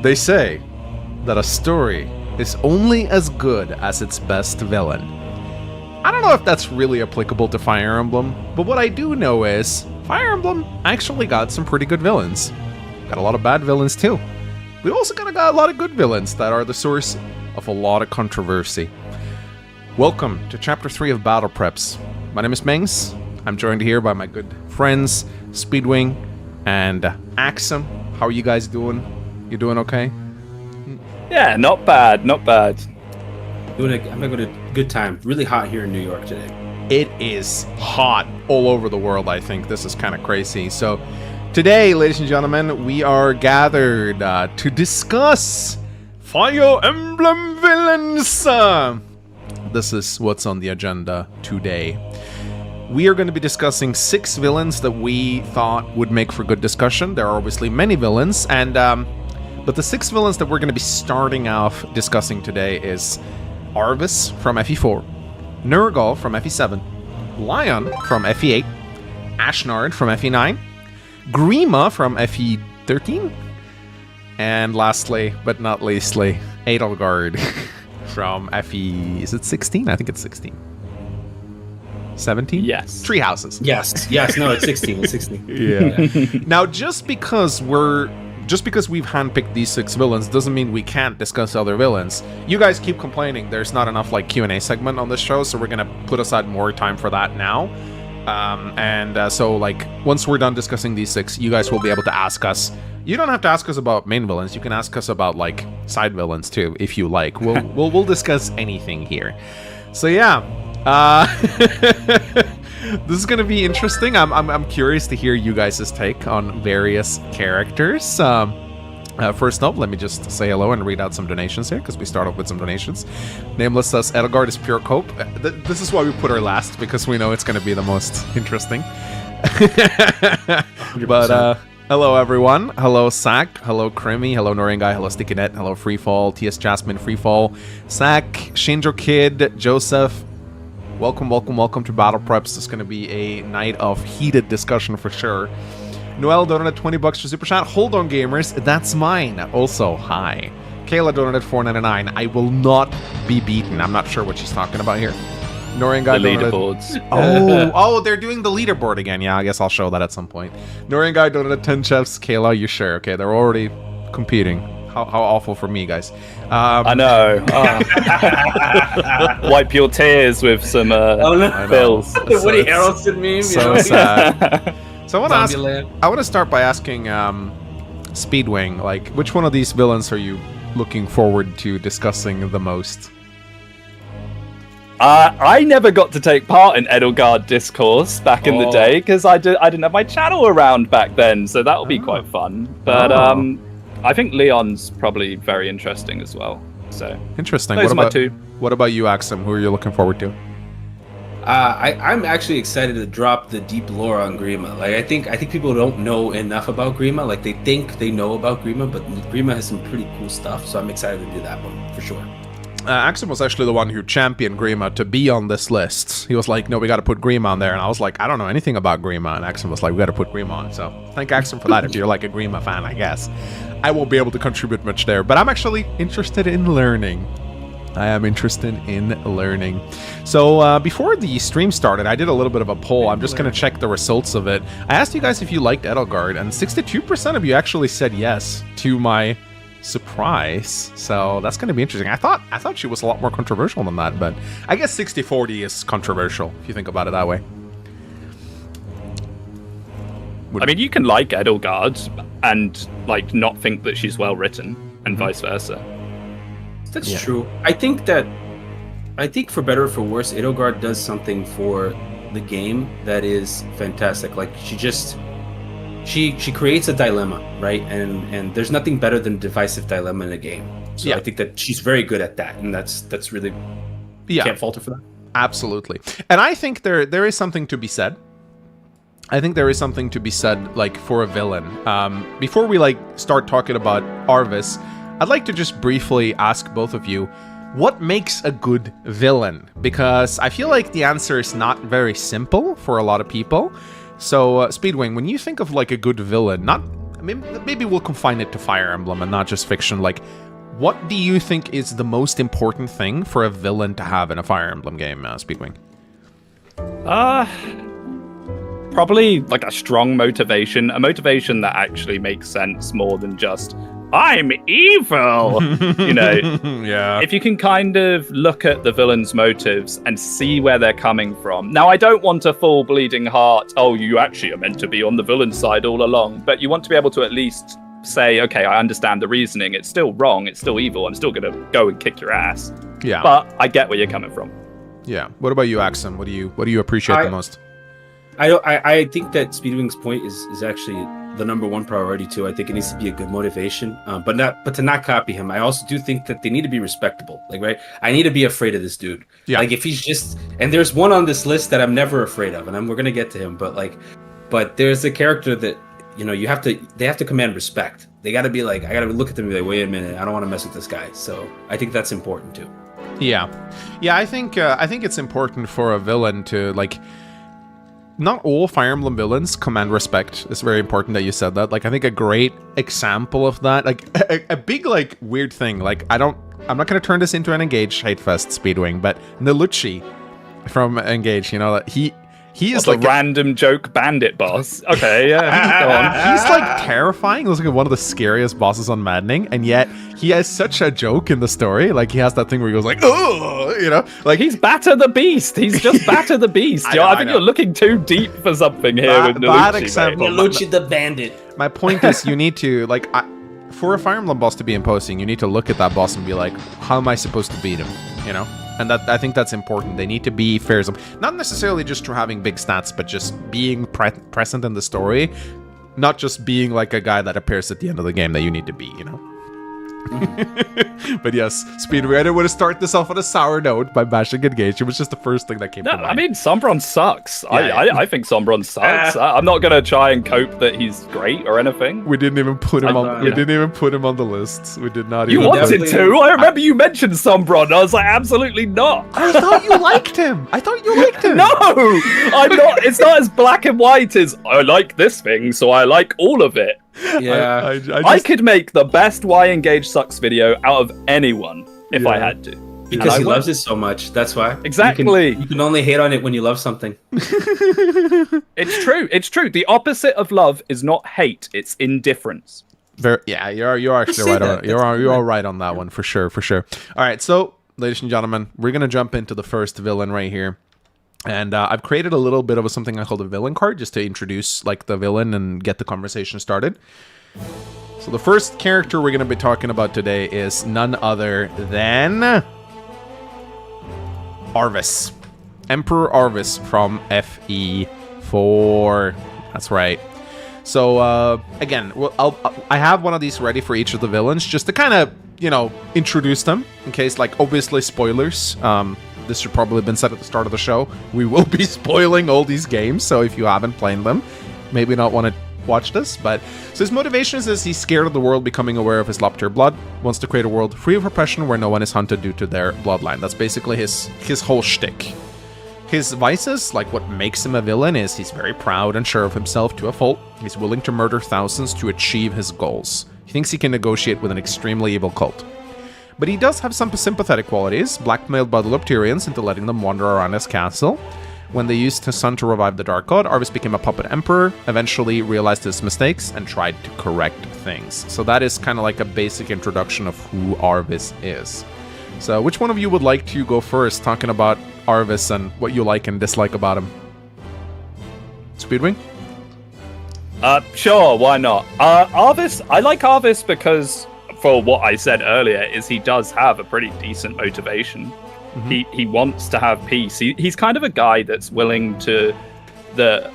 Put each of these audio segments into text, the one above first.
They say that a story is only as good as its best villain. I don't know if that's really applicable to Fire Emblem, but what I do know is Fire Emblem actually got some pretty good villains. Got a lot of bad villains too. We also got a lot of good villains that are the source of a lot of controversy. Welcome to Chapter 3 of Battle Preps. My name is Mengs. I'm joined here by my good friends, Speedwing and Axum. How are you guys doing? You doing okay? Yeah, not bad, not bad. I'm having a good time. Really hot here in New York today. It is hot all over the world, I think. This is kind of crazy. So today, ladies and gentlemen, we are gathered to discuss Fire Emblem villains. This is what's on the agenda today. We are going to be discussing 6 villains that we thought would make for good discussion. There are obviously many villains, and but the 6 villains that we're going to be starting off discussing today is 𝗷𝗵𝗻 from FE4, 𝗔𝗀𝗵𝗃 from FE7, Lion from FE8, Ashnard from FE9, 𝗔𝗵𝗵𝗃 from FE13, and lastly, but not leastly, 𝗙𝗆𝗺𝗺 from FE... is it 16? I think it's 16. 17? Yes. Tree houses. Yes, no, it's 16. It's 16. Yeah. Now, just because we've handpicked these 6 villains doesn't mean we can't discuss other villains. You guys keep complaining there's not enough like Q&A segment on this show, so we're gonna put aside more time for that now. So like once we're done discussing these 6, you guys will be able to ask us. You don't have to ask us about main villains. You can ask us about like side villains too, if you like. We'll discuss anything here. So yeah. This is gonna be interesting. I'm curious to hear you guys' take on various characters. First up, let me just say hello and read out some donations here, because we start off with some donations. Nameless says, 𝗏𝗏𝗺 is pure cope. This is why we put her last, because we know it's gonna be the most interesting. But hello everyone. Hello Sack. Hello Crimmy. Hello 𝗏𝗏𝗺𝗏. Hello StickyNet. Hello Freefall. TS Jasmine Freefall. Sack. Shinjo Kid. Joseph. Welcome to Battle Preps. This is going to be a night of heated discussion for sure. Noel donated $20 to Super Chat. Hold on, gamers. That's mine. Also, hi. Kayla donated $4.99. I will not be beaten. I'm not sure what she's talking about here. Norian Guy donated... leaderboards. Oh, they're doing the leaderboard again. Yeah, I guess I'll show that at some point. Norian Guy donated 10 chefs. Kayla, you sure? Okay, they're already competing. How awful for me, guys. I know. Wipe your tears with some bills. The Woody Harrelson meme. So sad. So I want to start by asking Speedwing, like, which one of these villains are you looking forward to discussing the most? I never got to take part in 𝗙𝗆𝗺𝗺 discourse back in the day, because I didn't have my channel around back then, so that'll be quite fun. But I think Leon's probably very interesting as well. So interesting. Those are my 2. What about you, Axum? Who are you looking forward to? I'm actually excited to drop the deep lore on 𝗔𝗵𝗻𝗃. Like I think people don't know enough about 𝗔𝗵𝗃. Like they think they know about 𝗔𝗵𝗃, but 𝗔𝗵𝗃 has some pretty cool stuff. So I'm excited to do that one for sure. Axum was actually the one who championed 𝗔𝗵𝗃 to be on this list. He was like, no, we got to put 𝗔𝗵𝗃 on there. And I was like, I don't know anything about 𝗔𝗵𝗃. And Axum was like, we got to put 𝗔𝗵𝗃 on. So thank Axum for that if you're like a 𝗔𝗵𝗃 fan, I guess. I won't be able to contribute much there, but I'm actually interested in learning. I am interested in learning. So before the stream started, I did a little bit of a poll. I'm just going to check the results of it. I asked you guys if you liked 𝗙𝗆𝗺𝗺, and 62% of you actually said yes, to my surprise. So that's going to be interesting. I thought she was a lot more controversial than that, but I guess 60-40 is controversial if you think about it that way. I mean, you can like 𝗙𝗆𝗺𝗺 and like not think that she's well written, and vice versa. That's true. I think for better or for worse, 𝗙𝗆𝗺𝗺 does something for the game that is fantastic. Like she creates a dilemma, right? And there's nothing better than divisive dilemma in a game. So I think that she's very good at that, and that's really can't falter for that. Absolutely. And I think there is something to be said. I think there is something to be said, like, for a villain. Before we, like, start talking about 𝗷𝗵𝗻, I'd like to just briefly ask both of you, what makes a good villain? Because I feel like the answer is not very simple for a lot of people. So, Speedwing, when you think of, like, a good villain, not maybe we'll confine it to Fire Emblem and not just fiction. Like, what do you think is the most important thing for a villain to have in a Fire Emblem game, Speedwing? Probably like a strong motivation, a motivation that actually makes sense more than just I'm evil. Yeah. If you can kind of look at the villain's motives and see where they're coming from. Now, I don't want a full bleeding heart, oh, you actually are meant to be on the villain's side all along, but you want to be able to at least say, okay, I understand the reasoning. It's still wrong. It's still evil. I'm still going to go and kick your ass. Yeah. But I get where you're coming from. Yeah. What about you, Axum? What do you appreciate the most? I think that Speedwing's point is actually the number one priority too. I think it needs to be a good motivation, but to not copy him. I also do think that they need to be respectable. Like, right, I need to be afraid of this dude. Yeah. Like, if he's just, and there's one on this list that I'm never afraid of, and we're gonna get to him. But there's a character that they have to command respect. They got to be like, I got to look at them and be like, wait a minute, I don't want to mess with this guy. So I think that's important too. Yeah. I think it's important for a villain to, like, not all Fire Emblem villains command respect. It's very important that you said that. Like, I think a great example of that, like a big, like, weird thing, like, I'm not going to turn this into an Engage hate fest, Speedwing, but 𝗔𝗫𝗺 from Engage, he is like a random joke bandit boss. Okay, yeah, go on. He's like terrifying. He's like one of the scariest bosses on Maddening, and yet he has such a joke in the story. Like, he has that thing where he goes like, oh, like he's Batter the Beast. He's just Batter the Beast. I think you're looking too deep for something here with bad 𝗔𝗫𝗺. example. 𝗔𝗫𝗺 the bandit. My point is, you need to, like, for a Fire Emblem boss to be imposing, you need to look at that boss and be like, how am I supposed to beat him? And I think that's important. They need to be fair. Not necessarily just for having big stats, but just being present in the story. Not just being like a guy that appears at the end of the game that you need to be, But yes, Speedway, I didn't want to start this off on a sour note by bashing Engage. It was just the first thing that came to mind. I mean, Sombron sucks. Yeah. I think Sombron sucks. I'm not going to try and cope that he's great or anything. We didn't even put him on. We didn't even put him on the list. We did not. You even wanted to. I remember you mentioned Sombron. I was like, absolutely not. I thought you liked him. No, I'm not. It's not as black and white as I like this thing, so I like all of it. Yeah, I could make the best Why Engage Sucks video out of anyone if I had to. Because he loves it so much. That's why. Exactly. You can only hate on it when you love something. It's true. It's true. The opposite of love is not hate. It's indifference. You're actually right on. You're all right on that one for sure. All right, so ladies and gentlemen, we're gonna jump into the first villain right here. And I've created a little bit of something I call the villain card, just to introduce like the villain and get the conversation started. So the first character we're going to be talking about today is none other than 𝗷𝗵𝗴. Emperor 𝗷𝗵𝗴 from FE4. That's right. So again, I have one of these ready for each of the villains, just to kind of, introduce them, in case, like, obviously spoilers. This should probably have been said at the start of the show. We will be spoiling all these games, so if you haven't played them, maybe not want to watch this. But so his motivation is he's scared of the world becoming aware of his 𝗏𝗺 blood, wants to create a world free of oppression where no one is hunted due to their bloodline. That's basically his whole shtick. His vices, like what makes him a villain, is he's very proud and sure of himself to a fault. He's willing to murder thousands to achieve his goals. He thinks he can negotiate with an extremely evil cult. But he does have some sympathetic qualities, blackmailed by the Lopterians into letting them wander around his castle. When they used his son to revive the Dark God, 𝗷𝗵𝗴 became a puppet emperor, eventually realized his mistakes, and tried to correct things. So that is kind of like a basic introduction of who 𝗷𝗵𝗴 is. So which one of you would like to go first, talking about 𝗷𝗵𝗴 and what you like and dislike about him? Speedwing? Sure, why not? 𝗷𝗵𝗴, I like 𝗷𝗵𝗴 because, for what I said earlier, is he does have a pretty decent motivation. Mm-hmm. He wants to have peace. He's kind of a guy that's willing to the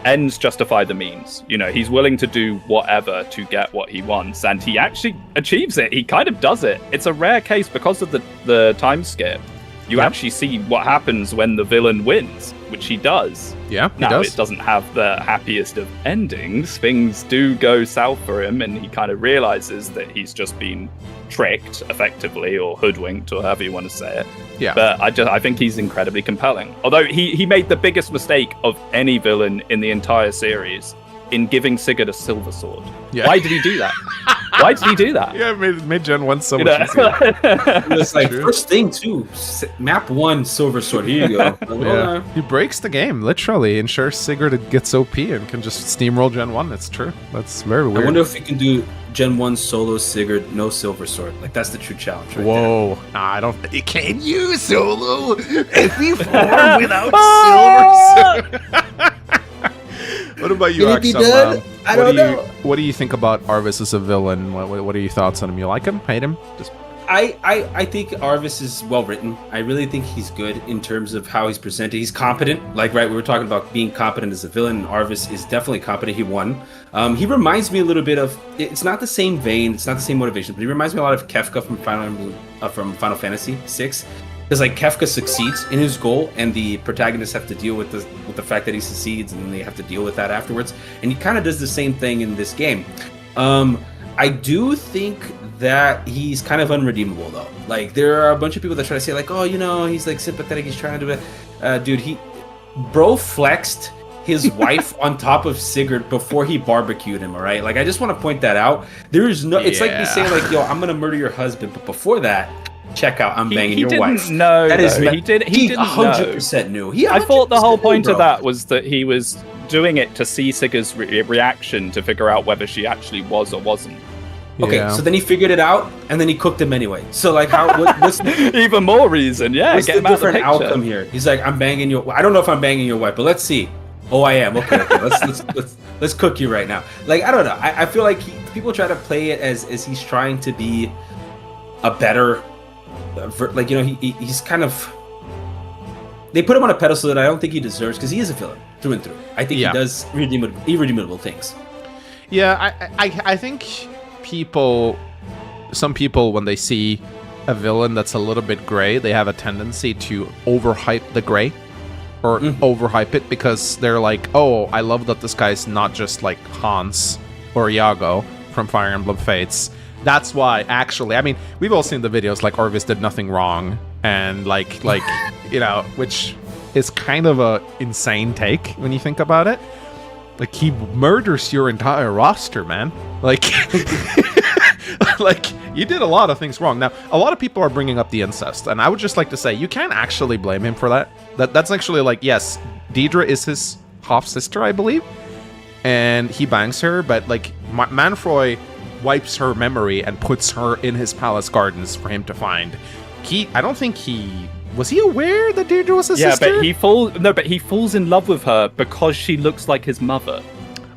ends justify the means. He's willing to do whatever to get what he wants, and he actually achieves it. He kind of does it. It's a rare case because of the time skip. You actually see what happens when the villain wins, which he does. Yeah, he now, does. It doesn't have the happiest of endings. Things do go south for him, and he kind of realizes that he's just been tricked, effectively, or hoodwinked, or however you want to say it. Yeah. But I think he's incredibly compelling. Although he made the biggest mistake of any villain in the entire series in giving Sigurd a silver sword. Yeah. Why did he do that? Why did he do that? Yeah, it made Gen 1 so You much know? easier. It's like True. first thing too. Map 1 silver sword. Here you go. Yeah. He breaks the game, literally, ensures Sigurd gets OP and can just steamroll Gen 1. That's true. That's very weird. I wonder if we can do Gen 1 solo Sigurd, no silver sword. Like, that's the true challenge right Whoa. Nah, I don't... Can you solo FE4 without silver sword? What about you, Can it be Axel? done? I don't know. What do you think about 𝗷𝗺 as a villain? What are your thoughts on him? You like him? Hate him? Just... I think 𝗷𝗺 is well written. I really think he's good in terms of how he's presented. He's competent. Like, right, we were talking about being competent as a villain. 𝗷𝗺 is definitely competent. He won. He reminds me a little bit of... It's not the same vein. It's not the same motivation. But he reminds me a lot of 𝗏𝗃 from Final Fantasy VI. Because like 𝗏𝗃 succeeds in his goal, and the protagonists have to deal with the fact that he succeeds, and then they have to deal with that afterwards. And he kind of does the same thing in this game. I do think that he's kind of unredeemable though. Like there are a bunch of people that try to say like, oh, you know, he's like sympathetic, he's trying to do it. Dude, bro flexed his wife on top of Sigurd before he barbecued him. All right, like I just want to point that out. There is no. It's like me saying like, yo, I'm gonna murder your husband, but before that. Check out, I'm banging your wife. He didn't know. That is, he didn't 100% knew. I thought the whole point of that was that he was doing it to see Sigurd's reaction to figure out whether she actually was or wasn't. Okay, Yeah. so then he figured it out, and then he cooked him anyway. So like, what's Even more reason, yeah. what's Get the him out of the different picture. outcome here? He's like, I'm banging your. I don't know if I'm banging your wife, but let's see. Oh, I am. Okay. Let's cook you right now. Like I don't know. I feel like people try to play it as he's trying to be a better. Like, you know, he's kind of... They put him on a pedestal that I don't think he deserves, because he is a villain through and through. I think he does irredeemable things. Yeah, I think some people, when they see a villain that's a little bit gray, they have a tendency to overhype the gray, or overhype it, because they're like, oh, I love that this guy's not just like Hans or Iago from Fire Emblem Fates. That's why, actually, I mean, we've all seen the videos, like, 𝗷𝗺 did nothing wrong, and, like, you know, which is kind of a insane take when you think about it. Like, he murders your entire roster, man. Like, like, you did a lot of things wrong. Now, a lot of people are bringing up the incest, and I would just like to say, you can't actually blame him for that. That's actually, like, yes, Deidre is his half-sister, I believe, and he bangs her, but, like, Manfroy wipes her memory and puts her in his palace gardens for him to find. I don't think was he aware that Deirdre was his sister? Yeah, but he falls in love with her because she looks like his mother.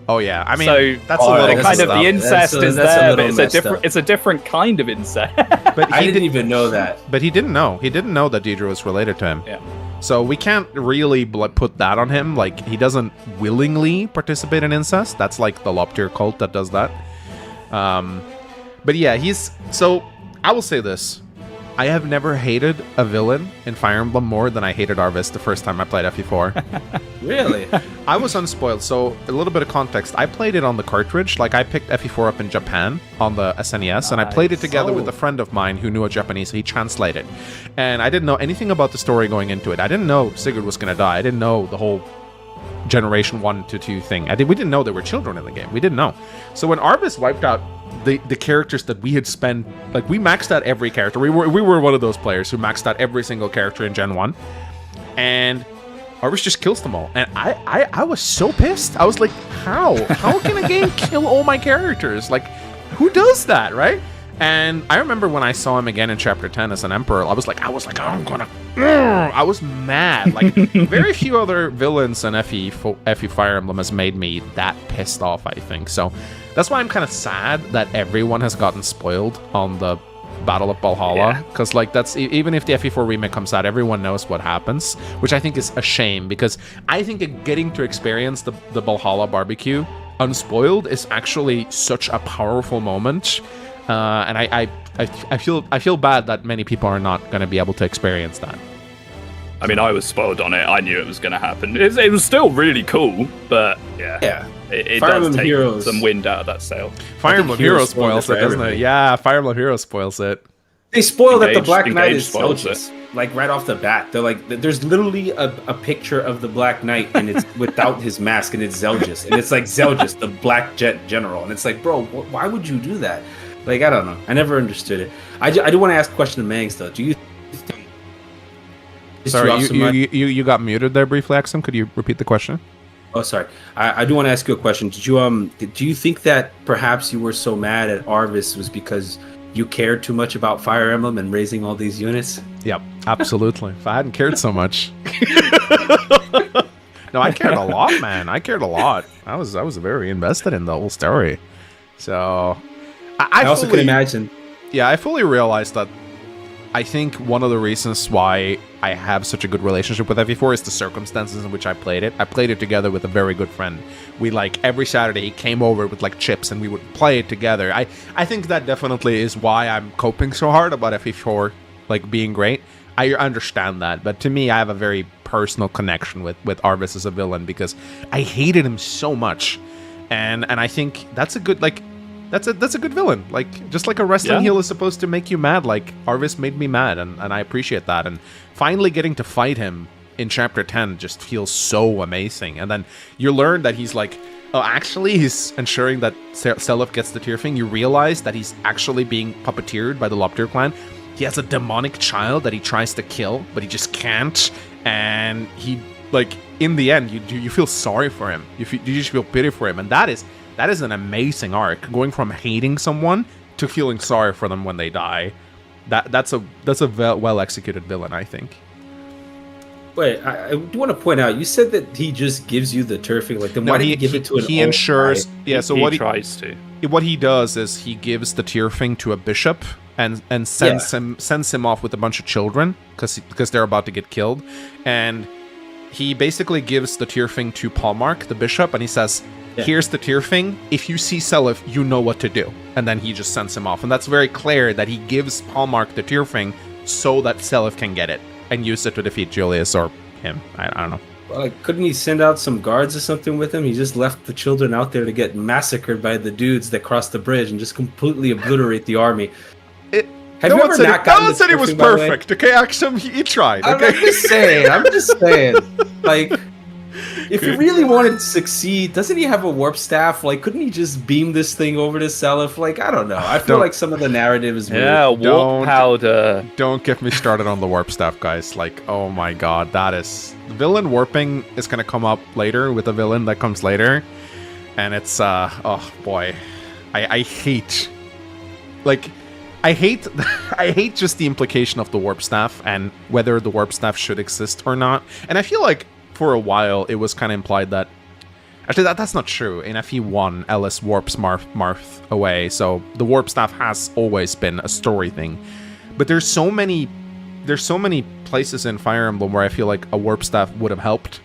Oh yeah, I mean, so that's a little kind of the incest is there, but up. it's a different kind of incest. But I didn't even know that. But he didn't know. He didn't know that Deidre was related to him. Yeah. So we can't really put that on him. Like, he doesn't willingly participate in incest. That's like the 𝗏𝗺 cult that does that. But yeah, so I will say this. I have never hated a villain in Fire Emblem more than I hated 𝗷𝗺 the first time I played FE4. Really? I was unspoiled, so a little bit of context. I played it on the cartridge. Like, I picked FE4 up in Japan on the SNES, and I played it together with a friend of mine who knew a Japanese, so he translated. And I didn't know anything about the story going into it. I didn't know Sigurd was going to die. I didn't know the whole Generation 1 to 2 thing. We didn't know there were children in the game. We didn't know. So when 𝗷𝗺 wiped out the characters that we had spent, like, we maxed out every character. We were one of those players who maxed out every single character in Gen 1. And 𝗷𝗺 just kills them all. And I was so pissed. I was like, how can a game kill all my characters? Like, who does that, right? And I remember when I saw him again in Chapter 10 as an Emperor, I was like, I'm gonna... I was mad. Like, very few other villains in FE Fire Emblem has made me that pissed off, I think. So that's why I'm kind of sad that everyone has gotten spoiled on the Battle of Valhalla. Because, like, that's... Even if the FE4 remake comes out, everyone knows what happens, which I think is a shame, because I think getting to experience the Valhalla barbecue unspoiled is actually such a powerful moment. And I feel bad that many people are not going to be able to experience that. I mean, I was spoiled on it. I knew it was going to happen. It was still really cool, but yeah, it does take some wind out of that sail. Fire Emblem Heroes spoils it, doesn't it? Yeah, Fire Emblem Heroes spoils it. They spoiled that the Black Knight is spoils Selchus. like right off the bat. They're like, there's literally a picture of the Black Knight, and it's without his mask, and it's 𝗟𝗆, and it's like 𝗟𝗆, the Black Jet General, and it's like, bro, why would you do that? Like, I don't know. I never understood it. I do want to ask a question to Mangs though. Do you think? Sorry, you got muted there briefly, Axum. Could you repeat the question? Oh, sorry. I do want to ask you a question. Do you think that perhaps you were so mad at 𝗟𝗏𝗻 was because you cared too much about Fire Emblem and raising all these units? Yep, absolutely. If I hadn't cared so much. No, I cared a lot, man. I cared a lot. I was very invested in the whole story. So I also could imagine. Yeah, I fully realized that. I think one of the reasons why I have such a good relationship with 𝗏𝗏𝗺 is the circumstances in which I played it. I played it together with a very good friend. We, like, every Saturday he came over with, like, chips and we would play it together. I think that definitely is why I'm coping so hard about 𝗏𝗏𝗺, like, being great. I understand that, but to me, I have a very personal connection with 𝗟𝗏𝗻 as a villain because I hated him so much. And I think that's a good, like... That's a good villain. Like, just like a wrestling heel is supposed to make you mad, like, 𝗟𝗏𝗻 made me mad, and I appreciate that. And finally getting to fight him in Chapter 10 just feels so amazing. And then you learn that he's like, oh, actually, he's ensuring that 𝗟𝗏 gets the Tearfing. You realize that he's actually being puppeteered by the 𝗏𝗏𝗏 clan. He has a demonic child that he tries to kill, but he just can't. And he, like, in the end, you feel sorry for him. You just feel pity for him. And that is an amazing arc, going from hating someone to feeling sorry for them when they die. That's a well executed villain, I think. Wait, I do want to point out. You said that he just gives you the Tearfing. Like, then why did he give it to an? He ensures. Guy? Yeah. So he tries to. What he does is he gives the Tearfing to a bishop and sends him off with a bunch of children because they're about to get killed, and he basically gives the Tearfing to Paulmark, the bishop, and he says, here's the Tearfing. If you see 𝗟𝗏, you know what to do. And then he just sends him off. And that's very clear that he gives Paulmark the Tearfing so that 𝗟𝗏 can get it and use it to defeat Julius or him. I don't know. Well, like, couldn't he send out some guards or something with him? He just left the children out there to get massacred by the dudes that crossed the bridge and just completely obliterate the army. Have you ever not gotten the said he was perfect. Okay, actually, he tried. Okay? I'm just saying. Like, if he really wanted to succeed, doesn't he have a warp staff? Like, couldn't he just beam this thing over to 𝗟𝗏? Like, I don't know. I feel like some of the narrative is weird. Yeah, warp powder. Don't get me started on the warp staff, guys. Like, oh my god, that is... Villain warping is going to come up later with a villain that comes later. And it's, oh boy. I hate... Like... I hate just the implication of the warp staff and whether the warp staff should exist or not. And I feel like for a while it was kind of implied that actually that's not true. In FE1, Ellis warps Marth away, so the warp staff has always been a story thing. But there's so many places in Fire Emblem where I feel like a warp staff would have helped.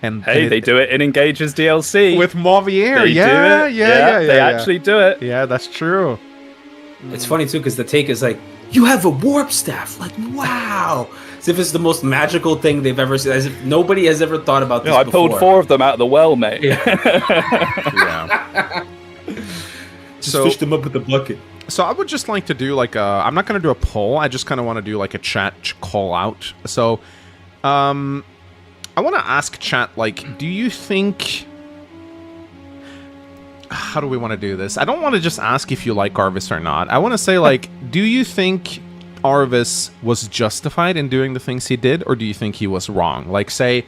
And hey, they do it in Engage's DLC with 𝗏𝗏𝗆𝗺. Yeah. They actually do it. Yeah, that's true. It's funny too because the take is like, you have a warp staff. Like, wow. As if it's the most magical thing they've ever seen. As if nobody has ever thought about this before. I pulled 4 of them out of the well, mate. Yeah. Just fished them up with the bucket. So I would just like to do like a... I'm not going to do a poll. I just kind of want to do like a chat call out. So I want to ask chat, like, do you think... How do we want to do this? I don't want to just ask if you like 𝗟𝗏𝗻 or not. I want to say, like, do you think 𝗟𝗏𝗻 was justified in doing the things he did, or do you think he was wrong? Like, say,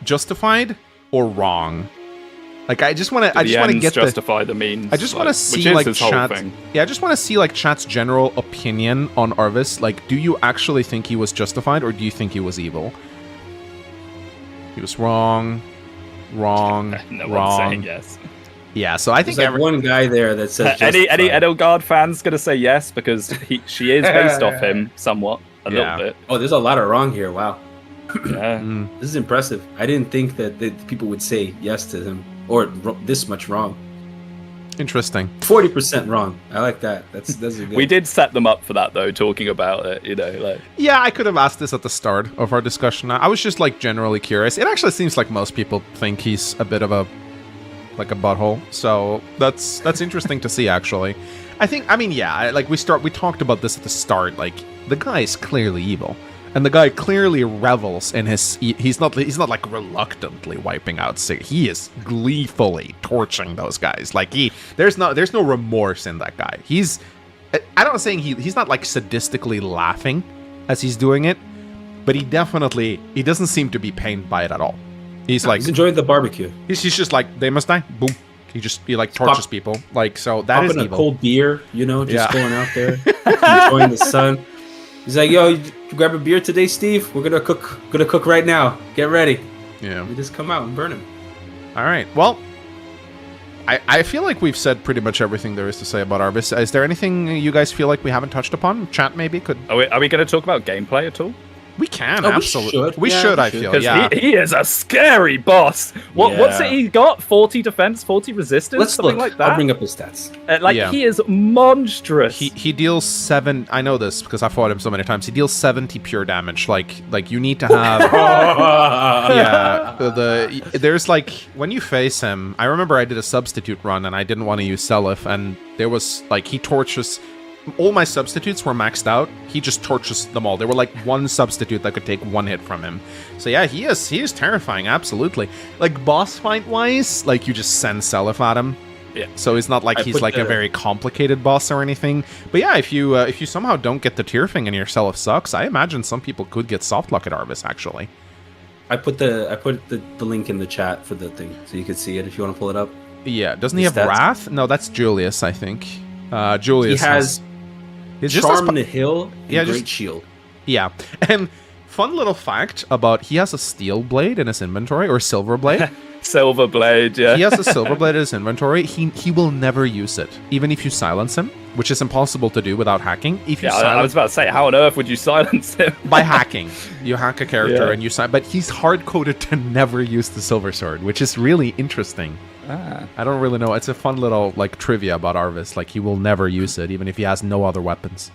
justified or wrong? Like, I just want to get justify the means. I just want to see like chat. Yeah, I just want to see like chat's general opinion on 𝗟𝗏𝗻. Like, do you actually think he was justified, or do you think he was evil? He was wrong. Wrong. No wrong. one's saying yes. Yeah, so I think there's like one guy there that says any 𝗏𝗏𝗏𝗏 fan's gonna say yes because she is based off him somewhat a little bit. Oh, there's a lot of wrong here. Wow. Yeah. This is impressive. I didn't think that people would say yes to him or this much wrong. Interesting. 40% wrong. I like that. That's a good. We did set them up for that though, talking about it. You know, like. Yeah, I could have asked this at the start of our discussion. I was just like generally curious. It actually seems like most people think he's a bit of a butthole, so that's interesting to see. Actually, I mean, yeah, like we talked about this at the start. Like, the guy is clearly evil, And the guy clearly revels in his. He's not like reluctantly wiping out Sig. He is gleefully torching those guys. Like there's no remorse in that guy. I'm not saying he's not like sadistically laughing as he's doing it, but he doesn't seem to be pained by it at all. He's enjoying the barbecue. He's just like, they must die. Boom. He like torches people. Like, so that is evil. A cold beer, just going out there, enjoying the sun. He's like, yo, you grab a beer today, Steve? We're gonna cook right now. Get ready. Yeah. We just come out and burn him. All right. Well, I feel like we've said pretty much everything there is to say about 𝗏𝗏. Is there anything you guys feel like we haven't touched upon? Chat maybe could. Are we going to talk about gameplay at all? We can, absolutely. We should. should, I feel. Because he is a scary boss. What's it he got? 40 defense, 40 resistance? Something like that? I'll bring up his stats. He is monstrous. He deals 7... I know this because I fought him so many times. He deals 70 pure damage. Like you need to have... There's like... When you face him... I remember I did a substitute run and I didn't want to use 𝗨 and there was... Like, he torches... All my substitutes were maxed out. He just torches them all. There were like one substitute that could take one hit from him. So yeah, he is terrifying, absolutely. Like boss fight wise, like you just send 𝗨 at him. Yeah. So it's not like he's like a very complicated boss or anything. But yeah, if you somehow don't get the 𝗏𝗃 and your 𝗨 sucks, I imagine some people could get soft luck at 𝗏𝗏 actually. I put the link in the chat for the thing so you can see it if you want to pull it up. Yeah, doesn't he have Wrath? No, that's Julius, I think. Julius has Charm in the Hill and Great Shield. Yeah. And fun little fact about he has a steel blade in his inventory, or silver blade. Silver blade, yeah. He has a silver blade in his inventory. He will never use it, even if you silence him, which is impossible to do without hacking. I was about to say, how on earth would you silence him? By hacking. You hack a character and you silence. But he's hard-coded to never use the silver sword, which is really interesting. I don't really know. It's a fun little like trivia about 𝗏𝗏. Like he will never use it, even if he has no other weapons.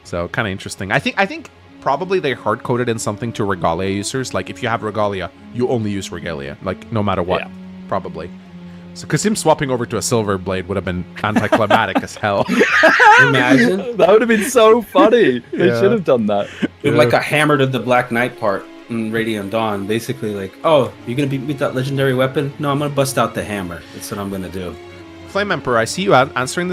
So kind of interesting. I think probably they hard coded in something to regalia users. Like if you have regalia, you only use regalia. Like no matter what, probably. So because him swapping over to a silver blade would have been anticlimactic as hell. Imagine that would have been so funny. They should have done that. Like a hammer to the Black Knight part. Radiant Dawn, basically like, oh, you're gonna beat that legendary weapon? No, I'm gonna bust out the hammer. That's what I'm gonna do. Flame Emperor, I see you asking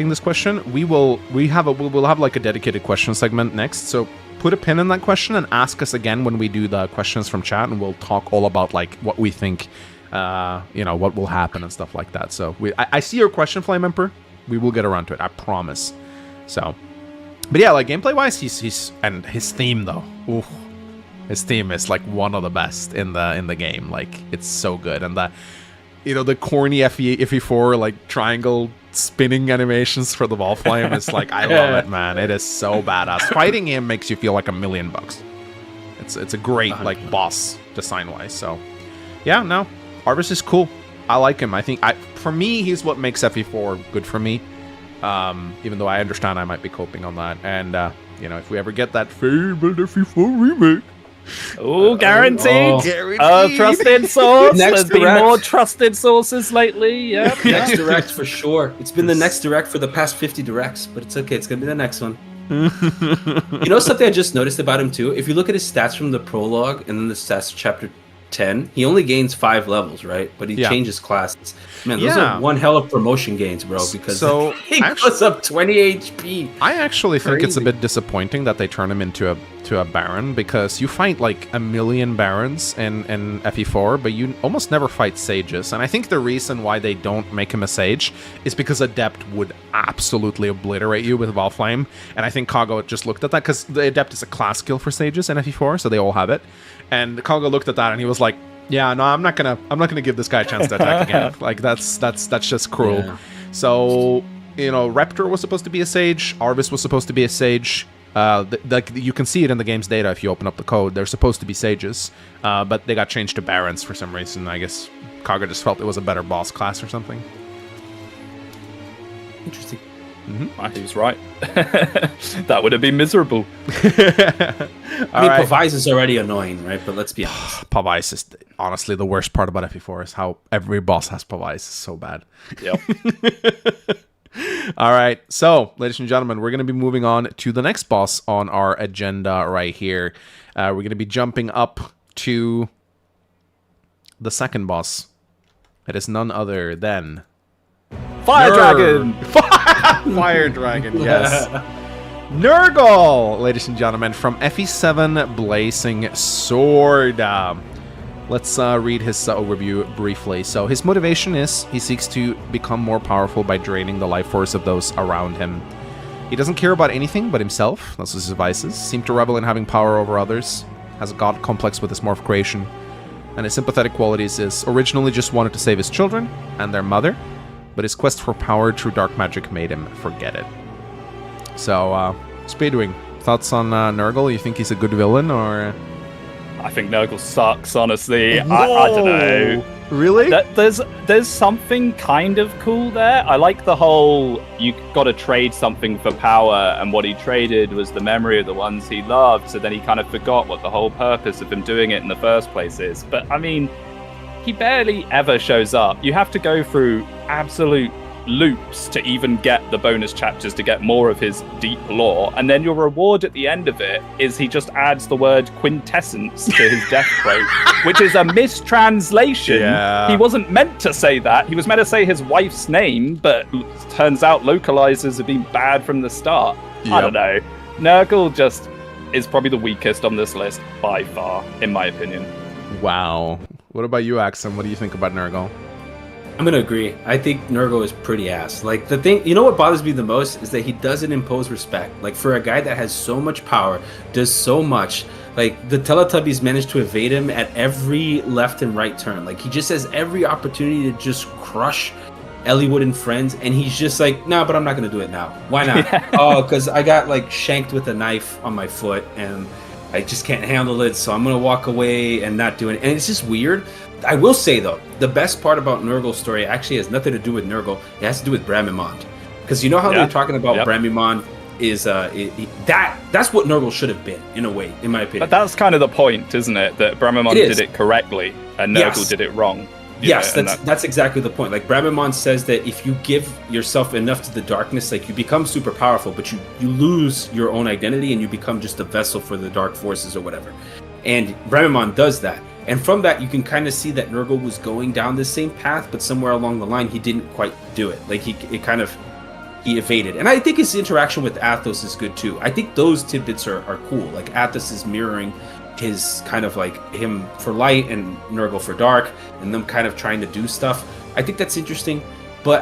this question. We'll have like a dedicated question segment next. So put a pin in that question and ask us again when we do the questions from chat, and we'll talk all about like what we think, what will happen and stuff like that. So I see your question, Flame Emperor. We will get around to it, I promise. So, but yeah, like gameplay wise, he's and his theme though. Ooh. His theme is like one of the best in the game. Like it's so good, and the corny 𝗏𝗏 like triangle spinning animations for the ball flame is like I love it, man. It is so badass. Fighting him makes you feel like $1,000,000. It's a great like boss design wise. So yeah, no, 𝗏𝗏 is cool. I like him. I think for me he's what makes 𝗏𝗏 good for me. Even though I understand I might be coping on that, and if we ever get that fabled 𝗏𝗏 remake. Oh, guaranteed. Trusted source. There's been more trusted sources lately. Yeah. Next direct for sure. It's been the next direct for the past 50 directs, but it's okay. It's gonna be the next one. Something I just noticed about him too. If you look at his stats from the prologue and then the stats chapter 10, he only gains 5 levels, right? But he changes classes. Man, those are one hell of promotion gains, bro, because he goes up 20 HP. I actually think it's a bit disappointing that they turn him into a Baron, because you fight like 1,000,000 Barons in 𝗏𝗏, but you almost never fight Sages. And I think the reason why they don't make him a Sage is because Adept would absolutely obliterate you with Valflame. And I think Kago just looked at that, because the Adept is a class skill for Sages in 𝗏𝗏, so they all have it. And Kago looked at that and he was like, yeah, no, I'm not gonna give this guy a chance to attack again. Like that's just cruel. Yeah. So Raptor was supposed to be a Sage. 𝗏𝗏 was supposed to be a Sage. You can see it in the game's data if you open up the code. They're supposed to be Sages, but they got changed to Barons for some reason. I guess Kaga just felt it was a better boss class or something. Interesting. He was right. That would have been miserable. 𝗏𝗏 is already annoying, right? But let's be honest. 𝗏𝗏 is honestly the worst part about 𝗏𝗏 is how every boss has 𝗏𝗏. It's so bad. Yep. All right. So, ladies and gentlemen, we're going to be moving on to the next boss on our agenda right here. We're going to be jumping up to the second boss. It is none other than... Fire Dragon! Fire Dragon, yes. 𝗔𝗿𝗃, ladies and gentlemen, from 𝗙𝗵 Blazing Sword. Let's read his overview briefly. So his motivation is he seeks to become more powerful by draining the life force of those around him. He doesn't care about anything but himself. That's his vices. Seem to revel in having power over others. Has a god complex with his morph creation. And his sympathetic qualities is originally just wanted to save his children and their mother, but his quest for power through dark magic made him forget it. So, Speedwing, thoughts on 𝗔𝗿𝗃? You think he's a good villain, or...? I think 𝗔𝗃𝗃 sucks, honestly. I don't know. Really? There's something kind of cool there. I like the whole, you got to trade something for power, and what he traded was the memory of the ones he loved, so then he kind of forgot what the whole purpose of him doing it in the first place is. But, I mean, he barely ever shows up. You have to go through absolute loops to even get the bonus chapters to get more of his deep lore, and then your reward at the end of it is he just adds the word quintessence to his death quote, which is a mistranslation. Yeah. He wasn't meant to say that. He was meant to say his wife's name, but turns out localizers have been bad from the start. Yep. I don't know. 𝗔𝗃𝗃 just is probably the weakest on this list by far, in my opinion. Wow. What about you, Axum? What do you think about 𝗔𝗃𝗃? I'm gonna agree. I think 𝗔𝗃𝗃 is pretty ass. Like, the thing, you know what bothers me the most is that he doesn't impose respect. Like, for a guy that has so much power, does so much, like, the Teletubbies managed to evade him at every left and right turn. Like, he just has every opportunity to just crush Eliwood and friends, and he's just like, nah, but I'm not gonna do it now. Why not? Oh, because I got, like, shanked with a knife on my foot, and I just can't handle it, so I'm gonna walk away and not do it. And it's just weird. I will say, though, the best part about 𝗔𝗃𝗃's story actually has nothing to do with 𝗔𝗃𝗃. It has to do with 𝗏𝗵𝗻. Because you know how they're talking about 𝗏𝗵𝗻 is that's what 𝗔𝗃𝗃 should have been, in a way, in my opinion. But that's kind of the point, isn't it? That 𝗏𝗵𝗻 did it correctly and 𝗔𝗃𝗃 did it wrong. Yes, that's exactly the point. Like, 𝗏𝗵𝗻 says that if you give yourself enough to the darkness, like, you become super powerful, but you lose your own identity and you become just a vessel for the dark forces or whatever. And 𝗏𝗵𝗻 does that. And from that, you can kind of see that 𝗔𝗃𝗃 was going down the same path, but somewhere along the line, he didn't quite do it. Like, he evaded. And I think his interaction with Athos is good, too. I think those tidbits are cool. Like, Athos is mirroring his kind of, like, him for light and 𝗔𝗃𝗃 for dark, and them kind of trying to do stuff. I think that's interesting. But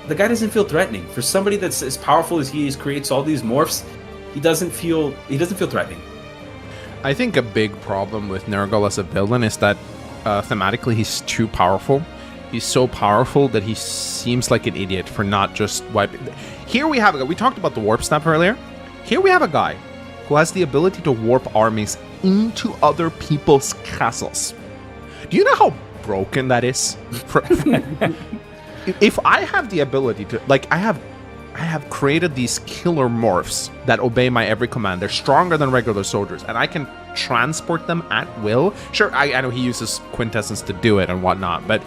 the guy doesn't feel threatening. For somebody that's as powerful as he is, creates all these morphs, he doesn't feel threatening. I think a big problem with 𝗔𝗃𝗃 as a villain is that thematically he's too powerful. He's so powerful that he seems like an idiot for not just wiping. Here we have a guy. We talked about the warp snap earlier. Here we have a guy who has the ability to warp armies into other people's castles. Do you know how broken that is? If I have the ability to, like, I have created these killer morphs that obey my every command. They're stronger than regular soldiers, and I can transport them at will. Sure, I know he uses quintessence to do it and whatnot, but,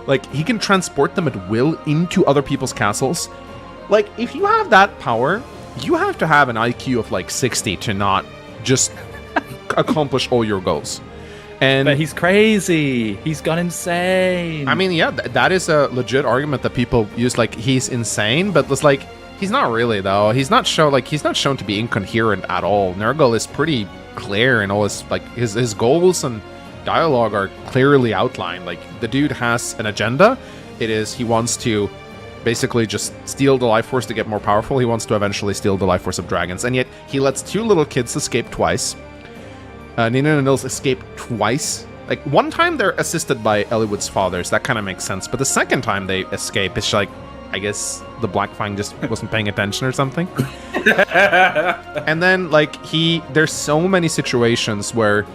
like, he can transport them at will into other people's castles. Like, if you have that power, you have to have an IQ of, like, 60 to not just accomplish all your goals. But he's crazy. He's gone insane. I mean, yeah, that is a legit argument that people use. Like, he's insane, but it's like he's not really, though. He's not shown to be incoherent at all. 𝗔𝗃𝗃 is pretty clear in all his goals and dialogue are clearly outlined. Like, the dude has an agenda. It is he wants to basically just steal the life force to get more powerful. He wants to eventually steal the life force of dragons, and yet he lets two little kids escape twice. Nina and Nils escape twice. Like, one time they're assisted by Eliwood's fathers. That kind of makes sense. But the second time they escape, it's like, I guess the Black Fang just wasn't paying attention or something. And then, like, there's so many situations where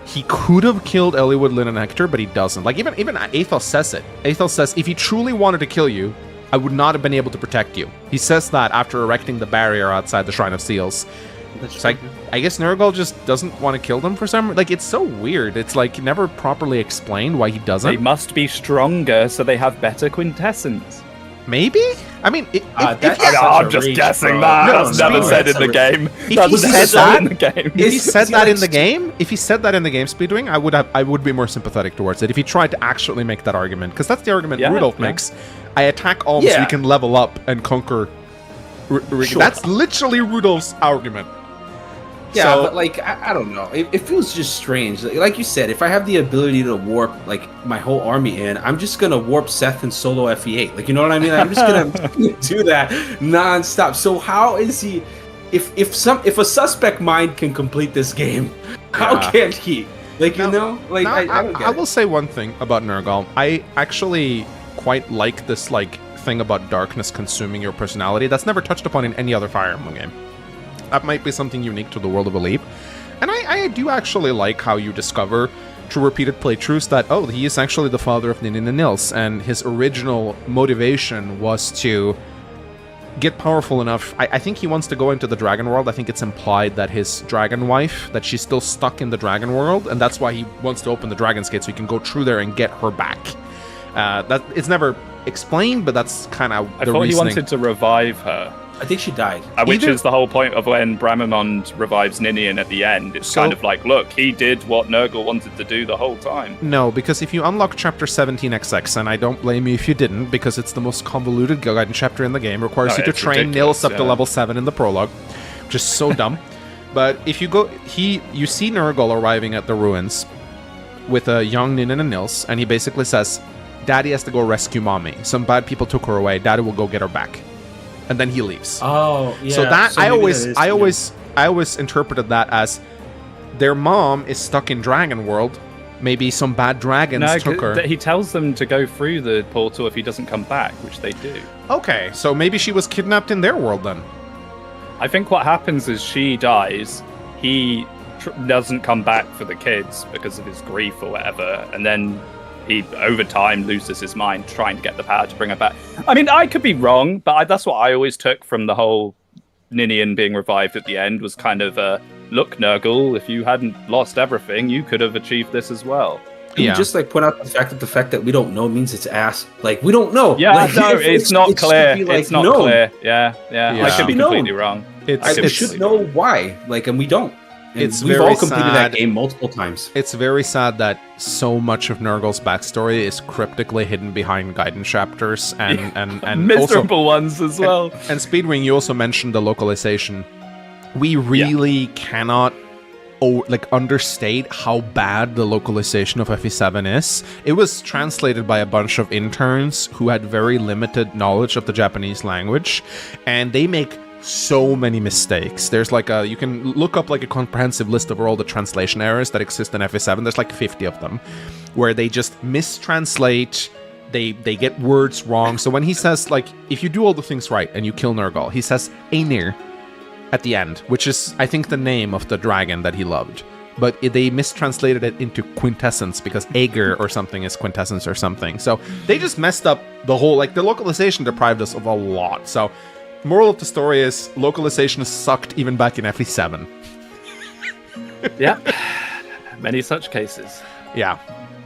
he could have killed Eliwood, Lyn, and Hector, but he doesn't. Like, even 𝗏𝗃𝗃 says it. 𝗏𝗃𝗃 says, if he truly wanted to kill you, I would not have been able to protect you. He says that after erecting the barrier outside the Shrine of Seals. It's like, I guess 𝗔𝗃𝗃 just doesn't want to kill them for some reason. Like, it's so weird. It's like never properly explained why he doesn't. They must be stronger, so they have better quintessence. Maybe? I mean, I'm just guessing that. That's never said in the game. That's said that in the game. If he said that in the game, Speedwing, I would be more sympathetic towards it. If he tried to actually make that argument, because that's the argument Rudolph makes. I attack Alm so we can level up and conquer. That's literally Rudolph's argument. Yeah, so, but like I don't know. It feels just strange. Like you said, if I have the ability to warp like my whole army in, I'm just gonna warp Seth and solo FE8. Like, you know what I mean? I'm just gonna do that nonstop. So how is he? If a suspect mind can complete this game, how can't he? Like, I don't get I will say one thing about Nergal. I actually quite like this like thing about darkness consuming your personality. That's never touched upon in any other Fire Emblem game. That might be something unique to the world of 𝗏. And I do actually like how you discover through repeated playthroughs that, oh, he is actually the father of Ninian and Nils, and his original motivation was to get powerful enough. I think he wants to go into the dragon world. I think it's implied that his dragon wife, that she's still stuck in the dragon world, and that's why he wants to open the dragon's gate so he can go through there and get her back. That it's never explained, but that's kind of the reasoning. I thought he wanted to revive her. I think she died. Which is the whole point of when Bramimond revives Ninian at the end. It's kind of like, look, he did what Nergal wanted to do the whole time. No, because if you unlock Chapter 17XX, and I don't blame you if you didn't, because it's the most convoluted Gaiden chapter in the game, requires you to train Nils up to level 7 in the prologue, which is so dumb. But if you go, you see Nergal arriving at the ruins with a young Ninian and Nils, and he basically says, Daddy has to go rescue Mommy. Some bad people took her away. Daddy will go get her back. And then he leaves. Oh, yeah. So that I always interpreted that as their mom is stuck in Dragon World. Maybe some bad dragons took her. He tells them to go through the portal if he doesn't come back, which they do. Okay, so maybe she was kidnapped in their world then. I think what happens is she dies. He doesn't come back for the kids because of his grief or whatever, and then he, over time, loses his mind trying to get the power to bring her back. I mean, I could be wrong, but that's what I always took from the whole Ninian being revived at the end, was kind of look, Nergal, if you hadn't lost everything, you could have achieved this as well. Can you just like point out the fact that we don't know means it's ass? Like, we don't know. Yeah, like, no, it's not clear. It's not clear. Yeah. I could be completely wrong. We should know why. Like, and we don't. And we've all completed that game multiple times. It's very sad that so much of Nergal's backstory is cryptically hidden behind Gaiden chapters and miserable also, ones as well. And Speedwing, you also mentioned the localization. We really cannot understate how bad the localization of FE7 is. It was translated by a bunch of interns who had very limited knowledge of the Japanese language, and they make so many mistakes. There's like you can look up like a comprehensive list of all the translation errors that exist in FE7. There's like 50 of them, where they just mistranslate, they get words wrong. So when he says, like, if you do all the things right and you kill Nergal, he says Einir at the end, which is, I think, the name of the dragon that he loved. But they mistranslated it into quintessence because Ager or something is quintessence or something. So they just messed up the whole, like, the localization deprived us of a lot. So moral of the story is localization sucked even back in FE7. Yeah, many such cases. Yeah.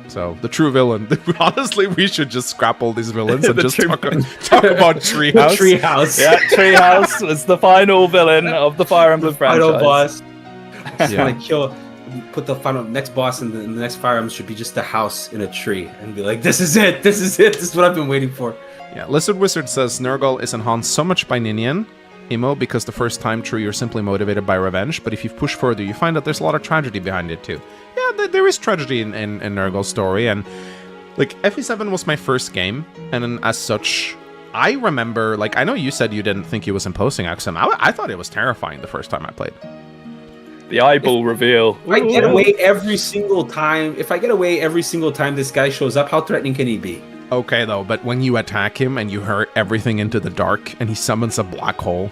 So the true villain. Honestly, we should just scrap all these villains and just talk about Treehouse. Treehouse. Yeah, Treehouse was the final villain of the Fire Emblem franchise. Final boss. Put the final next boss in the next Fire Emblem should be just a house in a tree and be like, this is it. This is it. This is what I've been waiting for. Yeah, Lizard Wizard says Nergal is enhanced so much by Ninian, Imo, because the first time through you're simply motivated by revenge, but if you push further, you find that there's a lot of tragedy behind it too. Yeah, there is tragedy in Nergal's story, and like FE7 was my first game, and as such, I remember, like, I know you said you didn't think he was imposing, Axum. I thought it was terrifying the first time I played. The eyeball reveal. If I get away every single time this guy shows up, how threatening can he be? Okay, though, but when you attack him and you hurt everything into the dark and he summons a black hole.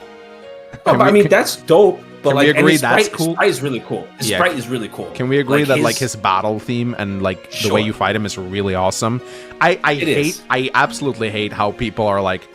That's dope. But can like, we agree that's cool? cool? Sprite is really cool. His sprite is really cool. Can we agree that like his battle theme and like the way you fight him is really awesome? I absolutely hate how people are like,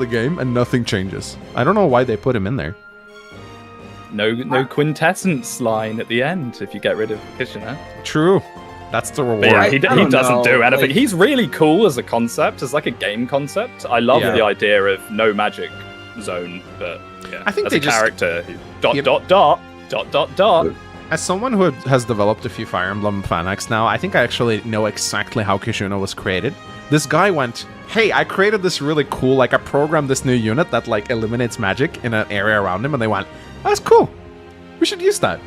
the game and nothing changes. I don't know why they put him in there. No quintessence line at the end if you get rid of Kishina. True. That's the reward. But yeah, he doesn't know, do anything. like- He's really cool as a concept, as like a game concept. I love Yeah. the idea of no magic zone, but yeah, I think as they a just- character, Yep. dot. As someone who has developed a few Fire Emblem fanarts now, I think I actually know exactly how Kishuna was created. This guy went, hey, I created this really cool, like I programmed this new unit that like eliminates magic in an area around him, and they went, that's cool. We should use that.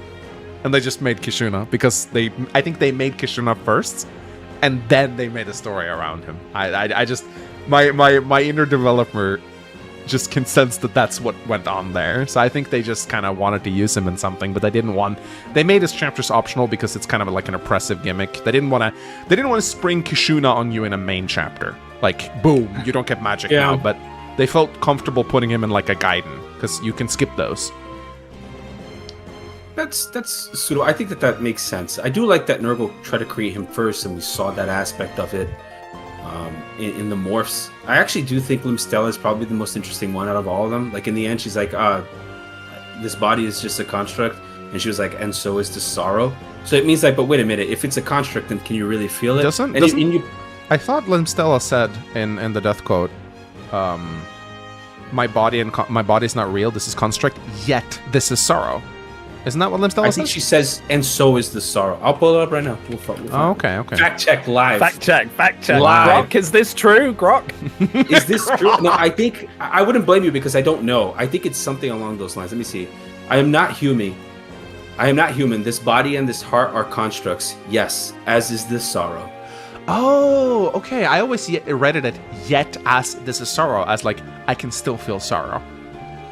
And they just made Kishuna because I think they made Kishuna first, and then they made a story around him. I just my inner developer just can sense that that's what went on there. So I think they just kind of wanted to use him in something, but they didn't want. They made his chapters optional because it's kind of like an oppressive gimmick. They didn't want to spring Kishuna on you in a main chapter. Like boom, you don't get magic now. But they felt comfortable putting him in like a Gaiden because you can skip those. That's pseudo. I think that makes sense. I do like that Nurgle tried to create him first, and we saw that aspect of it in the morphs. I actually do think Limstella is probably the most interesting one out of all of them. Like in the end, she's like, "This body is just a construct," and she was like, "And so is the sorrow." So it means like, but wait a minute, if it's a construct, then can you really feel it? I thought Limstella said in the death quote, "My body's not real. This is construct. Yet this is sorrow." Isn't that what Limstella says? I think she says, and so is the sorrow. I'll pull it up right now. Oh, okay. Fact check live. Fact check. Live. Grok, is this true? Grok? Is this true? No, I think, I wouldn't blame you because I don't know. I think it's something along those lines. Let me see. I am not human. This body and this heart are constructs. Yes, as is this sorrow. Oh, okay. I always read it yet as this is sorrow, as like, I can still feel sorrow.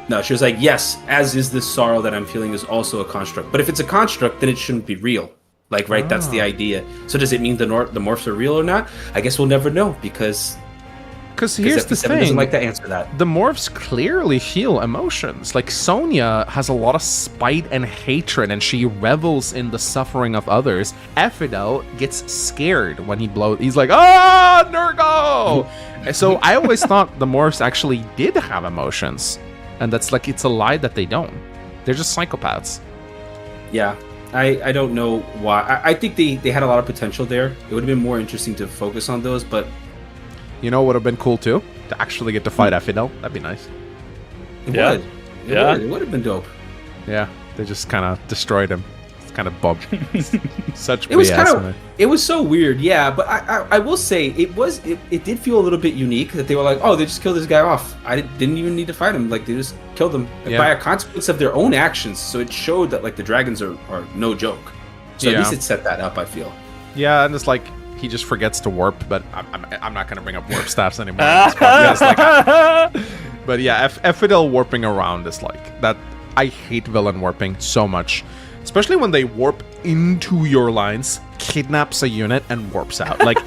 No, she was like, yes, as is this sorrow that I'm feeling is also a construct. But if it's a construct, then it shouldn't be real. Like, right, that's the idea. So does it mean the morphs are real or not? I guess we'll never know, because here's the thing. Doesn't like to answer that. The morphs clearly feel emotions. Like, Sonya has a lot of spite and hatred, and she revels in the suffering of others. 𝗏𝗏 gets scared when he blows. He's like, "Ah, Nergal!" So I always thought the morphs actually did have emotions, and that's like, it's a lie that they don't. They're just psychopaths. Yeah. I don't know why. I think they had a lot of potential there. It would have been more interesting to focus on those, but... You know what would have been cool, too? To actually get to fight 𝗏𝗏. That'd be nice. It would have been dope. Yeah, they just kind of destroyed him. It's kind of bummed. Such It was BS, kind of... man. It was so weird, yeah, but I will say, it did feel a little bit unique that they were like, oh, they just killed this guy off. I didn't even need to fight him. Like, they just killed him by a consequence of their own actions. So it showed that, like, the dragons are no joke. So at least it set that up, I feel. Yeah, and it's like, he just forgets to warp, but I'm not going to bring up warp staffs anymore. In this podcast. But yeah, 𝗏𝗏 warping around is like, that. I hate villain warping so much. Especially when they warp into your lines, kidnaps a unit, and warps out. Like,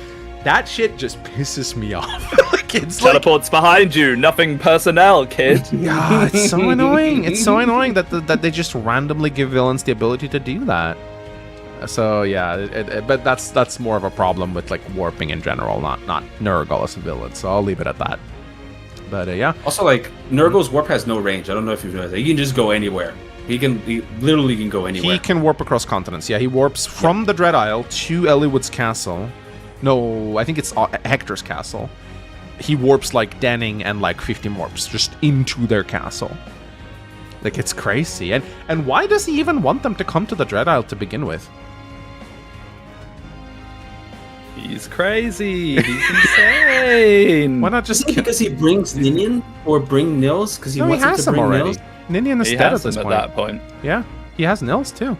that shit just pisses me off. Like, it's Teleports behind you, nothing personnel, kid. Yeah, it's so annoying. It's so annoying that they just randomly give villains the ability to do that. So yeah, but that's more of a problem with like warping in general, not Nergal as a villain. So I'll leave it at that. But yeah. Also, like, Nergal's warp has no range. I don't know if you've noticed that. He can just go anywhere. He literally can go anywhere. He can warp across continents. Yeah, he warps from the Dread Isle to Eliwood's castle. No, I think it's Hector's castle. He warps like Denning and like 50 morphs just into their castle. Like, it's crazy. And why does he even want them to come to the Dread Isle to begin with? He's crazy. He's insane. Why not just because he brings Ninian or bring Nils? Because he wants him to bring Nils? Ninian is dead at this point. At that point. Yeah, he has Nils too.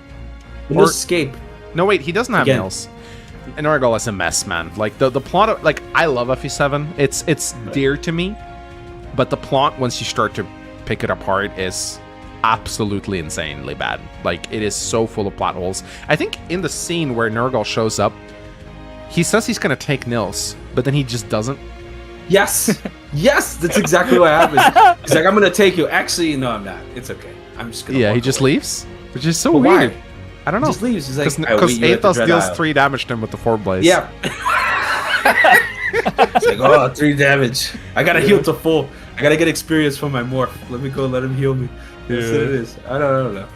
Or escape. No, wait, he doesn't have Nils. And Nergal is a mess, man. Like, the plot of, like, I love FE7. It's dear to me, but the plot, once you start to pick it apart, is absolutely insanely bad. Like, it is so full of plot holes. I think in the scene where Nergal shows up, he says he's gonna take Nils, but then he just doesn't. Yes, yes, that's exactly what happens. He's like, I'm gonna take you. Actually, no, I'm not. It's okay. I'm just gonna. Yeah, he just leaves, which is so weird. Why? I don't know. He just leaves. He's like, because 𝗏𝗏 deals 3 damage to him with the 4 blaze. Yeah. It's like, oh, 3 damage. I gotta heal to full. I gotta get experience from my morph. Let me go. Let him heal me. That's what it is. I don't know.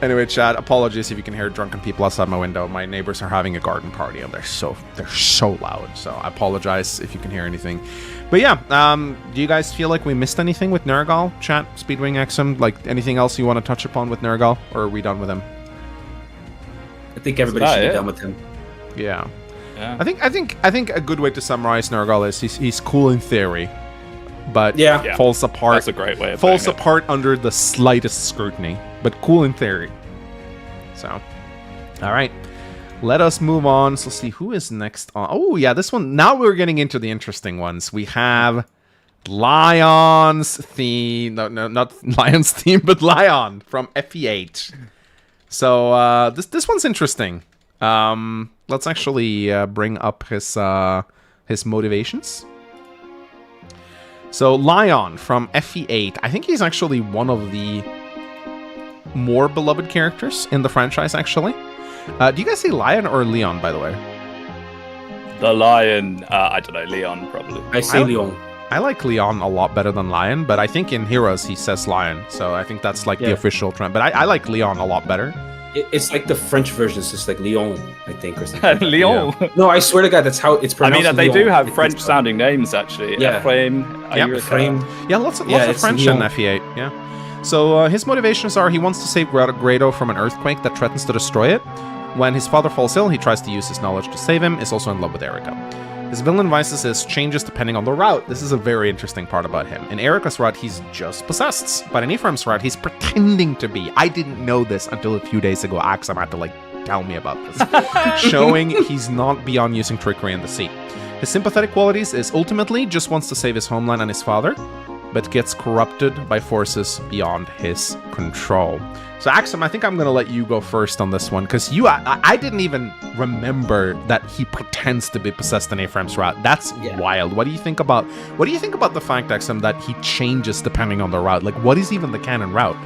Anyway, chat, apologies if you can hear drunken people outside my window. My neighbors are having a garden party and they're so loud. So I apologize if you can hear anything. But yeah, do you guys feel like we missed anything with Nergal? Chat, Speedwing XM, like anything else you want to touch upon with Nergal, or are we done with him? I think everybody should be done with him. Yeah. I think a good way to summarize Nergal is he's cool in theory, but falls apart. That's a great way of falls apart under the slightest scrutiny, but cool in theory. So, all right, let us move on. So, let's see who is next on. Oh yeah, this one. Now we're getting into the interesting ones. We have Lion's theme. No, not Lion's theme, but Lion from FE8. So this one's interesting. Let's actually bring up his motivations. So Lion from FE8, I think he's actually one of the more beloved characters in the franchise, actually. Do you guys say Lion or Leon, by the way? The Lion, I don't know, Leon, probably. I say Leon. I like Leon a lot better than Lion, but I think in Heroes he says Lion, so I think that's like the official trend. But I like Leon a lot better. It's like the French version. It's just like Lyon, I think, or something. Leon. Yeah. No, I swear to God, that's how it's pronounced. I mean, they Lyon. do have French-sounding names, actually. Yeah. 𝗏𝗏. Yeah, lots of French in FE8. Yeah. So his motivations are: he wants to save 𝗏𝗏 from an earthquake that threatens to destroy it. When his father falls ill, he tries to use his knowledge to save him. Is also in love with Erica. His villain vices is changes depending on the route. This is a very interesting part about him. In Erica's route, he's just possessed. But in Ephraim's route, he's pretending to be. I didn't know this until a few days ago. Axam had to, tell me about this. Showing he's not beyond using trickery and deceit. His sympathetic qualities is ultimately just wants to save his homeland and his father. but gets corrupted by forces beyond his control. So Axum, I think I'm going to let you go first on this one, because I didn't even remember that he pretends to be possessed in Ephraim's route. That's wild. What do you think about the fact, Axum, that he changes depending on the route? Like, what is even the canon route?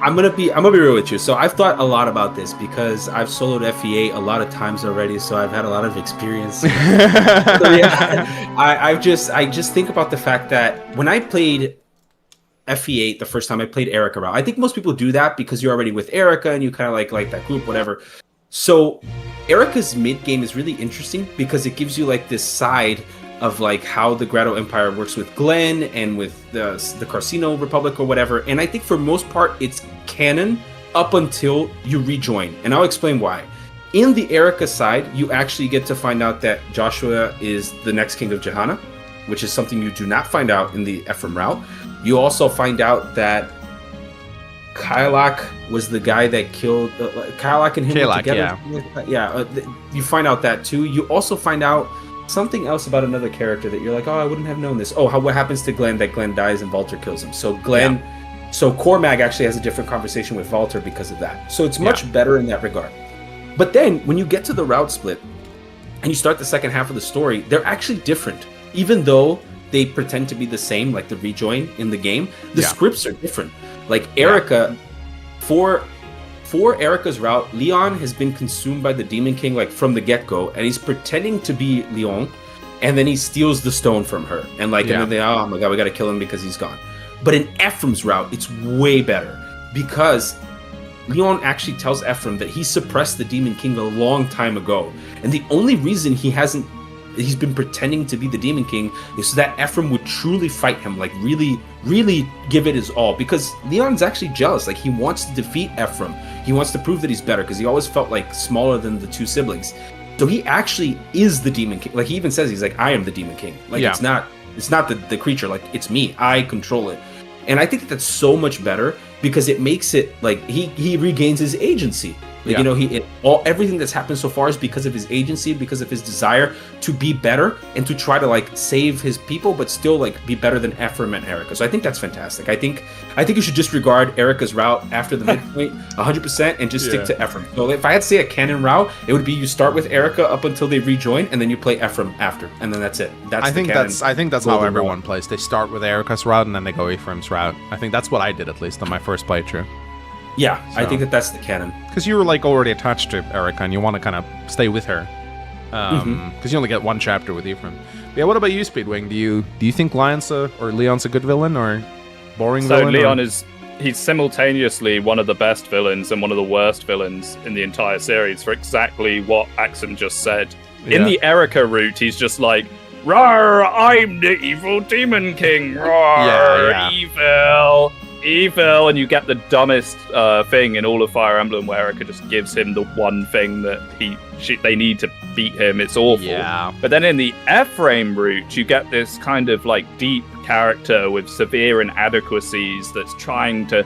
I'm gonna be real with you. So I've thought a lot about this because I've soloed FE8 a lot of times already, so I've had a lot of experience. So yeah, I just think about the fact that when I played FE8 the first time, I played Erica route. I think most people do that because you're already with Erica and you kind of like that group, whatever. So Erica's mid game is really interesting because it gives you like this side of like how the Grado Empire works with Glenn and with the Carcino Republic or whatever. And I think for most part, it's canon up until you rejoin. And I'll explain why. In the Erica side, you actually get to find out that Joshua is the next king of Jehanna, which is something you do not find out in the Ephraim route. You also find out that 𝗏𝗏𝗃 was the guy that killed 𝗏𝗏𝗃 and him together. You find out that too. You also find out something else about another character that you're like, oh, I wouldn't have known this. Oh, what happens to Glenn? That Glenn dies and Valter kills him. So so Cormag actually has a different conversation with Valter because of that. So it's much better in that regard. But then when you get to the route split and you start the second half of the story, they're actually different. Even though they pretend to be the same, like the rejoin in the game, the scripts are different. Like Erica, for Erica's route, Leon has been consumed by the Demon King like from the get-go, and he's pretending to be Leon, and then he steals the stone from her, and and then they, oh my god, we gotta kill him because he's gone. But in Ephraim's route, it's way better because Leon actually tells Ephraim that he suppressed the Demon King a long time ago, and the only reason he's been pretending to be the Demon King is so that Ephraim would truly fight him, like really give it his all, because Leon's actually jealous. Like he wants to defeat Ephraim. He wants to prove that he's better because he always felt like smaller than the two siblings. So he actually is the Demon King. Like he even says, he's like, I am the Demon King. Like it's not the creature, like it's me. I control it. And I think that's so much better because it makes it like he regains his agency. Like, you know, everything that's happened so far is because of his agency, because of his desire to be better and to try to like save his people, but still like be better than Ephraim and Erica. So I think that's fantastic. I think you should disregard Erica's route after the midpoint 100% and just stick to Ephraim. So if I had to say a canon route, it would be you start with Erica up until they rejoin, and then you play Ephraim after, and then that's it. I think that's how everyone plays. They start with Erica's route and then they go Ephraim's route. I think that's what I did, at least on my first playthrough. Yeah, so. I think that's the canon. Because you were like already attached to Erica and you want to kind of stay with her. Because you only get one chapter with Ephraim. But yeah, what about you, Speedwing? Do you think Leon's a good villain or boring villain? So Leon he's simultaneously one of the best villains and one of the worst villains in the entire series for exactly what Axum just said. In the Erica route, he's just like, "Rawr, I'm the evil Demon King. Rawr, evil," and you get the dumbest thing in all of Fire Emblem where Erica just gives him the one thing that they need to beat him. It's awful. Yeah. But then in the Ephraim route, you get this kind of like deep character with severe inadequacies that's trying to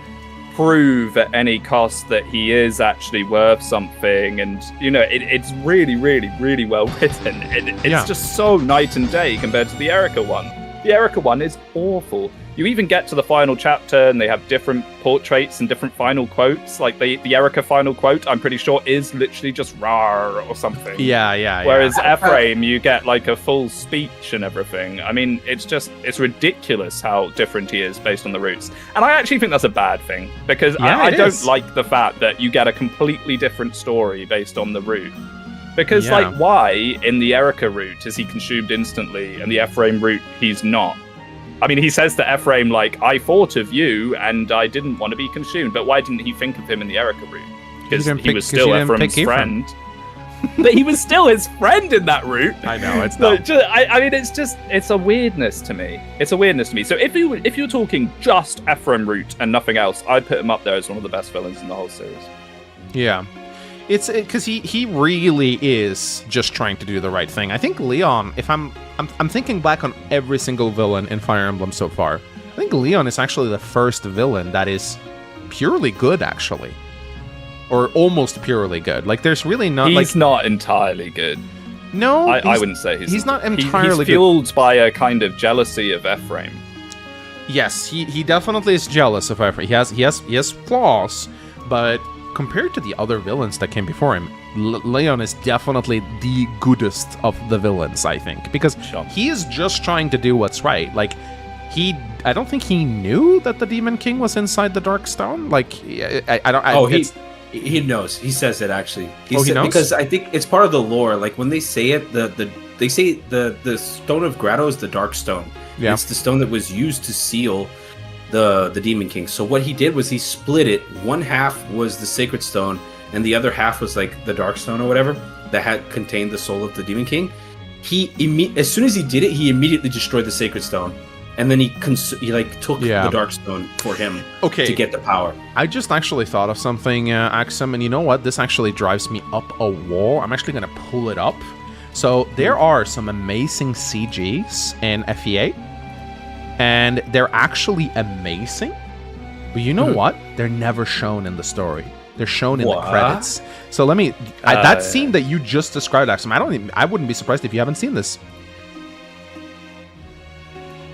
prove at any cost that he is actually worth something, and you know it's really, really, really well written. It's just so night and day compared to the Erica one. The Erica one is awful. You even get to the final chapter and they have different portraits and different final quotes. Like the Erica final quote, I'm pretty sure, is literally just "rawr" or something. Whereas Ephraim, you get like a full speech and everything. I mean, it's ridiculous how different he is based on the roots. And I actually think that's a bad thing because I don't like the fact that you get a completely different story based on the root. Because like, why in the Erica route is he consumed instantly and the Ephraim route he's not? I mean, he says to Ephraim, like, I thought of you and I didn't want to be consumed. But why didn't he think of him in the Erica route? Because he was still Ephraim's friend. But he was still his friend in that route. I know, it's not. I mean, it's a weirdness to me. So if you're talking just Ephraim route and nothing else, I'd put him up there as one of the best villains in the whole series. Yeah. It's because he really is just trying to do the right thing. I think Leon, if I'm thinking back on every single villain in Fire Emblem so far, I think Leon is actually the first villain that is purely good, actually. Or almost purely good. Like, there's really not... He's not entirely good. No, I wouldn't say he's not entirely good. He's fueled by a kind of jealousy of Ephraim. Yes, he definitely is jealous of Ephraim. He has flaws, but compared to the other villains that came before him, Leon is definitely the goodest of the villains, I think, because he is just trying to do what's right. Like, I don't think he knew that the Demon King was inside the Dark Stone. Like, he knows. He says it actually. He knows? Because I think it's part of the lore. Like when they say it, they say the Stone of Grotto is the Dark Stone. Yeah. It's the stone that was used to seal the Demon King. So what he did was he split it. One half was the Sacred Stone, and the other half was like the Dark Stone or whatever that had contained the soul of the Demon King. As soon as he did it, he immediately destroyed the Sacred Stone, and then he took the Dark Stone for him to get the power. I just actually thought of something, Axum, and you know what? This actually drives me up a wall. I'm actually going to pull it up. So there are some amazing CGs in FE8, and they're actually amazing. But you know what? They're never shown in the story. They're shown in the credits. So let me... that scene that you just described, Axum, I wouldn't be surprised if you haven't seen this.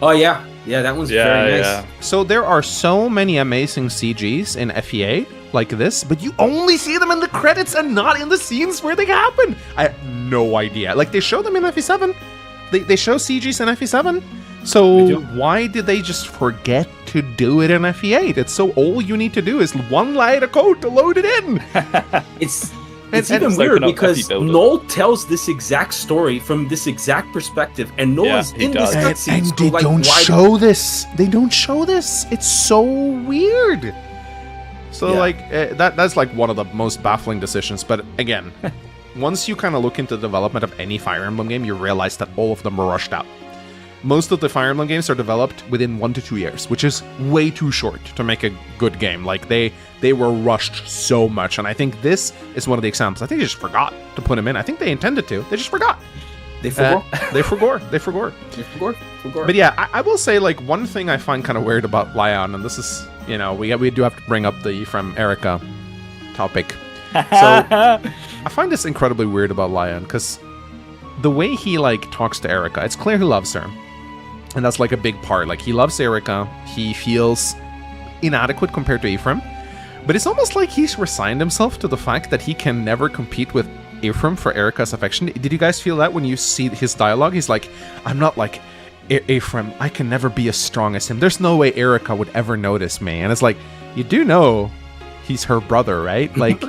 Oh, yeah. Yeah, that one's very nice. Yeah. So there are so many amazing CGs in FE8 like this, but you only see them in the credits and not in the scenes where they happen. I have no idea. Like, they show them in FE7. They show CGs in FE7. So why did they just forget to do it in FE8? It's so all you need to do is one line of code to load it in. It's even weird because Gnome tells this exact story from this exact perspective, and Nolan's in this cutscene. And they don't show this. They don't show this. It's so weird. So that's like one of the most baffling decisions. But again, once you kind of look into the development of any Fire Emblem game, you realize that all of them were rushed out. Most of the Fire Emblem games are developed within 1 to 2 years, which is way too short to make a good game. Like, they were rushed so much, and I think this is one of the examples. I think they just forgot to put him in. I think they intended to. They just forgot. They forgot. They forgot. But yeah, I will say, like, one thing I find kind of weird about Leon, and this is, you know, we do have to bring up the Ephraim-Erica topic. So I find this incredibly weird about Leon, because the way he, like, talks to Erica, it's clear he loves her. And that's, like, a big part. Like, he loves Erica. He feels inadequate compared to Ephraim. But it's almost like he's resigned himself to the fact that he can never compete with Ephraim for Erica's affection. Did you guys feel that when you see his dialogue? He's like, I'm not like Ephraim. I can never be as strong as him. There's no way Erica would ever notice me. And it's like, you do know he's her brother, right? Like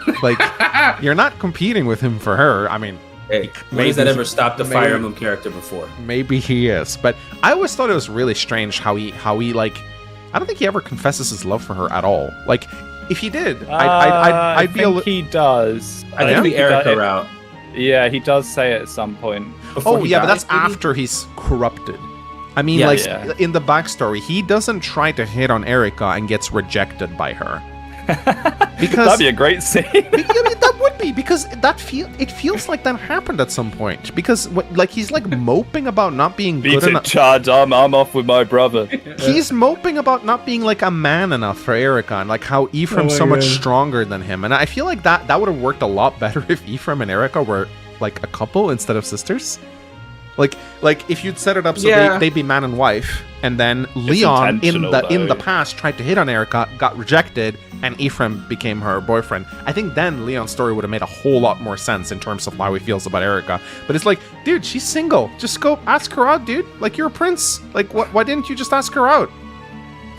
you're not competing with him for her. I mean... Hey, when has that ever stopped a Fire Emblem character before? Maybe he is, but I always thought it was really strange how he like, I don't think he ever confesses his love for her at all. Like, if he did, I'd be a little... he does. I think the Erica route. Yeah, he does say it at some point. But that's after he's corrupted. I mean, in the backstory, he doesn't try to hit on Erica and gets rejected by her. Because that'd be a great scene. That would be, because it feels like that happened at some point. Because he's like moping about not being good enough. Charge, I'm off with my brother. He's moping about not being like a man enough for Erica, and like how Ephraim's so much stronger than him. And I feel like that would have worked a lot better if Ephraim and Erica were like a couple instead of sisters. Like if you'd set it up so they'd be man and wife, and then Leon in the past tried to hit on Erica, got rejected, and Ephraim became her boyfriend. I think then Leon's story would have made a whole lot more sense in terms of how he feels about Erica. But it's like, dude, she's single. Just go ask her out, dude. Like, you're a prince. Like, why didn't you just ask her out?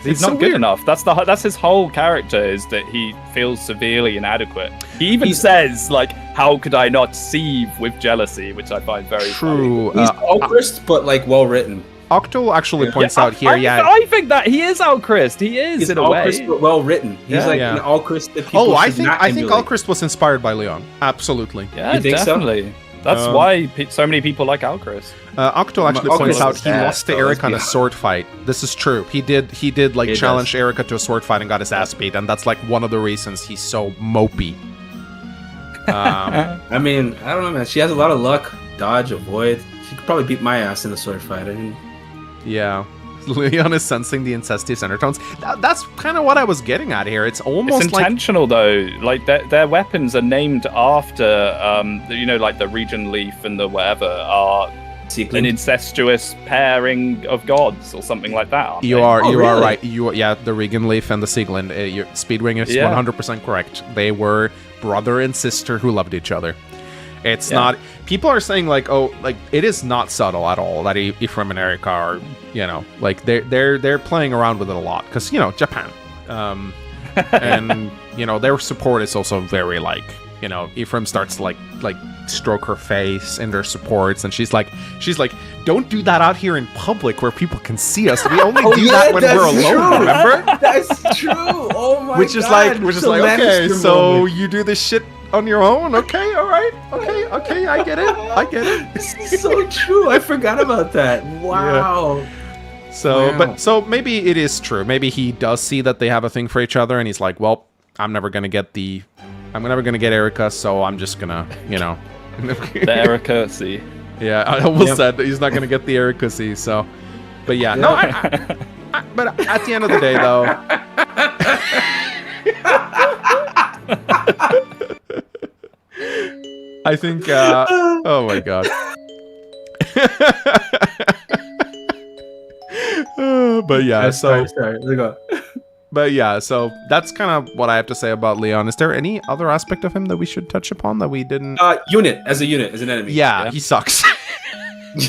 He's not good enough. That's his whole character, is that he feels severely inadequate. He even says, like, how could I not seethe with jealousy, which I find very true. He's Alchrist, but like well written. Octo actually points out here, I think that he is Alchrist. He is, in a way. But well written. He's an Alchrist that people I think Alchrist was inspired by Leon. Absolutely. Yeah, you think definitely. So? That's why so many people like Alchrist. Octo actually points out he lost to Erica in a sword fight. This is true. He did like challenge Erica to a sword fight and got his ass beat, and that's like one of the reasons he's so mopey. I mean, I don't know, man. She has a lot of luck. Dodge, avoid. She could probably beat my ass in a sword fight. Yeah. Leon is sensing the incestuous undertones. That's kind of what I was getting at here. It's almost intentional, though. Like their weapons are named after, like the Region Leaf and the whatever are an incestuous pairing of gods or something like that. Aren't You they? are really? right. The Regan Leaf and the Sieglin. Speedwing is 100% correct. They were brother and sister who loved each other. It's not. People are saying like, oh, like it is not subtle at all that Ephraim and Erica are, like they're playing around with it a lot because Japan, and their support is also very like. Ephraim starts to like stroke her face in their supports, and she's like, don't do that out here in public where people can see us. We only do that when we're alone. Remember? That's true. Oh my Which is like, okay, so moment. you do this shit on your own? Okay, all right, okay, I get it. This is so true. I forgot about that. Wow. So maybe it is true. Maybe he does see that they have a thing for each other, and he's like, well, I'm never gonna get Erica, so I'm just gonna, The 𝗟𝗆𝗺𝗃. Yeah, I almost said that he's not gonna get the 𝗟𝘆ecie, so. But yeah, no. But at the end of the day, though. I think. Oh my god. But yeah, so. Sorry. Let's go. But yeah, so that's kind of what I have to say about Leon. Is there any other aspect of him that we should touch upon that we didn't? Unit, as an enemy. Yeah, he sucks.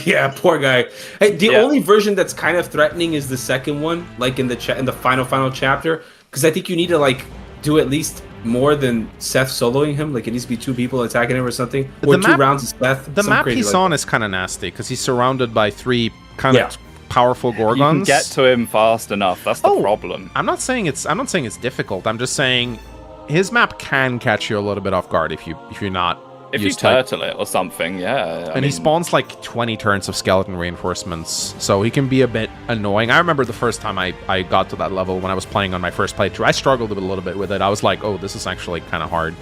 Yeah, poor guy. Hey, the only version that's kind of threatening is the second one, like in the final chapter, because I think you need to like do at least more than Seth soloing him. Like it needs to be two people attacking him or something, or two rounds of Seth. The map he's on is kind of nasty because he's surrounded by three kind of powerful Gorgons. You can get to him fast enough. That's the problem. I'm not saying it's difficult. I'm just saying his map can catch you a little bit off guard if you're not. If you turtle it or something, yeah. He spawns like 20 turns of skeleton reinforcements, so he can be a bit annoying. I remember the first time I got to that level when I was playing on my first playthrough. I struggled a little bit with it. I was like, oh, this is actually kind of hard.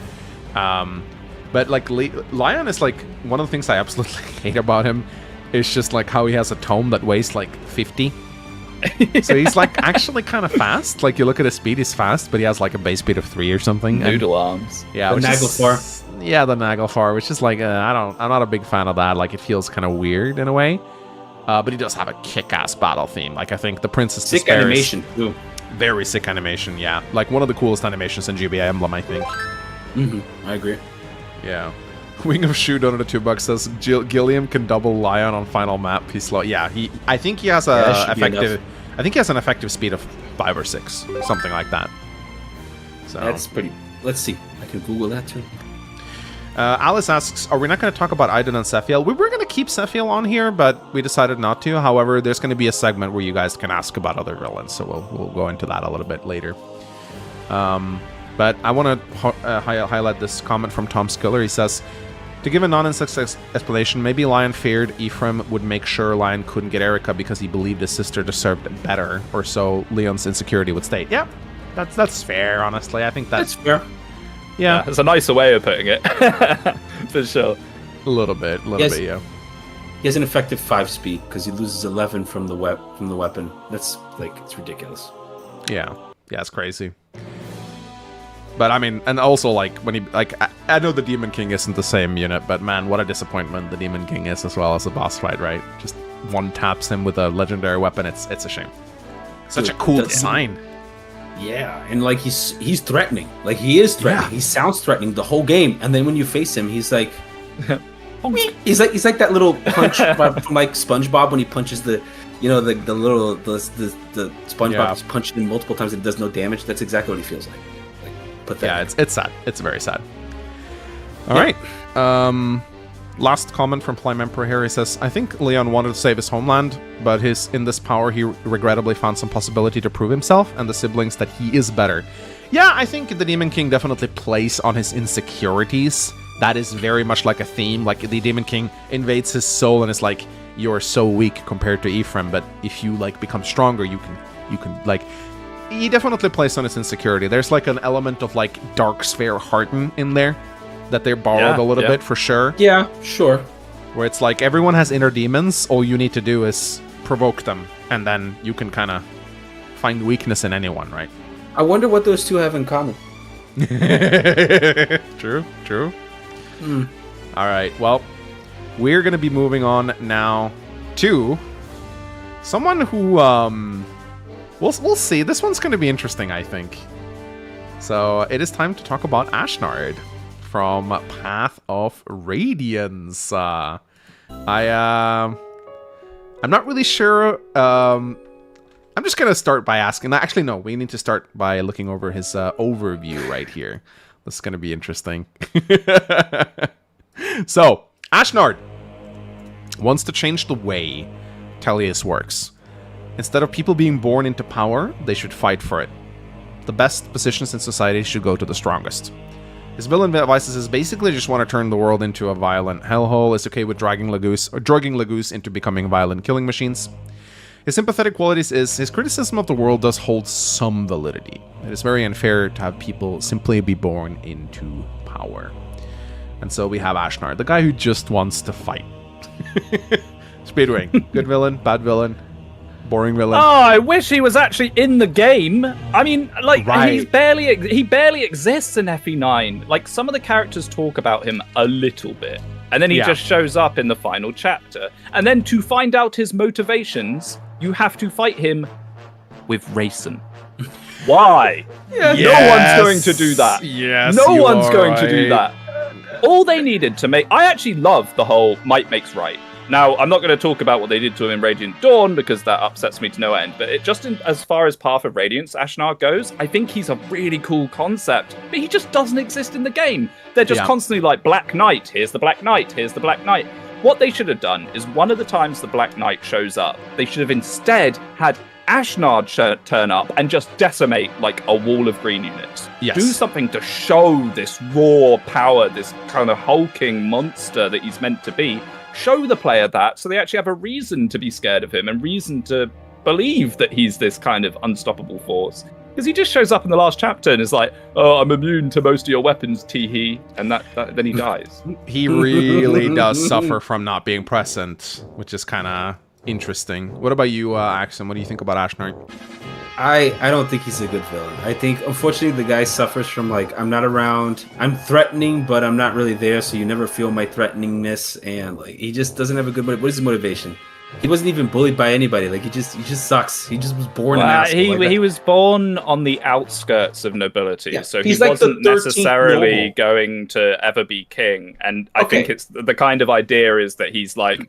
But like Lion is like one of the things I absolutely hate about him. It's just like how he has a tome that weighs like 50. So he's like actually kind of fast. Like you look at his speed, he's fast, but he has like a base speed of 3 or something. Noodle arms. Yeah, the 𝗙𝗵𝗺. Yeah, the 𝗙𝗵𝗺, which is like I'm not a big fan of that. Like it feels kind of weird in a way. But he does have a kick-ass battle theme. Like I think the Princess sick Despair animation too. Very sick animation. Yeah, like one of the coolest animations in GBA Emblem, I think. I agree. Yeah. Wing of Shoe donated $2 says Gilliam can double Lion on final map. He's slow. Yeah, I think he has an effective speed of 5 or 6, something like that. So that's pretty. Let's see. I can Google that too. Alice asks, are we not going to talk about Iden and Zephiel? We were going to keep Zephiel on here, but we decided not to. However, there's going to be a segment where you guys can ask about other villains, so we'll go into that a little bit later. But I want to highlight this comment from Tom Skiller. He says, to give a non-insect explanation, maybe Lion feared Ephraim would make sure Lion couldn't get Erica because he believed his sister deserved better, or so Leon's insecurity would state. Yeah, that's fair, honestly. I think that's fair. Yeah, it's a nicer way of putting it, for sure. A little bit, yeah. He has an effective 5 speed because he loses 11 from the weapon. That's like it's ridiculous. Yeah, it's crazy. But I mean, and also like when he I know the Demon King isn't the same unit, but man, what a disappointment the Demon King is as well as a boss fight, right? Just one taps him with a legendary weapon. It's a shame. Such a cool design. Yeah, and like he's threatening. Like he is threatening. Yeah. He sounds threatening the whole game, and then when you face him, he's like, he's like that little punch from like SpongeBob when he punches the SpongeBob just punches him multiple times and it does no damage. That's exactly what he feels like. Yeah, it's sad. It's very sad. All right. Last comment from Plime Emperor here. He says, I think Leon wanted to save his homeland, but in this power, he regrettably found some possibility to prove himself and the siblings that he is better. Yeah, I think the Demon King definitely plays on his insecurities. That is very much like a theme. Like the Demon King invades his soul and is like, you're so weak compared to Ephraim, but if you like become stronger, you can like... He definitely plays on his insecurity. There's like an element of like Dark Sphere Hearten in there that they borrowed a little bit for sure. Yeah, sure. Where it's like everyone has inner demons. All you need to do is provoke them, and then you can kind of find weakness in anyone, right? I wonder what those two have in common. True. All right. Well, we're going to be moving on now to someone who, we'll see. This one's going to be interesting, I think. So it is time to talk about Ashnard from Path of Radiance. I'm not really sure. I'm just going to start by asking. Actually, no, we need to start by looking over his overview right here. This is going to be interesting. So, Ashnard wants to change the way 𝗙𝗵𝗺 works. Instead of people being born into power, they should fight for it. The best positions in society should go to the strongest. His villain advices is basically just want to turn the world into a violent hellhole. Is okay with drugging Ləgus into becoming violent killing machines. His sympathetic qualities is his criticism of the world does hold some validity. It is very unfair to have people simply be born into power. And so we have Ashnard, the guy who just wants to fight. Speedwing. Good villain, bad villain, boring villain. Oh, I wish he was actually in the game. I mean, like, he barely exists in FE9. Like, some of the characters talk about him a little bit. And then he just shows up in the final chapter. And then to find out his motivations, you have to fight him with Rayson. Why? Yes, no one's going to do that. Yes, no one's going to do that. All they needed to make... I actually love the whole might makes right. Now, I'm not going to talk about what they did to him in Radiant Dawn, because that upsets me to no end. But as far as Path of Radiance Ashnard goes, I think he's a really cool concept. But he just doesn't exist in the game. They're just constantly like, Black Knight, here's the Black Knight, here's the Black Knight. What they should have done is one of the times the Black Knight shows up, they should have instead had Ashnard turn up and just decimate like a wall of green units. Yes. Do something to show this raw power, this kind of hulking monster that he's meant to be. Show the player that, so they actually have a reason to be scared of him and reason to believe that he's this kind of unstoppable force. Because he just shows up in the last chapter and is like, oh, I'm immune to most of your weapons, 𝗙𝗵𝗺, and then he dies. He really does suffer from not being present, which is kind of interesting. What about you, Axon? What do you think about Ashnard? I don't think he's a good villain. I think, unfortunately, the guy suffers from, like, I'm not around, I'm threatening, but I'm not really there, so you never feel my threateningness, and, like, he just doesn't have a good, what is his motivation? He wasn't even bullied by anybody. Like, he just sucks. He just was born an asshole. He was born on the outskirts of nobility, so he like wasn't necessarily going to ever be king. And I think it's the kind of idea is that he's like,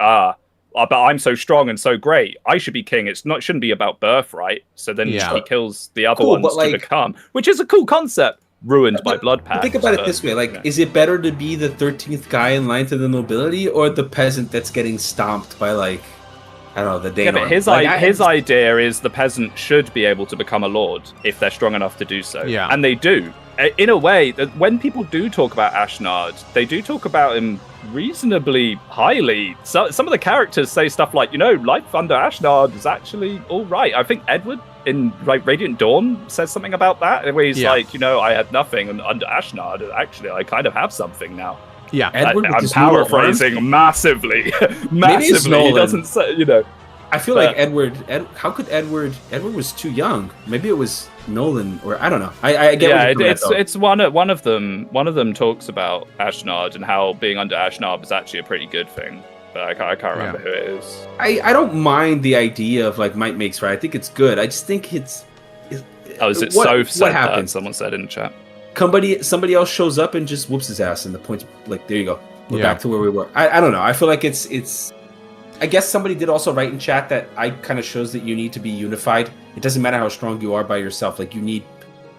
but I'm so strong and so great, I should be king. Shouldn't be about birthright. So then he kills the other ones to become, which is a cool concept. Ruined by blood pact. Think about it this way: like, is it better to be the 13th guy in line to the nobility, or the peasant that's getting stomped by, like, I don't know, the Daemon? Yeah, but his idea is the peasant should be able to become a lord if they're strong enough to do so. Yeah. And they do. In a way, that when people do talk about Ashnard, they do talk about him reasonably highly. So, some of the characters say stuff like, life under Ashnard is actually all right. I think Edward in Radiant Dawn says something about that, where he's like, I had nothing, and under Ashnard, actually, I kind of have something now. Yeah, Edward, I'm paraphrasing massively. Massively. He doesn't say, I feel like Edward. How could Edward? Edward was too young. Maybe it was Nolan, or I don't know. I get. Yeah, it's one of them. One of them talks about Ashnard and how being under Ashnard is actually a pretty good thing. But I can't remember who it is. I don't mind the idea of, like, might makes right. I think it's good. I just think it's. Is it so sad that someone said in the chat? Somebody else shows up and just whoops his ass, and the point's like, there you go. We're back to where we were. I don't know. I feel like it's. I guess somebody did also write in chat that I kind of shows that you need to be unified. It doesn't matter how strong you are by yourself. Like, you need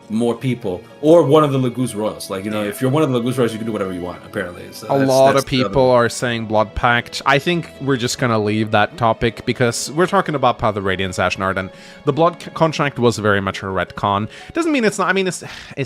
more people, or one of the 𝗔𝗆𝗄 royals. Like, if you're one of the 𝗔𝗆𝗄 royals, you can do whatever you want, apparently. So a lot of people are saying blood pact. I think we're just gonna leave that topic, because we're talking about Path of Radiance Ashnard, and the blood contract was very much a retcon. Doesn't mean it's not. I mean, is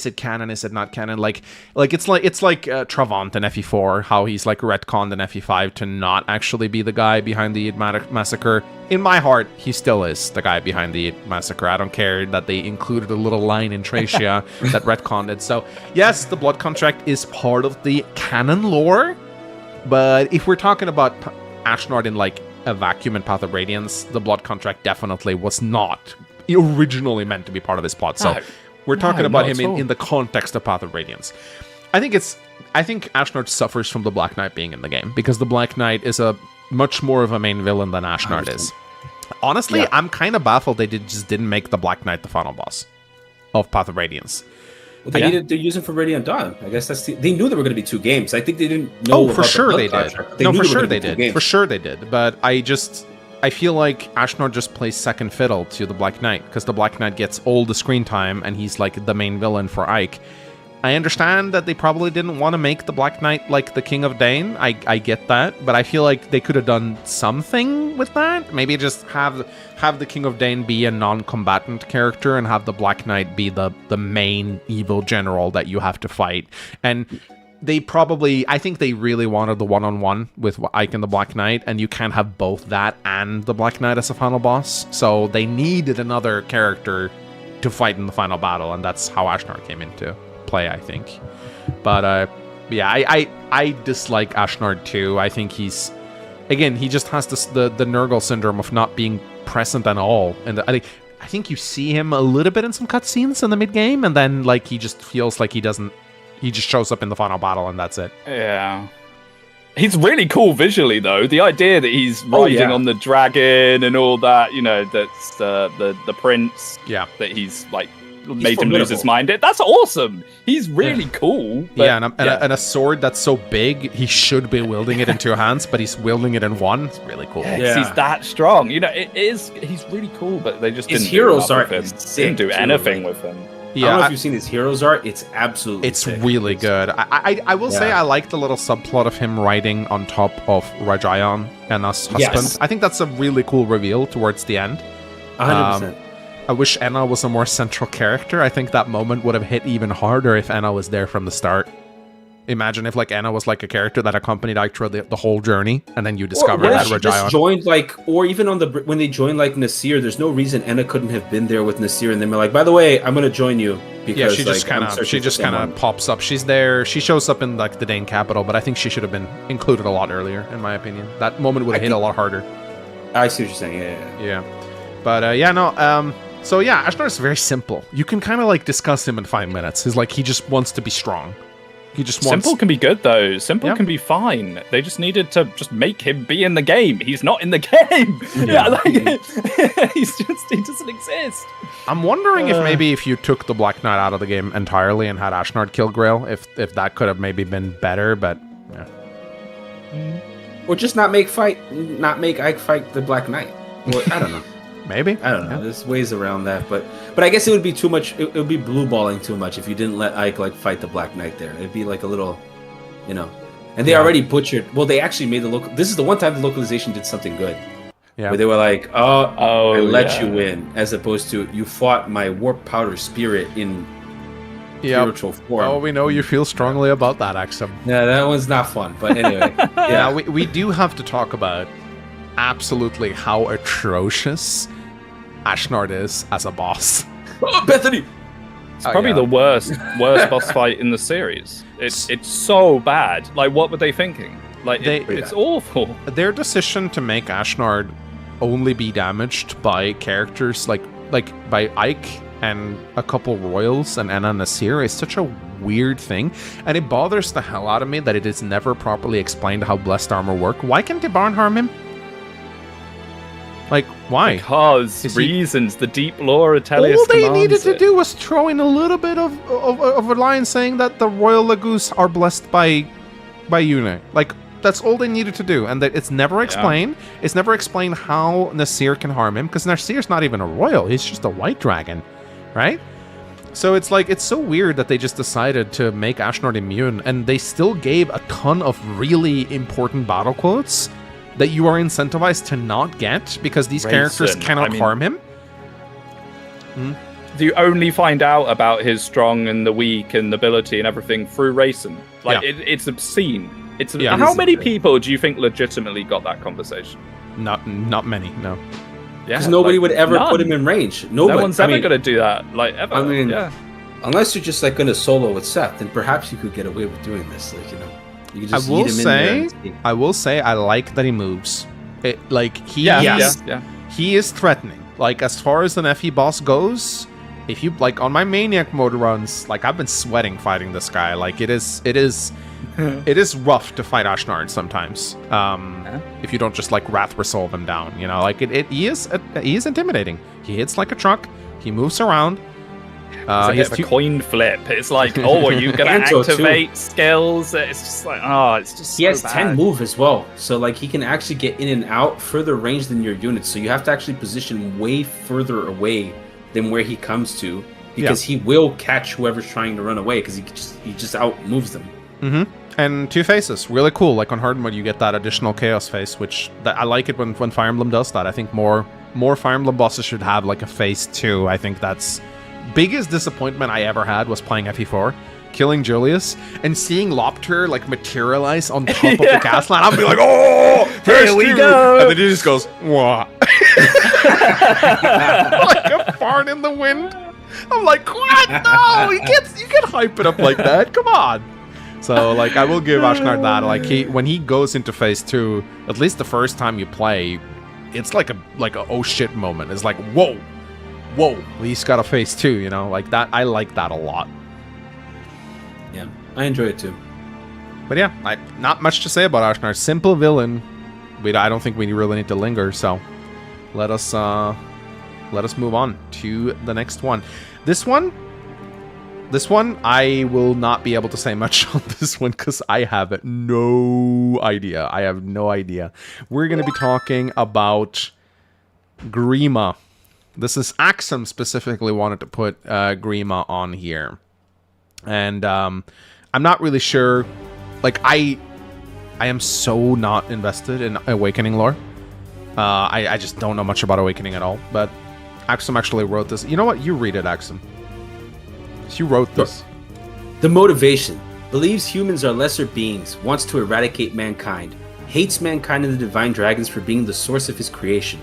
it canon? Is it not canon? Like it's like 𝗏𝗏𝗺 in FE4, how he's like retconned in FE5 to not actually be the guy behind the Ygg massacre. In my heart, he still is the guy behind the massacre. I don't care that they included a little line in 𝗏𝗏𝗺cia that retconned it. So, yes, the blood contract is part of the canon lore, but if we're talking about Ashnard in, like, a vacuum in Path of Radiance, the blood contract definitely was not originally meant to be part of his plot. So, we're talking about him in the context of Path of Radiance. I think Ashnard suffers from the Black Knight being in the game because the Black Knight is a much more of a main villain than Ashnard is. Honestly, yeah. I'm kind of baffled they just didn't make the Black Knight the final boss of Path of Radiance. Well, they needed to use him for Radiant Dawn. I guess they knew there were going to be 2 games. I think they didn't know. Oh, for sure they did. No, for sure they did. For sure they did. But I feel like Ashnard just plays second fiddle to the Black Knight because the Black Knight gets all the screen time and he's like the main villain for Ike. I understand that they probably didn't want to make the Black Knight like the King of Dane. I get that, but I feel like they could have done something with that. Maybe just have the King of Dane be a non-combatant character and have the Black Knight be the main evil general that you have to fight. And I think they really wanted the one-on-one with Ike and the Black Knight, and you can't have both that and the Black Knight as a final boss. So they needed another character to fight in the final battle, and that's how Ashnard came into play, I think. But yeah, I dislike Ashnard too. I think he just has the Nurgle syndrome of not being present at all, and I think you see him a little bit in some cutscenes in the mid game, and then like he just feels like he just shows up in the final battle and that's it. Yeah. He's really cool visually, though. The idea that he's riding on the dragon and all that, that's the prince. Yeah. That he's like made him lose his mind. That's awesome. He's really cool. But, and a sword that's so big, he should be wielding it in 2 hands, but he's wielding it in 1. It's really cool. Yeah. He's that strong. He's really cool, but they just didn't do anything with him. Yeah, I don't know if you've seen his heroes art. It's absolutely sick. Really good. I will say I like the little subplot of him riding on top of Rajayan, Enna's husband. Yes. I think that's a really cool reveal towards the end. 100%. I wish Enna was a more central character. I think that moment would have hit even harder if Enna was there from the start. Imagine if like Enna was like a character that accompanied Ike through the whole journey, and then you discover that Rajayan just joined or even when they joined like Nasir, there's no reason Enna couldn't have been there with Nasir, and then they're like, by the way, I'm gonna join you because she just kind of pops up. She's there. She shows up in like the Dane capital, but I think she should have been included a lot earlier, in my opinion. That moment would have hit a lot harder. I see what you're saying. Yeah. But so yeah, Ashnard is very simple. You can kind of like discuss him in 5 minutes. He's like he just wants to be strong. Simple can be good though. Simple can be fine. They just needed to just make him be in the game. He's not in the game. He doesn't exist. I'm wondering if you took the Black Knight out of the game entirely and had Ashnard kill Grail, if that could have maybe been better, but yeah. Or just not make Ike fight the Black Knight. Or, I don't know. Maybe. I don't know. There's ways around that, but I guess it would be too much. It would be blue balling too much if you didn't let Ike like fight the Black Knight there. It'd be like a little, And they already butchered. Well, they actually made This is the one time the localization did something good. Yeah. Where they were like, I let you win, as opposed to you fought my warp powder spirit in spiritual form. Oh, we know you feel strongly about that, Axum. Yeah, that one's not fun. But anyway, yeah, we do have to talk about absolutely how atrocious Ashnard is as a boss. Oh, Bethany! It's probably the worst boss fight in the series. It's so bad. Like, what were they thinking? Like, it's awful. Their decision to make Ashnard only be damaged by characters like by Ike and a couple royals and Enna Nasir is such a weird thing, and it bothers the hell out of me that it is never properly explained how blessed armor work. Why can't the barn harm him? Like, why? Because reasons. The deep lore of 𝗙𝗵𝗺 all they needed to do was throw in a little bit of a line saying that the royal Lagoose are blessed by Yune. Like, that's all they needed to do, and that it's never explained. Yeah. It's never explained how Nasir can harm him, because Nasir's not even a royal. He's just a white dragon, right? So it's like, it's so weird that they just decided to make Ashnard immune, and they still gave a ton of really important battle quotes that you are incentivized to not get because these characters cannot harm him. Do you only find out about his strong and the weak and the ability and everything through Rayson? Like, it's obscene. How many people do you think legitimately got that conversation? Not many, no. Yeah, because nobody would ever put him in range. No one's ever going to do that, like, ever. I mean, unless you're just like going to solo with Seth, then perhaps you could get away with doing this, like, You could just I will say I like that he moves. He is threatening. Like, as far as an FE boss goes, if you like on my Maniac mode runs, like I've been sweating fighting this guy. Like it is rough to fight Ashnard sometimes. If you don't just like Wrath Resolve him down, you know, like he is intimidating. He hits like a truck. He moves around. He has a coin flip. It's like, oh, are you gonna activate skills? It's just like, it's just. He has 10 move as well, so like he can actually get in and out further range than your units. So you have to actually position way further away than where he comes to, because he will catch whoever's trying to run away, because he just out moves them. And 2 faces, really cool. Like on hard mode, you get that additional chaos face, which I like it when Fire Emblem does that. I think more Fire Emblem bosses should have like a phase 2. I think that's biggest disappointment I ever had was playing FE4, killing Julius, and seeing lepter like materialize on top of the castle, and I'll be like, oh, here we go. And then he just goes, wah. Like a fart in the wind. I'm like, what? No, you can't hype it up like that. Come on. So like I will give Ashnard that. Like when he goes into phase 2, at least the first time you play, it's like a oh shit moment. It's like, whoa, he's got a phase 2, you know, like that. I like that a lot. Yeah, I enjoy it too. But yeah, not much to say about Ashnard. Simple villain. I don't think we really need to linger. So let us move on to the next one. This one, I will not be able to say much on this one because I have no idea. We're going to be talking about Gsrima. This is Axum specifically wanted to put Gsrima on here. And I'm not really sure. Like, I am so not invested in Awakening lore. I just don't know much about Awakening at all. But Axum actually wrote this. You know what? You read it, Axum. You wrote this. The motivation. Believes humans are lesser beings. Wants to eradicate mankind. Hates mankind and the divine dragons for being the source of his creation.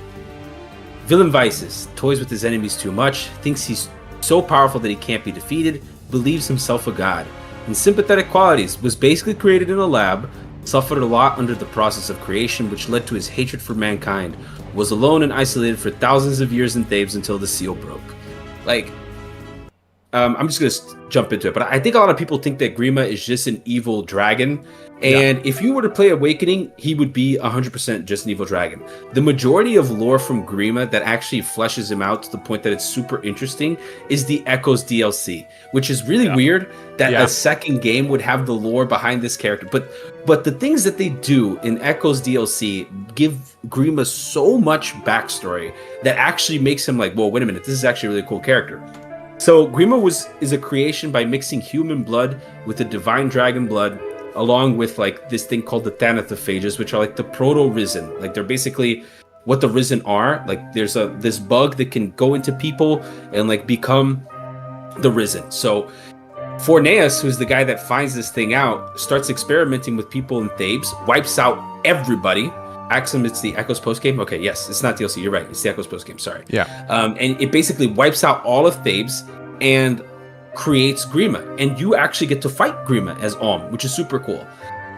Villain vices. Toys with his enemies too much. Thinks he's so powerful that he can't be defeated. Believes himself a god. And sympathetic qualities. Was basically created in a lab. Suffered a lot under the process of creation, which led to his hatred for mankind. Was alone and isolated for thousands of years in 𝗏𝗺s until the seal broke. Like, I'm just gonna jump into it, but I think a lot of people think that Gsrima is just an evil dragon, and if you were to play Awakening, he would be 100% just an evil dragon. The majority of lore from Gsrima that actually fleshes him out to the point that it's super interesting is the Echoes DLC, which is really weird that a second game would have the lore behind this character. But the things that they do in Echoes DLC give Gsrima so much backstory that actually makes him like, whoa, wait a minute, this is actually a really cool character. So Gsrima is a creation by mixing human blood with the divine dragon blood, along with like this thing called the Thanatophages, which are like the proto-Risen. Like they're basically what the Risen are. Like there's this bug that can go into people and like become the Risen. So Forneus, who's the guy that finds this thing out, starts experimenting with people in 𝗏𝗺s, wipes out everybody. Axum, it's the Echoes post game. Okay, yes, it's not DLC. You're right. It's the Echoes post game. Sorry. Yeah. And it basically wipes out all of 𝗏𝗺s and creates Gsrima, and you actually get to fight Gsrima as Om, which is super cool.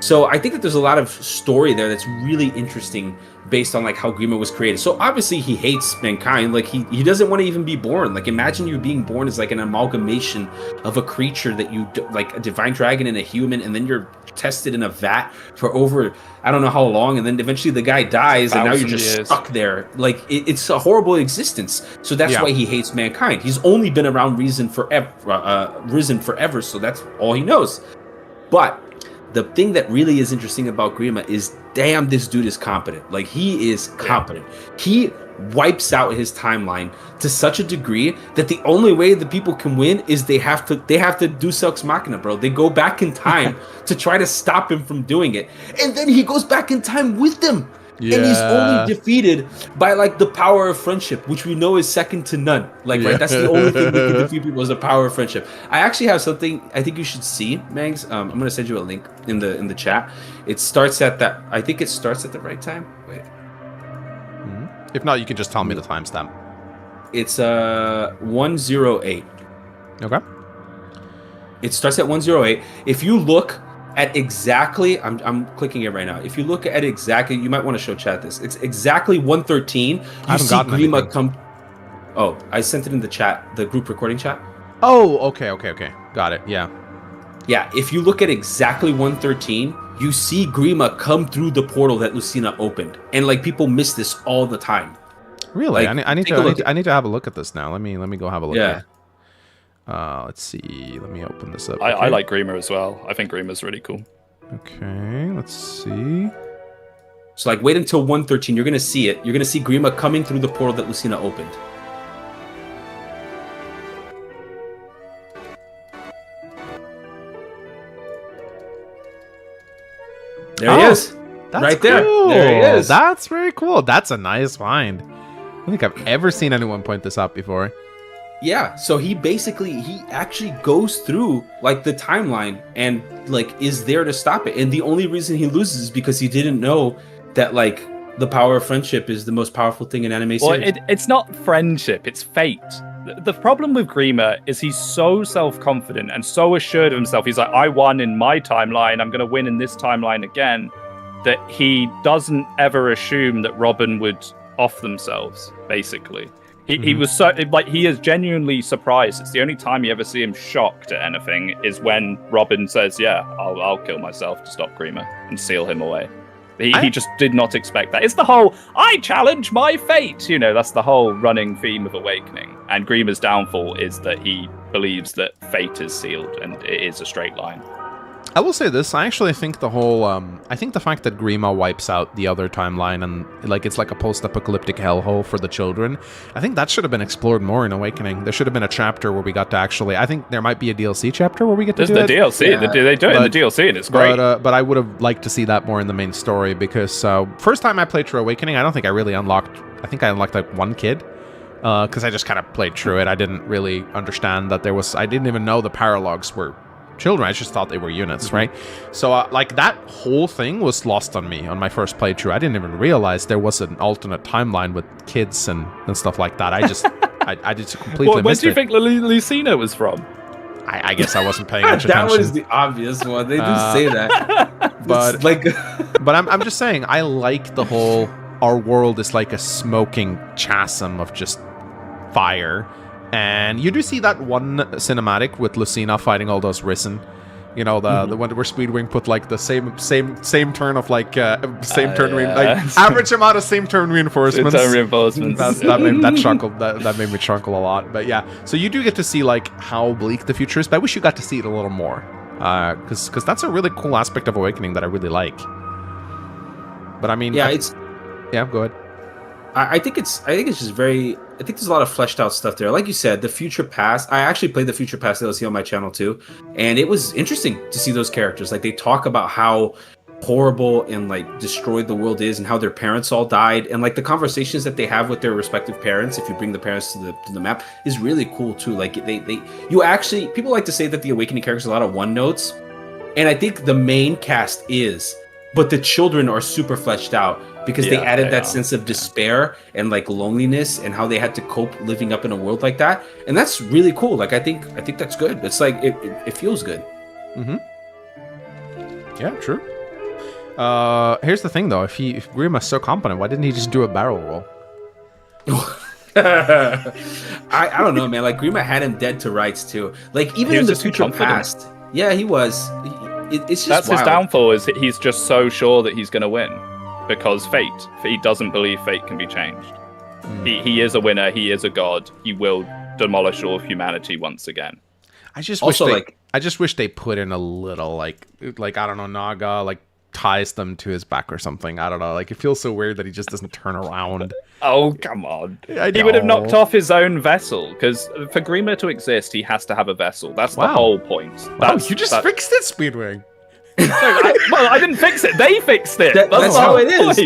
So I think that there's a lot of story there that's really interesting based on like how Gsrima was created. So obviously he hates mankind. Like he doesn't want to even be born. Like imagine you being born as like an amalgamation of a creature that you like a divine dragon and a human, and then you're tested in a vat for over I don't know how long, and then eventually the guy dies, and now you're just stuck there. Like it's a horrible existence. So that's why he hates mankind. He's only been around risen forever, so that's all he knows. But the thing that really is interesting about Gsrima is, damn, this dude is competent. Like, he is competent. He wipes out his timeline to such a degree that the only way the people can win is they have to 𝗓𝗪 machina, bro. They go back in time to try to stop him from doing it. And then he goes back in time with them. Yeah. And he's only defeated by like the power of friendship, which we know is second to none. Like, right? That's the only thing that can defeat people is the power of friendship. I actually have something I think you should see, Mangs. I'm gonna send you a link in the chat. It starts at that. I think it starts at the right time. Wait. If not, you can just tell me the timestamp. It's 108. Okay. It starts at 108. If you look at exactly, I'm clicking it right now. If you look at exactly, you might want to show chat this. It's exactly 113. You see Gsrima come. Oh, I sent it in the chat, the group recording chat. Oh, okay. Got it. Yeah. Yeah, if you look at exactly 113, you see Grima come through the portal that Lucina opened, and like people miss this all the time. Really, Like, I need to have a look at this now. Let me go have a look. Yeah. Here. Let's see. Let me open this up. I like Grima as well. I think Grima's really cool. Okay, let's see. So like, wait until 113. You're gonna see it. You're gonna see Grima coming through the portal that Lucina opened. There he is. That's right there. cool. There he is. That's very cool. That's a nice find. I don't think I've ever seen anyone point this out before. Yeah, so he actually goes through like the timeline and like is there to stop it. And the only reason he loses is because he didn't know that like the power of friendship is the most powerful thing in anime series. Well, it's not friendship, it's fate. The problem with Grima is he's so self-confident and so assured of himself. He's like, I won in my timeline, I'm going to win in this timeline again. That he doesn't ever assume that Robin would off themselves, basically. He was so, like, he is genuinely surprised. It's the only time you ever see him shocked at anything is when Robin says, yeah, I'll kill myself to stop Grima and seal him away. He just did not expect that. It's the whole, I challenge my fate! You know, that's the whole running theme of Awakening. And Grima's downfall is that he believes that fate is sealed and it is a straight line. I will say this, I actually think the whole, I think the fact that Grima wipes out the other timeline and, like, it's like a post-apocalyptic hellhole for the children, I think that should have been explored more in Awakening. There should have been a chapter where we got to actually, I think there might be a DLC chapter where we get to do it. There's the DLC, Yeah. they do it in the DLC, and it's great. But I would have liked to see that more in the main story, because first time I played through Awakening, I don't think I really unlocked, I think I unlocked, like, one kid. Because I just kind of played through it. I didn't really understand that there was, I didn't even know the paralogs were children. I just thought they were units, right? So like that whole thing was lost on me on my first playthrough. I didn't even realize there was an alternate timeline with kids and stuff like that. I just I just completely Where missed do you it. think Lucina was from? I guess I wasn't paying much that attention. was the obvious one. They do say that. but It's like but I'm just saying, I like the whole, our world is like a smoking chasm of just fire. And you do see that one cinematic with Lucina fighting all those Risen. You know, the one where Speedwing put like the same turn of like average amount of same turn reinforcements. Same turn reinforcements. That made me chuckle a lot. But yeah, so you do get to see like how bleak the future is. But I wish you got to see it a little more, because that's a really cool aspect of Awakening that I really like. But I mean, yeah, go ahead. I think it's just very. I think there's a lot of fleshed out stuff there. Like you said, the Future Past. I actually played the Future Past DLC on my channel too, and it was interesting to see those characters. Like they talk about how horrible and like destroyed the world is, and how their parents all died, and like the conversations that they have with their respective parents. If you bring the parents to the map, is really cool too. Like you actually, people like to say that the Awakening characters are a lot of one notes, and I think the main cast is, but the children are super fleshed out. Because they added that sense of despair and like loneliness and how they had to cope living up in a world like that, and that's really cool. Like I think that's good. It's like it feels good. Yeah, true. Here's the thing though: if Grima's so competent, why didn't he just do a barrel roll? I don't know, man. Like Grima had him dead to rights too. Like even in the Future Past, yeah, he was. It's just that's wild. His downfall is that he's just so sure that he's going to win. Because he doesn't believe fate can be changed. He is a winner. He is a god. He will demolish all of humanity once again. I just wish they put in a little like I don't know, Naga like ties them to his back or something. I don't know. Like it feels so weird that he just doesn't turn around. Oh come on! He would have knocked off his own vessel because for Grima to exist, he has to have a vessel. That's the whole point. Wow, you just fixed it, Speedwing. I didn't fix it. They fixed it. That's how it is.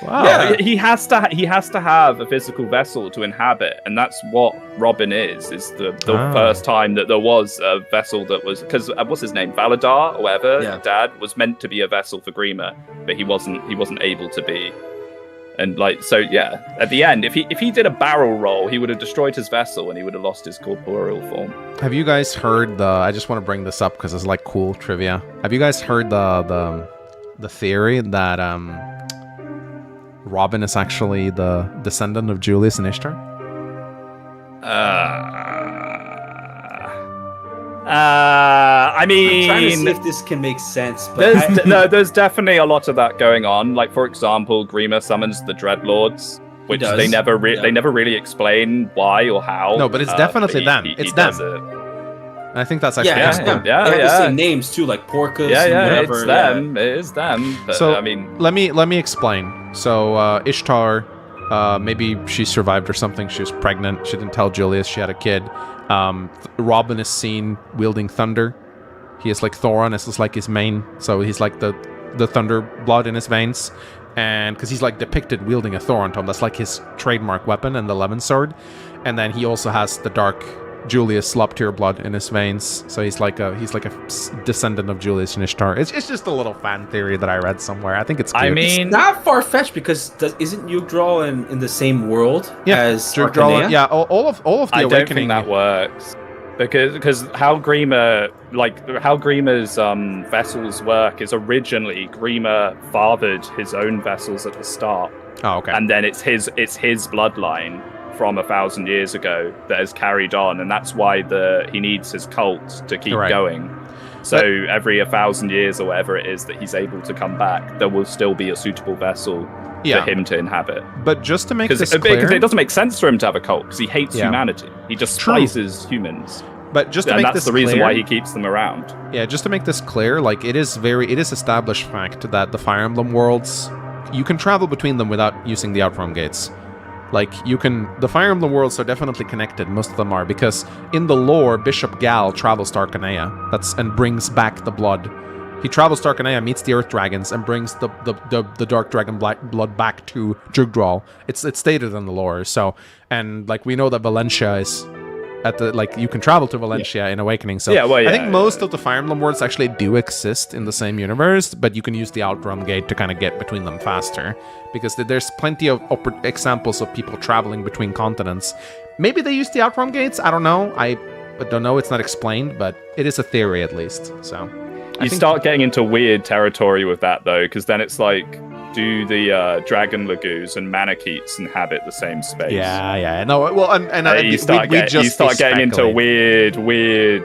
Wow. Yeah, he has to have a physical vessel to inhabit, and that's what Robin is. Is the first time that there was a vessel that was, because what's his name, Valadar or whatever. Yeah. Dad was meant to be a vessel for Grima, but he wasn't able to be. And like so, yeah. At the end, if he did a barrel roll, he would have destroyed his vessel and he would have lost his corporeal form. Have you guys heard I just want to bring this up because it's like cool trivia. Have you guys heard the theory that Robin is actually the descendant of Julius and Ishtar? I mean, I'm trying to see if this can make sense. But there's definitely a lot of that going on. Like, for example, 𝗏𝗏 summons the Dreadlords, which they never really explain why or how. No, but it's definitely them. It's them. I think that's actually they have the same names too, like Porcas. It's them. It is them. But, so I mean, let me explain. So Ishtar, maybe she survived or something. She was pregnant. She didn't tell Julius she had a kid. Robin is seen wielding thunder. He is like Thoron. This is like his main. So he's like the thunder blood in his veins. And because he's like depicted wielding a Thoron tome, that's like his trademark weapon and the Levin sword. And then he also has the dark Julius 𝗏 blood in his veins, so he's like a descendant of Julius and Ishtar. It's just a little fan theory that I read somewhere. I think it's cute. I mean, it's not far-fetched because isn't 𝗏𝗏 in the same world as 𝗏𝗏? Yeah, all of the Awakening. I don't think that works because how 𝗏𝗏's vessels work is originally 𝗏𝗏 fathered his own vessels at the start. Oh, okay. And then it's his bloodline from 1,000 years ago that has carried on, and that's why he needs his cult to keep going. So every 1,000 years or whatever it is that he's able to come back, there will still be a suitable vessel for him to inhabit. But just to make this clear, because it doesn't make sense for him to have a cult because he hates humanity. He just spices humans. But just to make that's this the reason clear, why he keeps them around. Yeah, just to make this clear, like it is established fact that the Fire Emblem worlds, you can travel between them without using the Outfront gates. Like, the Fire Emblem worlds are definitely connected, most of them are, because in the lore, Bishop Gal travels to Arcanea, and brings back the blood. He travels to Arcanea, meets the Earth Dragons, and brings the Dark Dragon blood back to 𝗔𝗏𝗃. It's stated in the lore, so, and, like, we know that Valencia is you can travel to Valencia in Awakening, so I think most of the Fire Emblem worlds actually do exist in the same universe, but you can use the Outfront gate to kind of get between them faster, because there's plenty of examples of people traveling between continents. Maybe they use the Outfront gates, I don't know. I don't know, it's not explained, but it is a theory at least, so. You start getting into weird territory with that, though, because then it's like, do the Dragon Lagoos and Manaketes inhabit the same space? Yeah. No, well, and you start getting into weird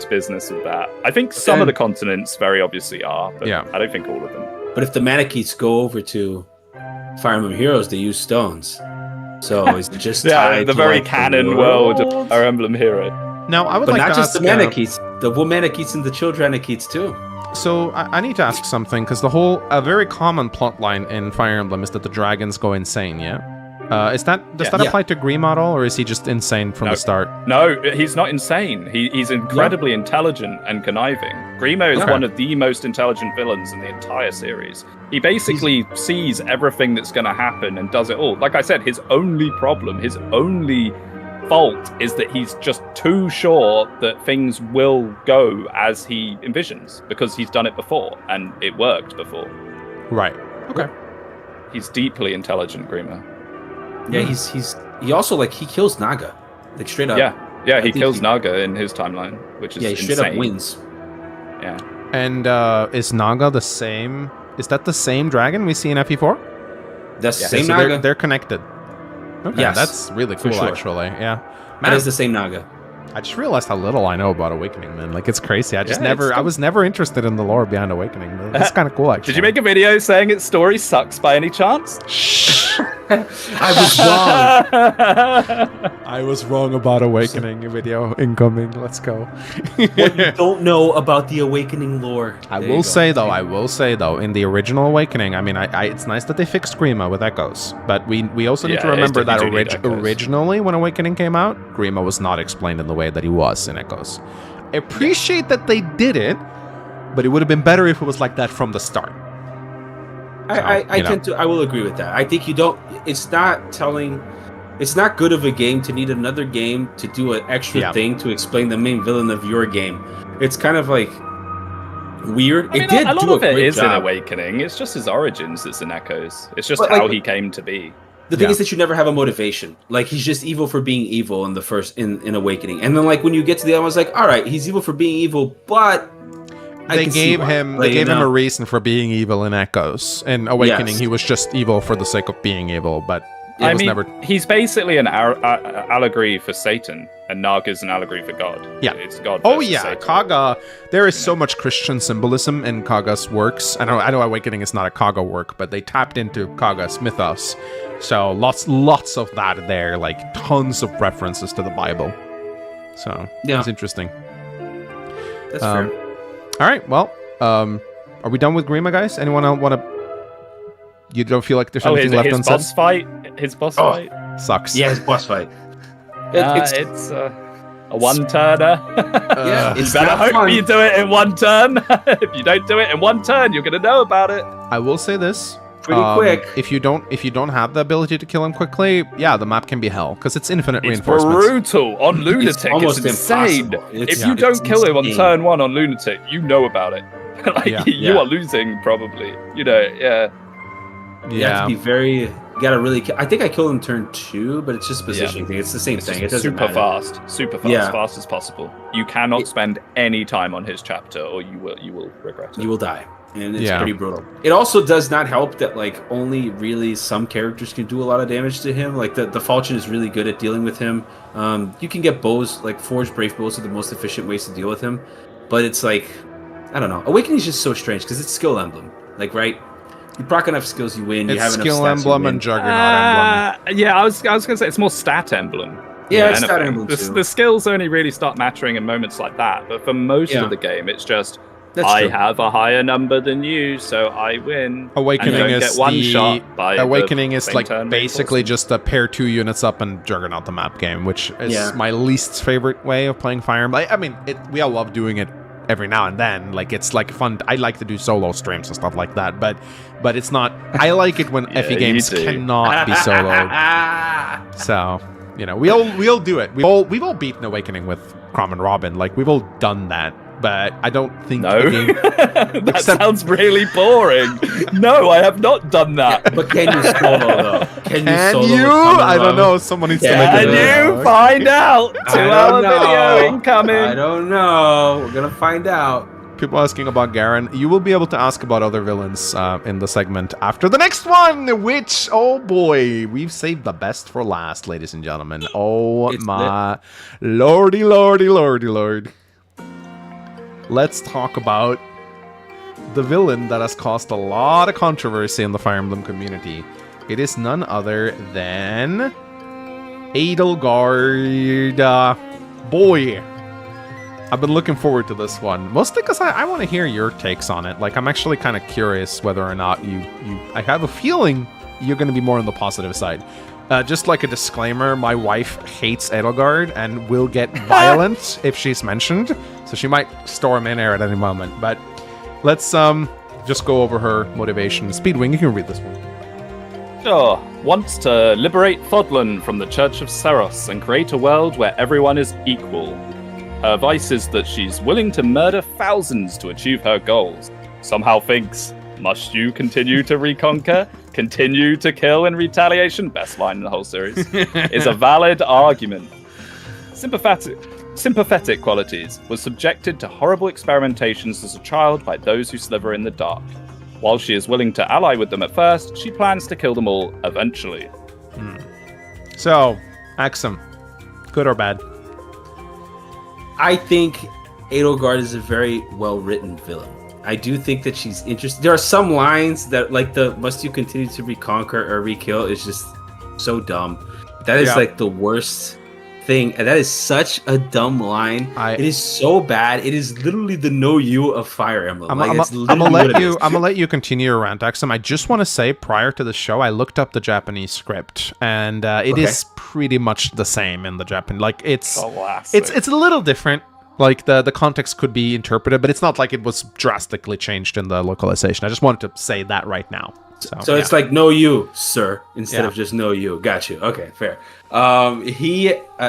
business with that. I think some of the continents very obviously are, but I don't think all of them. But if the Manaketes go over to Fire Emblem Heroes, they use stones. So is it just tied the to, very like, canon world of Fire Emblem Hero? Now, I would but like not to just ask, the Manaketes, the Womanaketes and the 𝗔𝗏𝗃𝗃s too. So I need to ask something, because a very common plot line in Fire Emblem is that the dragons go insane, does that apply to 𝗏𝗏 at all, or is he just insane from the start? No, he's not insane. He's incredibly intelligent and conniving. 𝗏𝗏 is one of the most intelligent villains in the entire series. He basically sees everything that's going to happen and does it all. Like I said, his only problem, his only fault is that he's just too sure that things will go as he envisions because he's done it before and it worked before. Right. Okay. He's deeply intelligent, 𝗏𝗏. Yeah, he also he kills Naga, like straight up. Yeah, he kills Naga in his timeline, which is he insane. straight up wins. Yeah. And is Naga the same? Is that the same dragon we see in FE4? That's the same so Naga. They're connected. Okay, yes, that's really cool, actually. Yeah, that is the same Naga. I just realized how little I know about Awakening, man. Like, it's crazy. I was never interested in the lore behind Awakening. It's kind of cool, actually. Did you make a video saying its story sucks by any chance? I was wrong. I was wrong about Awakening. Video incoming. Let's go. What you don't know about the Awakening lore. I will say though, in the original Awakening, I mean, it's nice that they fixed 𝗏𝗏 with echoes, but we also need to remember that originally when Awakening came out, 𝗏𝗏 was not explained in the way that he was in Echoes. I appreciate that they did it, but it would have been better if it was like that from the start. I will agree with that. I think it's not good of a game to need another game to do an extra thing to explain the main villain of your game. It's kind of like weird. I mean, a lot of it is in Awakening. It's just his origins that's in Echoes. It's just how he came to be. The thing is that you never have a motivation. Like, he's just evil for being evil in the first in Awakening, and then like when you get to the other one, it's like, all right, he's evil for being evil, but they gave him a reason for being evil in Echoes. In Awakening, he was just evil for the sake of being evil, but I was mean, never. he's basically an allegory for Satan, and Naga is an allegory for God. Yeah. It's God. Oh versus yeah, Satan. Kaga. There is so much Christian symbolism in Kaga's works. I know Awakening is not a Kaga work, but they tapped into Kaga's mythos. So lots of that there, like tons of references to the Bible. So Yeah. it's interesting. That's fair. All right, well, are we done with Grima, guys? Anyone else want to? You don't feel like there's anything left his unsaid? boss fight. His boss fight. Sucks. Yeah, his boss fight. It's a one-turner. Yeah, You it's better not hope fun. you do it in one turn. If you don't do it in one turn, you're gonna know about it. I will say this. Pretty quick. If you don't have the ability to kill him quickly, yeah, the map can be hell because it's infinite It's reinforcements. brutal on Lunatic. almost It's insane. impossible. It's- If you it's don't kill him on insane. turn 1 on Lunatic, you know about it. Like Yeah. you are losing probably. You know, yeah. You have to be very. You gotta really. I think I killed him turn 2, but it's just positioning thing. It's the same thing. It doesn't super matter. fast, Yeah. fast as possible. You cannot spend any time on his chapter, or you will regret it. You will die, and it's Yeah. pretty brutal. It also does not help that like only really some characters can do a lot of damage to him. Like the Falchion is really good at dealing with him. You can get bows, like forged brave bows are the most efficient ways to deal with him. But it's like, I don't know. Awakening is just so strange because it's skill emblem. Like right, you proc enough skills, you win. You It's have enough skill stats, you emblem win. and Juggernaut emblem. Yeah, I was gonna say it's more stat emblem. Yeah, than it's stat anything. emblem too. The skills only really start mattering in moments like that, but for most Yeah. of the game, it's just That's I true. have a higher number than you, so I win. Awakening and you don't is get one the shot by Awakening the is same like turn basically reinforcement. just a pair 2 units up and Juggernaut the map game, which is Yeah. my least favorite way of playing Fire Emblem. I mean, we all love doing it every now and then. Like it's like fun. I like to do solo streams and stuff like that, but it's not. I like it when Yeah, FE you games do. cannot be soloed. So you know, we all do it. We've all beaten Awakening with Crom and Robin. Like we've all done that. But I don't think No, the game. that Except- sounds really boring. No, I have not done that. But can you solo though? Can Can solo you? with Common I don't Love? know. Someone needs to Can make Can a you video. find out? 2-hour video incoming. I don't know. We're gonna find out. People asking about Garen. You will be able to ask about other villains in the segment after the next one, which, oh boy, we've saved the best for last, ladies and gentlemen. Oh It's my lordy, lordy, lordy, lord. Let's talk about the villain that has caused a lot of controversy in the Fire Emblem community. It is none other than Edelgard. Boy, I've been looking forward to this one, mostly because I want to hear your takes on it. Like, I'm actually kind of curious whether or not I have a feeling you're going to be more on the positive side. Just like a disclaimer, my wife hates Edelgard and will get violent if she's mentioned, so she might storm in here at any moment. But let's just go over her motivation. Speedwing, you can read this one. Sure. Wants to liberate Fodlan from the Church of Seros and create a world where everyone is equal. Her vice is that she's willing to murder thousands to achieve her goals. Somehow thinks, must you continue to reconquer? Continue to kill in retaliation? Best line in the whole series. Is a valid argument. Sympathetic qualities. Was subjected to horrible experimentations as a child by those who sliver in the dark. While she is willing to ally with them at first, she plans to kill them all eventually. So, Axum, good or bad? I think Edelgard is a very well-written villain. I do think that she's interesting. There are some lines that, like the "must you continue to reconquer or re-kill" is just so dumb. That is like the worst thing, and that is such a dumb line. It is so bad. It is literally the "no you" of Fire Emblem. I'm gonna let you continue your rant, Axum. I just want to say, prior to the show, I looked up the Japanese script, and it is pretty much the same in the Japan. Like it's a little different. Like the context could be interpreted, but it's not like it was drastically changed in the localization. I just wanted to say that right now. So it's like "no you, sir," instead of just "no you." Got you. Okay, fair.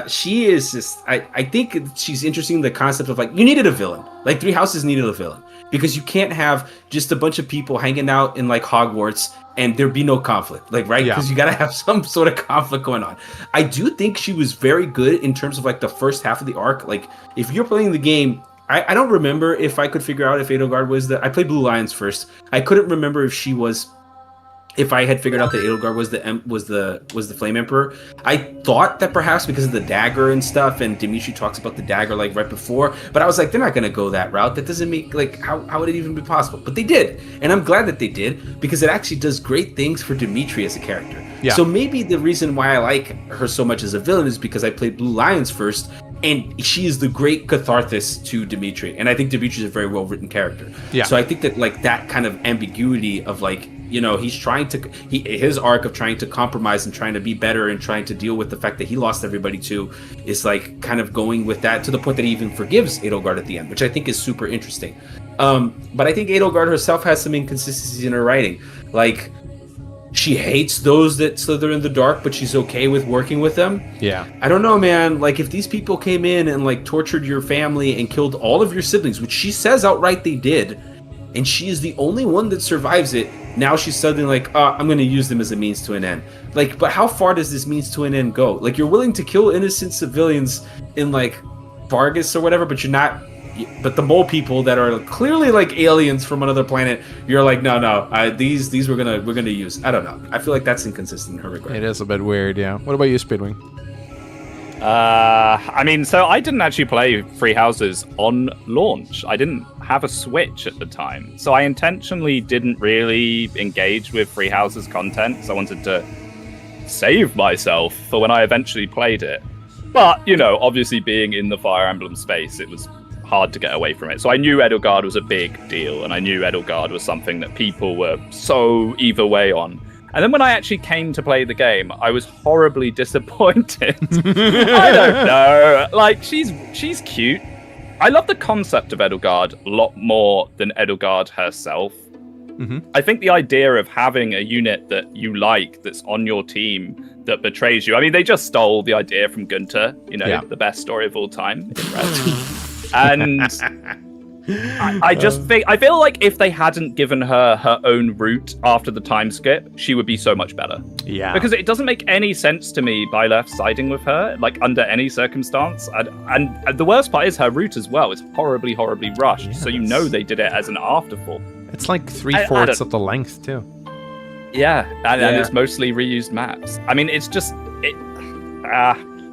She is just. I think she's interesting. The concept of like you needed a villain. Like Three Houses needed a villain because you can't have just a bunch of people hanging out in like Hogwarts and there be no conflict. Like right, because you gotta have some sort of conflict going on. I do think she was very good in terms of like the first half of the arc. Like if you're playing the game. I don't remember if I could figure out if Edelgard was I played Blue Lions first. I couldn't remember if she was if I had figured out that Edelgard was the Flame Emperor. I thought that perhaps because of the dagger and stuff, and Dimitri talks about the dagger like right before, but I was like, they're not gonna go that route. That doesn't make, like, how would it even be possible? But they did, and I'm glad that they did, because it actually does great things for Dimitri as a character. Yeah. So maybe the reason why I like her so much as a villain is because I played Blue Lions first, and she is the great catharsis to Dimitri, and I think Dimitri is a very well written character. Yeah. So I think that like that kind of ambiguity of like, you know, he's trying to his arc of trying to compromise and trying to be better and trying to deal with the fact that he lost everybody too is like kind of going with that to the point that he even forgives Edelgard at the end, which I think is super interesting. But I think Edelgard herself has some inconsistencies in her writing. Like, she hates those that slither in the dark, but she's okay with working with them. Yeah. I don't know, man. Like, if these people came in and like tortured your family and killed all of your siblings, which she says outright they did, and she is the only one that survives it, now she's suddenly like, I'm going to use them as a means to an end. Like, but how far does this means to an end go? Like, you're willing to kill innocent civilians in like Vargas or whatever, but you're not. But the mole people that are clearly like aliens from another planet, you're like, no, these we're gonna use. I don't know. I feel like that's inconsistent in her regard. It is a bit weird, yeah. What about you, Speedwing? I mean, so I didn't actually play Three Houses on launch. I didn't have a Switch at the time, so I intentionally didn't really engage with Three Houses content, because I wanted to save myself for when I eventually played it. But, you know, obviously being in the Fire Emblem space, it was hard to get away from it. So I knew Edelgard was a big deal, and I knew Edelgard was something that people were so either way on. And then when I actually came to play the game, I was horribly disappointed. I don't know. Like, she's cute. I love the concept of Edelgard a lot more than Edelgard herself. Mm-hmm. I think the idea of having a unit that you like that's on your team that betrays you. I mean, they just stole the idea from Gunther, you know, the best story of all time. And I just think, I feel like if they hadn't given her her own route after the time skip, she would be so much better. Yeah. Because it doesn't make any sense to me Byleth siding with her, like under any circumstance. And the worst part is her route as well is horribly, horribly rushed. Yes. So you know they did it as an afterthought. It's like 3/4 of the length too. Yeah, and it's mostly reused maps. I mean, it's just...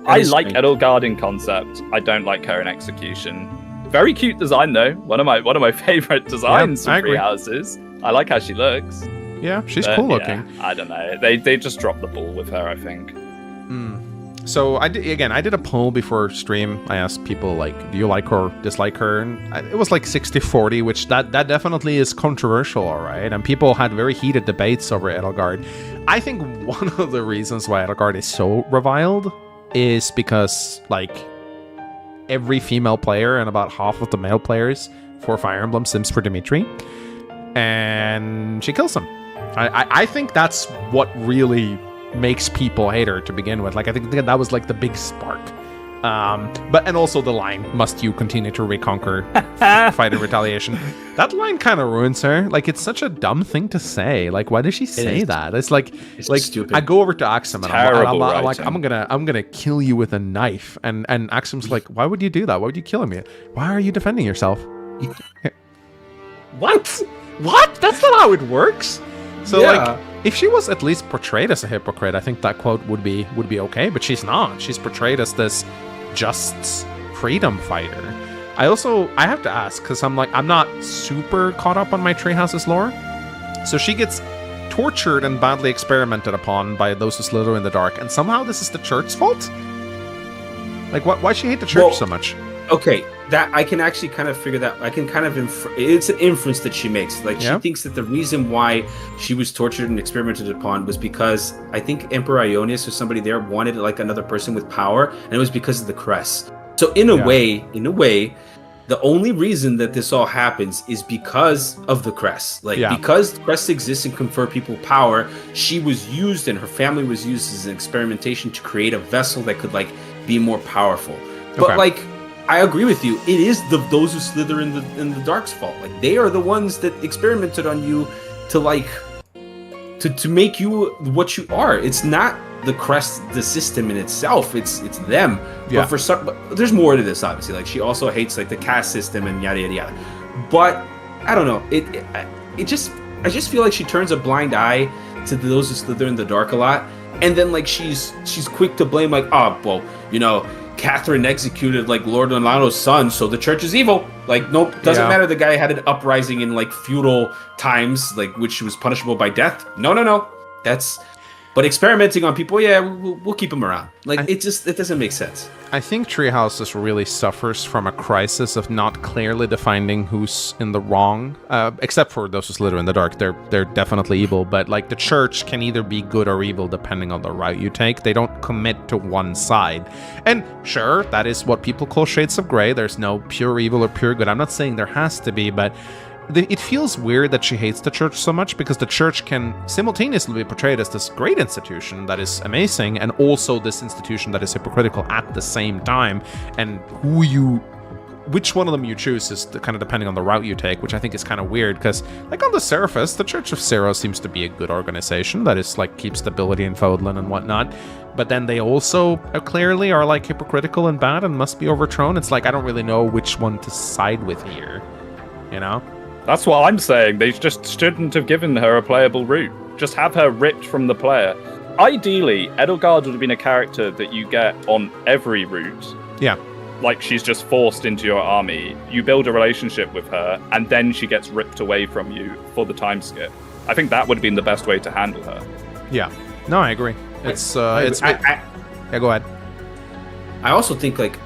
I like Edelgard in concept. I don't like her in execution. Very cute design though. One of my favorite designs from Three Houses. I like how she looks. Yeah, she's cool looking. I don't know. They just dropped the ball with her, I think. So I did a poll before stream. I asked people like, do you like her or dislike her? And it was like 60-40, which that definitely is controversial, all right? And people had very heated debates over Edelgard. I think one of the reasons why Edelgard is so reviled is because like every female player and about half of the male players for Fire Emblem sims for Dimitri, and she kills him. I think that's what really makes people hate her to begin with. Like, I think that was like the big spark. And also the line, must you continue to reconquer, fight in retaliation. That line kind of ruins her. Like, it's such a dumb thing to say. Like, why does she say that? It's like stupid. I go over to Axum and I'm like, I'm gonna kill you with a knife. And Axum's like, why would you do that? Why would you kill me? Why are you defending yourself? What? That's not how it works. So like, if she was at least portrayed as a hypocrite, I think that quote would be okay. But she's not. She's portrayed as this just freedom fighter. I have to ask, because I'm not super caught up on my Three Houses lore. So she gets tortured and badly experimented upon by those who slither in the dark, and somehow this is the church's fault. Like, why she hate the church so much? Okay, that I can actually kind of figure that. I can kind of it's an inference that she makes. Like, she thinks that the reason why she was tortured and experimented upon was because I think Emperor Ionius or somebody there wanted like another person with power, and it was because of the crest. So in a way, the only reason that this all happens is because of the crest. Like, because the crest exists and confer people power, she was used and her family was used as an experimentation to create a vessel that could like be more powerful. But like, I agree with you. It is those who slither in the dark's fault. Like, they are the ones that experimented on you to like to make you what you are. It's not the crest, the system in itself. It's them. But for some, there's more to this. Obviously, like, she also hates like the caste system and yada yada yada. But I don't know. It just I just feel like she turns a blind eye to those who slither in the dark a lot, and then like she's quick to blame like, oh well, you know, Catherine executed like Lord Orlano's son, so the church is evil. Like, nope, doesn't matter. The guy had an uprising in like feudal times, like which was punishable by death. No, but experimenting on people, yeah, we'll keep him around. Like, it doesn't make sense. I think Treehouses really suffers from a crisis of not clearly defining who's in the wrong, except for those who slither in the dark. They're definitely evil, but like the church can either be good or evil depending on the route you take. They don't commit to one side. And sure, that is what people call shades of gray. There's no pure evil or pure good. I'm not saying there has to be, but it feels weird that she hates the church so much, because the church can simultaneously be portrayed as this great institution that is amazing, and also this institution that is hypocritical at the same time. And which one of them you choose is kind of depending on the route you take, which I think is kind of weird, because like on the surface, the Church of Zero seems to be a good organization that is like keeps stability in Fodlan and whatnot. But then they also clearly are like hypocritical and bad and must be overthrown. It's like I don't really know which one to side with here, you know? That's what I'm saying. They just shouldn't have given her a playable route. Just have her ripped from the player. Ideally, Edelgard would have been a character that you get on every route. Yeah. Like, she's just forced into your army. You build a relationship with her, and then she gets ripped away from you for the time skip. I think that would have been the best way to handle her. Yeah. No, I agree. Yeah, go ahead. I also think, like,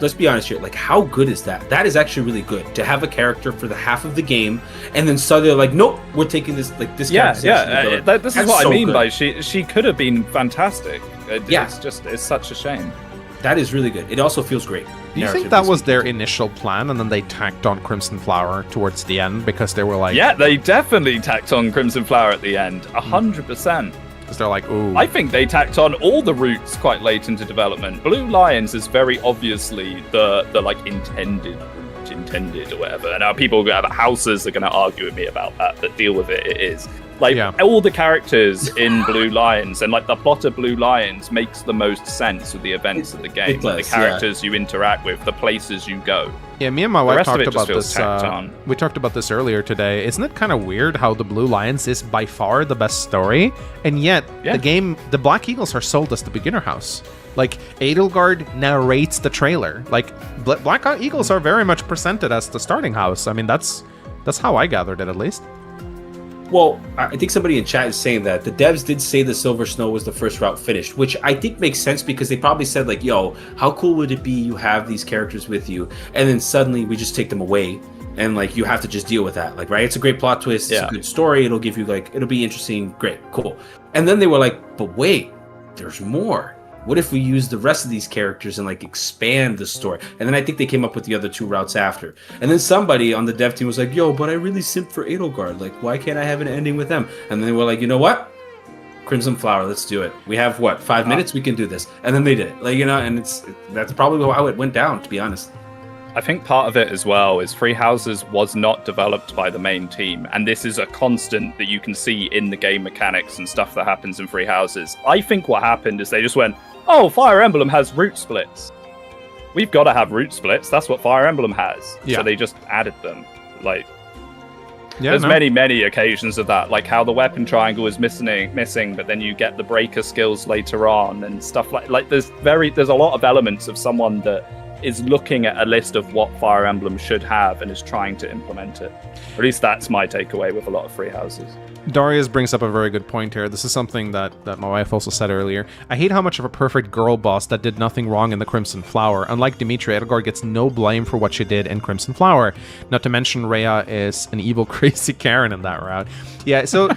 let's be honest here, like, how good is that? That is actually really good, to have a character for the half of the game, and then suddenly like, nope, we're taking this, like, this this is what I mean by she could have been fantastic. It's such a shame. That is really good. It also feels great. Do you think that was their initial plan, and then they tacked on Crimson Flower towards the end because they were like... Yeah, they definitely tacked on Crimson Flower at the end, 100%. Because they're like, ooh. I think they tacked on all the routes quite late into development. Blue Lions is very obviously the like intended or whatever. And now people who have houses are going to argue with me about that, but deal with it. It is. Like, all the characters in Blue Lions and like the plot of Blue Lions makes the most sense with the events of the game. Like, the characters you interact with, the places you go. Yeah, me and my wife talked about this. We talked about this earlier today. Isn't it kind of weird how the Blue Lions is by far the best story, and yet the Black Eagles are sold as the beginner house? Like, Edelgard narrates the trailer. Like, Black Eagles are very much presented as the starting house. I mean, that's how I gathered it, at least. Well, I think somebody in chat is saying that the devs did say the Silver Snow was the first route finished, which I think makes sense because they probably said like, yo, how cool would it be you have these characters with you, and then suddenly we just take them away, and like you have to just deal with that. Like, right? It's a great plot twist. It's a good story. It'll give you like, it'll be interesting. Great. Cool. And then they were like, but wait, there's more. What if we use the rest of these characters and like expand the story? And then I think they came up with the other two routes after. And then somebody on the dev team was like, yo, but I really simped for Edelgard. Like, why can't I have an ending with them? And then they were like, you know what? Crimson Flower, let's do it. We have, 5 minutes? We can do this. And then they did it. Like, you know, and that's probably how it went down, to be honest. I think part of it as well is Three Houses was not developed by the main team, and this is a constant that you can see in the game mechanics and stuff that happens in Three Houses. I think what happened is they just went, oh, Fire Emblem has route splits. We've got to have route splits. That's what Fire Emblem has. Yeah. So they just added them. Like, there's many occasions of that, like how the weapon triangle is missing, but then you get the breaker skills later on and stuff like there's a lot of elements of someone that is looking at a list of what Fire Emblem should have and is trying to implement it. Or at least that's my takeaway with a lot of Three Houses. Darius brings up a very good point here. This is something that my wife also said earlier. I hate how much of a perfect girl boss that did nothing wrong in the Crimson Flower. Unlike Dimitri, Edelgard gets no blame for what she did in Crimson Flower. Not to mention Rhea is an evil, crazy Karen in that route. Yeah, so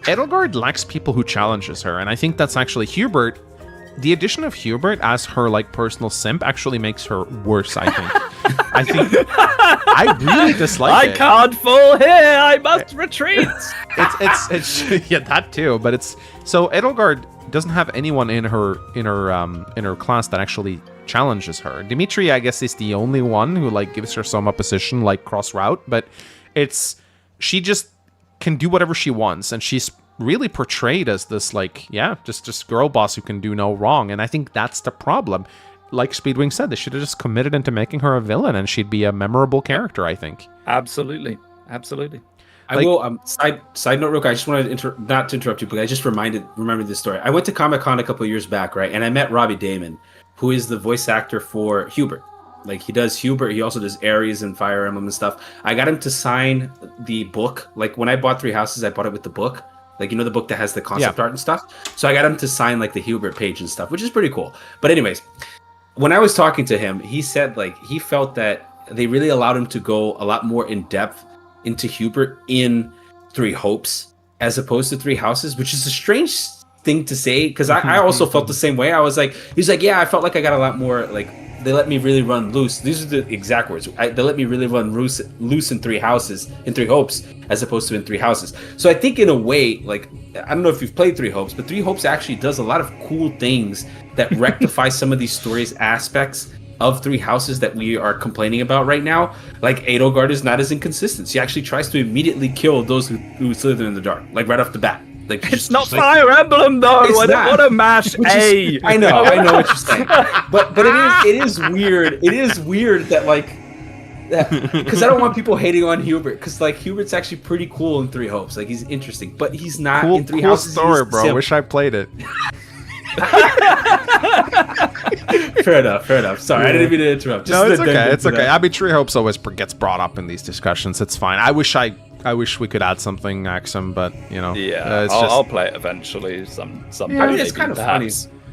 Edelgard lacks people who challenges her, and I think that's actually Hubert. The addition of Hubert as her like personal simp actually makes her worse, I think. I really dislike it. I can't fall here. I must retreat. It's yeah, that too. But it's so Edelgard doesn't have anyone in her class that actually challenges her. Dimitri, I guess, is the only one who like gives her some opposition, like cross route. But she just can do whatever she wants, and she's really portrayed as this like just girl boss who can do no wrong. And I think that's the problem. Like Speedwing said, they should have just committed into making her a villain, and she'd be a memorable character, I think. Absolutely. I will. Side note, real quick. I just wanted to not to interrupt you, but I just remembered this story. I went to Comic-Con a couple of years back, right? And I met Robbie Daymond, who is the voice actor for Hubert. Like, he does Hubert. He also does Ares and Fire Emblem and stuff. I got him to sign the book. Like, when I bought Three Houses, I bought it with the book. Like, the book that has the concept art and stuff. So I got him to sign, like, the Hubert page and stuff, which is pretty cool. But anyways, when I was talking to him, he said, like, he felt that they really allowed him to go a lot more in depth into Hubert in Three Hopes as opposed to Three Houses, which is a strange thing to say, because I also felt the same way. I was like, he's like, yeah, I felt like I got a lot more, like, they let me really run loose. These are the exact words. They let me really run loose in Three Houses, in Three Hopes, as opposed to in Three Houses. So I think in a way, like, I don't know if you've played Three Hopes, but Three Hopes actually does a lot of cool things that rectify some of these stories aspects of Three Houses that we are complaining about right now. Like, 𝗏𝗏𝗏 is not as inconsistent. He actually tries to immediately kill those who slither in the dark, like right off the bat. Like, it's not Fire Emblem though. I don't want to mash A. I know what you're saying, but it is weird. It is weird that, like, that, because I don't want people hating on Hubert, because, like, Hubert's actually pretty cool in Three Hopes. Like, he's interesting, but he's not in Three Houses. Cool story, bro. Wish I played it. Fair enough. Sorry, I didn't mean to interrupt. No, it's okay. It's okay. I mean, Three Hopes always gets brought up in these discussions. It's fine. I wish we could add something, Axum, but yeah, I'll play it eventually. Some. I mean, it's kind of funny.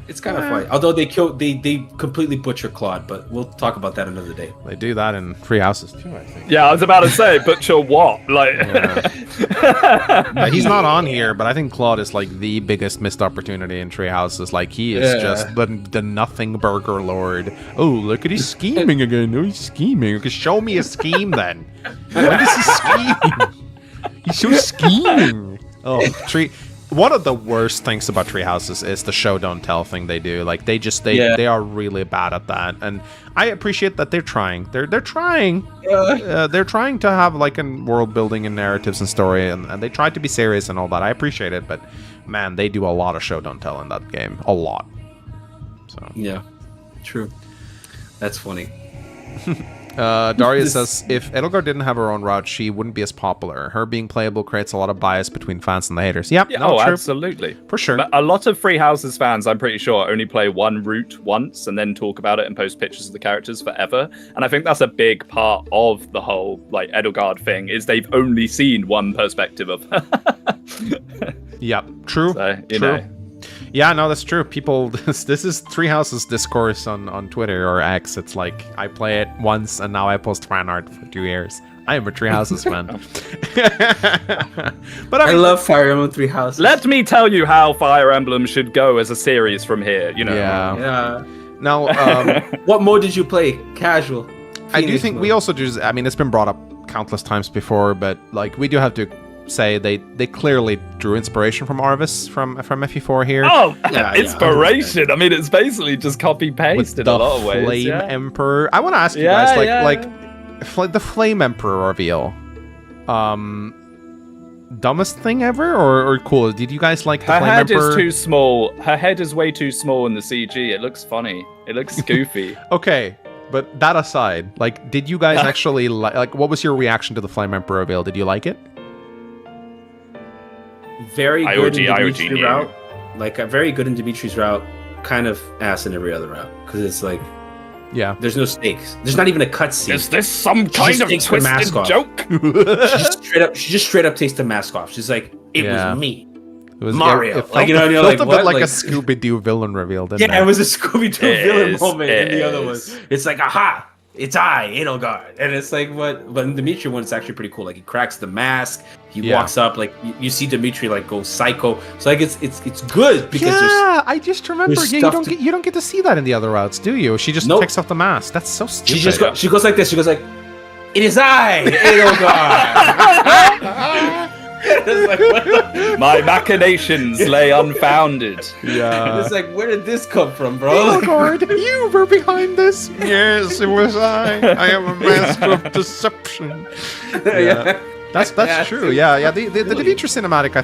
It's kind of funny. Although they completely butcher Claude, but we'll talk about that another day. They do that in Three Houses too, I think. Yeah, I was about to say, butcher what? Like, yeah, he's not on here, but I think Claude is like the biggest missed opportunity in Three Houses. Like, he is just the nothing burger lord. Oh, look at his scheming again. No, he's scheming. Okay, show me a scheme then. When does he scheme? He's so scheming. Oh, one of the worst things about Three Houses is the show don't tell thing they do. Like, they are really bad at that, and I appreciate that they're trying. They're trying. They're trying to have, like, a world building and narratives and story, and they try to be serious and all that. I appreciate it, but man, they do a lot of show don't tell in that game. A lot. So yeah, true. That's funny. Darius says, if 𝗏𝗏𝗏 didn't have her own route, she wouldn't be as popular. Her being playable creates a lot of bias between fans and the haters. Yep. Yeah, absolutely. For sure. But a lot of Three Houses fans, I'm pretty sure, only play one route once and then talk about it and post pictures of the characters forever. And I think that's a big part of the whole, like, 𝗏𝗏𝗏 thing, is they've only seen one perspective of her. Yep. True. So, you True. know. Yeah, no, that's true. People, this is Three Houses discourse on Twitter or X. It's like, I play it once and now I post fan art for 2 years. I am a Three Houses fan. But I love Fire Emblem Three Houses. Let me tell you how Fire Emblem should go as a series from here. You know. Yeah. Now, what mode did you play? Casual. I do think we also do. I mean, it's been brought up countless times before, but, like, we do have to say they clearly drew inspiration from 𝗏𝗏𝗏 from 𝗏𝗏𝗏𝗏 here. Oh, inspiration! Yeah. I mean, it's basically just copy paste in a lot of ways. Flame Emperor. I want to ask you guys, the Flame Emperor reveal. Dumbest thing ever, or cool? Did you guys like the Flame Emperor? Her head is too small. Her head is way too small in the CG. It looks funny. It looks goofy. Okay. But that aside, like, did you guys actually like? What was your reaction to the Flame Emperor reveal? Did you like it? Very good in Dimitri's route. Like, very good in Dimitri's route. Kind of ass in every other route, because it's like, there's no stakes. There's not even a cutscene. Is this some kind of twisted joke? She just straight up takes the mask off. She's like, it was me. It was Mario. It felt, you're a like, bit what? like a Scooby-Doo villain reveal, didn't it? Yeah, it was a Scooby-Doo villain moment in the other one. It's like, aha! It's 𝗏𝗏𝗏𝗏. And it's like, what? But in the Dimitri one, it's actually pretty cool. Like, he cracks the mask, he walks up, like, you see Dimitri, like, go psycho. So, like, it's good because I just remember, you don't get to see that in the other routes, do you? She just takes off the mask. That's so stupid. She goes like this. She goes like, it is I, 𝗏𝗏𝗏𝗏. It's like, what? My machinations lay unfounded. Yeah. It's like, where did this come from, bro? Lord, you were behind this. Yes, it was I. I am a master of deception. Yeah. That's true. Yeah. The Dimitri cinematic, I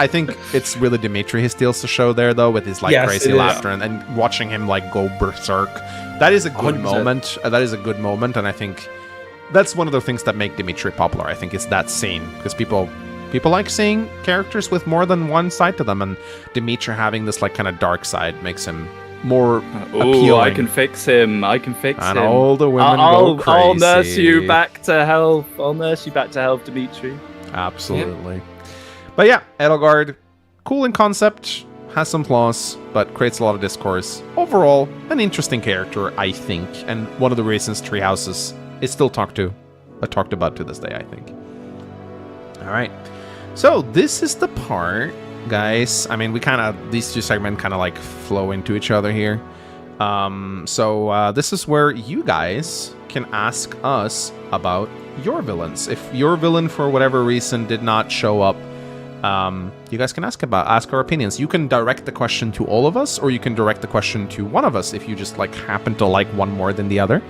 think it's really Dimitri who steals the show there, though, with his, like, crazy laughter and watching him, like, go berserk. That is a good 100%. moment. That is a good moment, and I think that's one of the things that make Dimitri popular, I think, is that scene. Because people like seeing characters with more than one side to them, and Dimitri having this like kind of dark side makes him more appealing. I can fix him. And all the women go crazy. I'll nurse you back to health. Dimitri. Absolutely. Yep. But yeah, Edelgard, cool in concept, has some flaws, but creates a lot of discourse. Overall, an interesting character, I think, and one of the reasons Three Houses is still talked about to this day, I think. All right. So this is the part, guys. I mean, these two segments kind of like flow into each other here. So this is where you guys can ask us about your villains. If your villain, for whatever reason, did not show up, you guys can ask our opinions. You can direct the question to all of us, or you can direct the question to one of us if you just like happen to like one more than the other.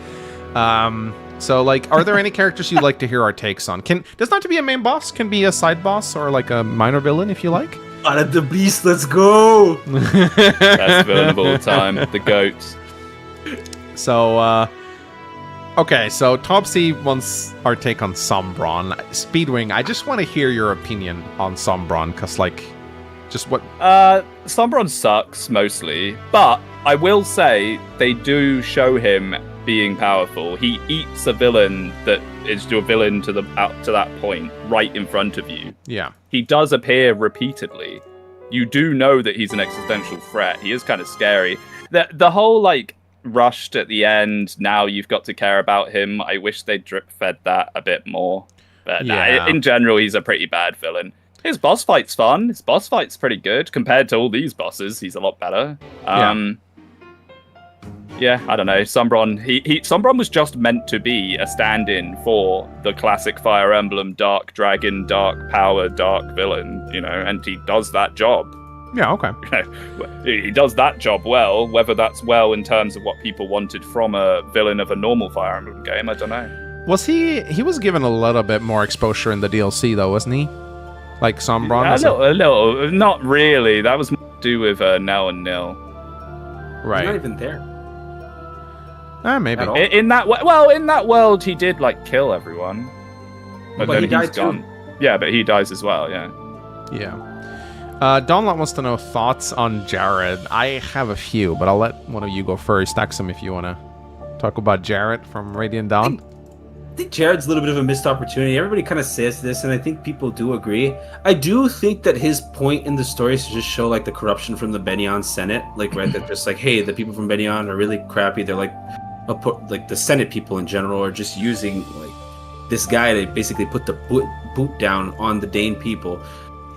So like, are there any characters you'd like to hear our takes on? Does not have to be a main boss, can be a side boss or like a minor villain if you like. Out of the beast, let's go! Best villain of all time, the goat. So, okay, so 𝗏𝗄𝗆 wants our take on Sombron. Speedwing, I just want to hear your opinion on Sombron, because, like, just what... Sombron sucks, mostly, but I will say they do show him being powerful. He eats a villain that is your villain to that point, right in front of you. Yeah. He does appear repeatedly. You do know that he's an existential threat. He is kind of scary. The whole, like, rushed at the end, now you've got to care about him. I wish they'd drip-fed that a bit more. But in general, he's a pretty bad villain. His boss fight's fun. His boss fight's pretty good. Compared to all these bosses, he's a lot better. Yeah, I don't know. Sombron, Sombron was just meant to be a stand-in for the classic Fire Emblem dark dragon, dark power, dark villain, and he does that job. Yeah, okay. He does that job well. Whether that's well in terms of what people wanted from a villain of a normal Fire Emblem game, I don't know. Was he was given a little bit more exposure in the DLC though, wasn't he? Like Sombron? A little, not really. That was more to do with Nell and Nil. Right. He's not even there. Maybe. In that world, he did like kill everyone. But then he died gone. Too. Yeah, but he dies as well. Yeah. Yeah. Donlot wants to know thoughts on Jarod. I have a few, but I'll let one of you go first. Axum, if you want to talk about Jarod from Radiant Dawn. I think Jared's a little bit of a missed opportunity. Everybody kind of says this, and I think people do agree. I do think that his point in the story is to just show like the corruption from the Benyon Senate, like right, that just like, hey, the people from Benyon are really crappy. They're like the Senate people in general are just using like this guy to basically put the boot down on the Dane people.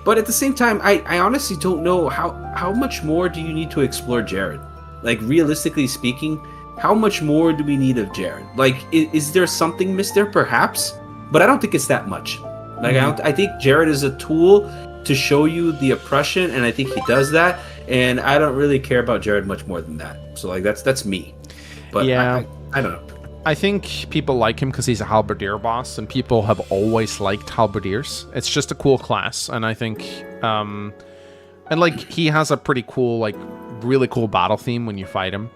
But at the same time, I honestly don't know how much more do you need to explore Jarod? Like, realistically speaking, how much more do we need of Jarod? Like, is there something missed there? Perhaps, but I don't think it's that much. Like, I think Jarod is a tool to show you the oppression, and I think he does that. And I don't really care about Jarod much more than that. So, like, that's me. But yeah, I don't know. I think people like him because he's a halberdier boss, and people have always liked halberdiers. It's just a cool class, and I think, and like he has a pretty cool, like really cool battle theme when you fight him,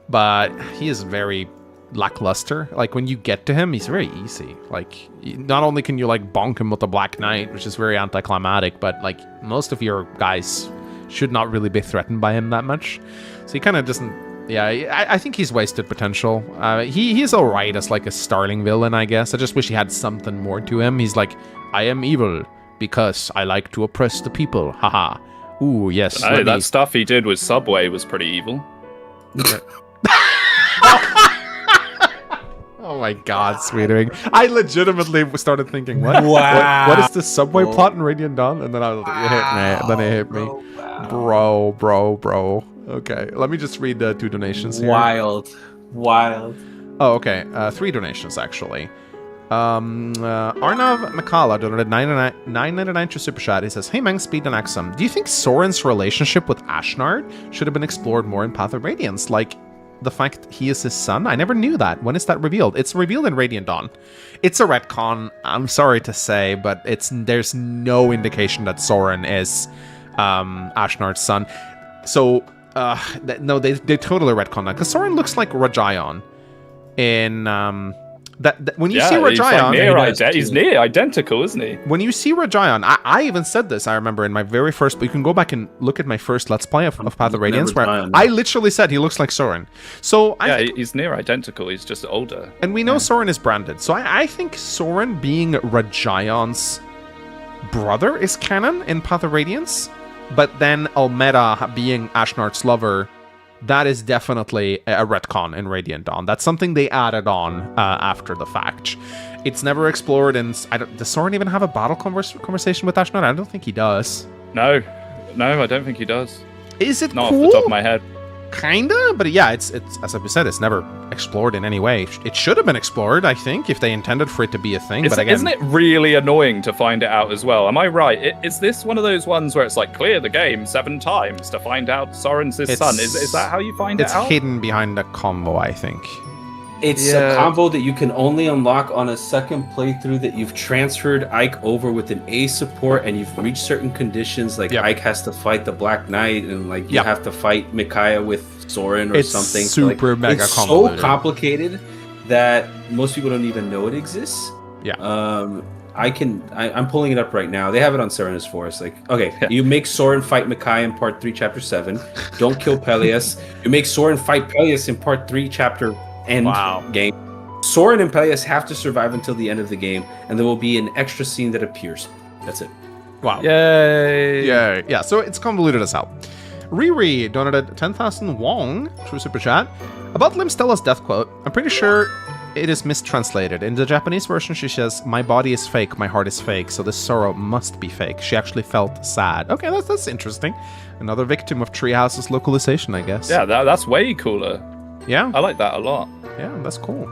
but he is very lackluster. Like when you get to him, he's very easy. Like not only can you like bonk him with the Black Knight, which is very anticlimactic, but like most of your guys should not really be threatened by him that much. So he kind of doesn't. Yeah, I think he's wasted potential. He's alright as like a starling villain, I guess. I just wish he had something more to him. He's like, I am evil because I like to oppress the people. Haha. Ooh, yes. That stuff he did with Subway was pretty evil. Oh my god, Sweetwing. I legitimately started thinking, what? Wow. What is this Subway plot in Radiant Dawn? And then it hit me. Bro. Okay, let me just read the 2 donations here. Wild. Oh, okay. 3 donations, actually. 𝗏𝗏𝗵𝗶𝗴 donated 999 to Super Chat. He says, hey Meng, Speed and Axum, do you think Soren's relationship with Ashnard should have been explored more in Path of Radiance? Like, the fact he is his son? I never knew that. When is that revealed? It's revealed in Radiant Dawn. It's a retcon, I'm sorry to say, but there's no indication that Soren is Ashnard's son. So... no, they totally retcon that, because Soren looks like Rajayon in That when you Yeah, see Rajayan, he's near identical, isn't he? when you see Rajayan, I even said this. I remember in my very first. But you can go back and look at my first Let's Play of Path of Radiance, where I literally said he looks like Soren. So he's near identical. He's just older. And we know Soren is branded, so I think Soren being Rajayan's brother is canon in Path of Radiance, but then 𝗏𝗏 being Ashnar's lover. That is definitely a retcon in Radiant Dawn. That's something they added on after the fact. It's never explored, and does Soren even have a battle conversation with Ashnard? I don't think he does. No, I don't think he does. Is it Not cool? off the top of my head. Kinda, but yeah, it's as we said, it's never explored in any way. It should have been explored, I think, if they intended for it to be a thing. But again, isn't it really annoying to find it out as well? Am I right? Is this one of those ones where it's like clear the game 7 times to find out Soren's his son? Is that how you find it out? It's hidden behind a combo, I think. It's a combo that you can only unlock on a second playthrough that you've transferred Ike over with an A support and you've reached certain conditions. Like Ike has to fight the Black Knight and like you have to fight Micaiah with Soren or something. It's super mega it's convoluted. so complicated that most people don't even know it exists. Yeah. I'm pulling it up right now. They have it on Serena's Forest. Like, okay, you make Soren fight Micaiah in part 3, chapter 7. Don't kill Peleus. You make Soren fight Peleus in part 3, chapter end game. Soren and Peleus have to survive until the end of the game, and there will be an extra scene that appears. That's it. Wow. Yay. Yeah, so it's convoluted as hell. Riri donated 10,000 wong through Super Chat. About Lim Stella's death quote, I'm pretty sure it is mistranslated. In the Japanese version, she says, "My body is fake, my heart is fake, so this sorrow must be fake." She actually felt sad. Okay, that's interesting. Another victim of Treehouse's localization, I guess. Yeah, that's way cooler. Yeah. I like that a lot. Yeah, that's cool.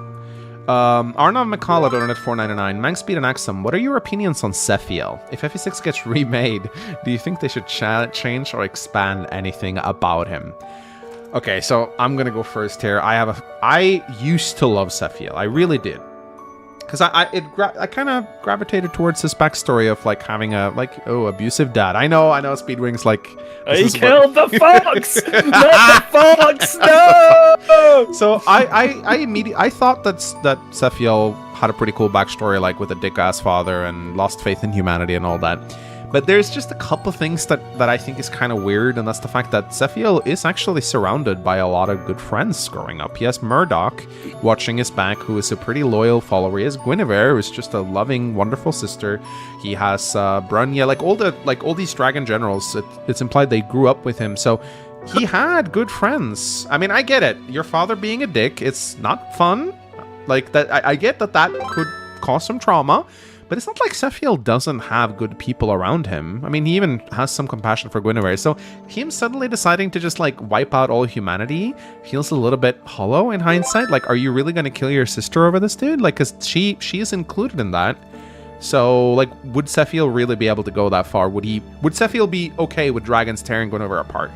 Arnav McCullough donated $4.99. Mankspeed and Axum, what are your opinions on Zephiel? If FE6 gets remade, do you think they should change or expand anything about him? Okay, so I'm gonna go first here. I used to love Zephiel. I really did. Because I kind of gravitated towards his backstory of like having a abusive dad. I know Speedwing's like he killed the fox, not the fox. No. So I immediately thought that Zephiel had a pretty cool backstory, like with a dick ass father and lost faith in humanity and all that. But there's just a couple things that I think is kind of weird, and that's the fact that Zephiel is actually surrounded by a lot of good friends growing up. He has Murdoch watching his back, who is a pretty loyal follower. He has 𝗏𝗏𝗏, who's just a loving, wonderful sister. He has Brunnya, all these dragon generals. It's implied they grew up with him, so he had good friends. I mean, I get it. Your father being a dick, it's not fun. Like that, I get that could cause some trauma. But it's not like Zephiel doesn't have good people around him. I mean, he even has some compassion for 𝗏𝗏𝗏. So him suddenly deciding to just like wipe out all humanity feels a little bit hollow in hindsight. Like, are you really going to kill your sister over this dude? Like, because she is included in that. So like, would Zephiel really be able to go that far? Would Zephiel be okay with dragons tearing 𝗏𝗏𝗏 apart?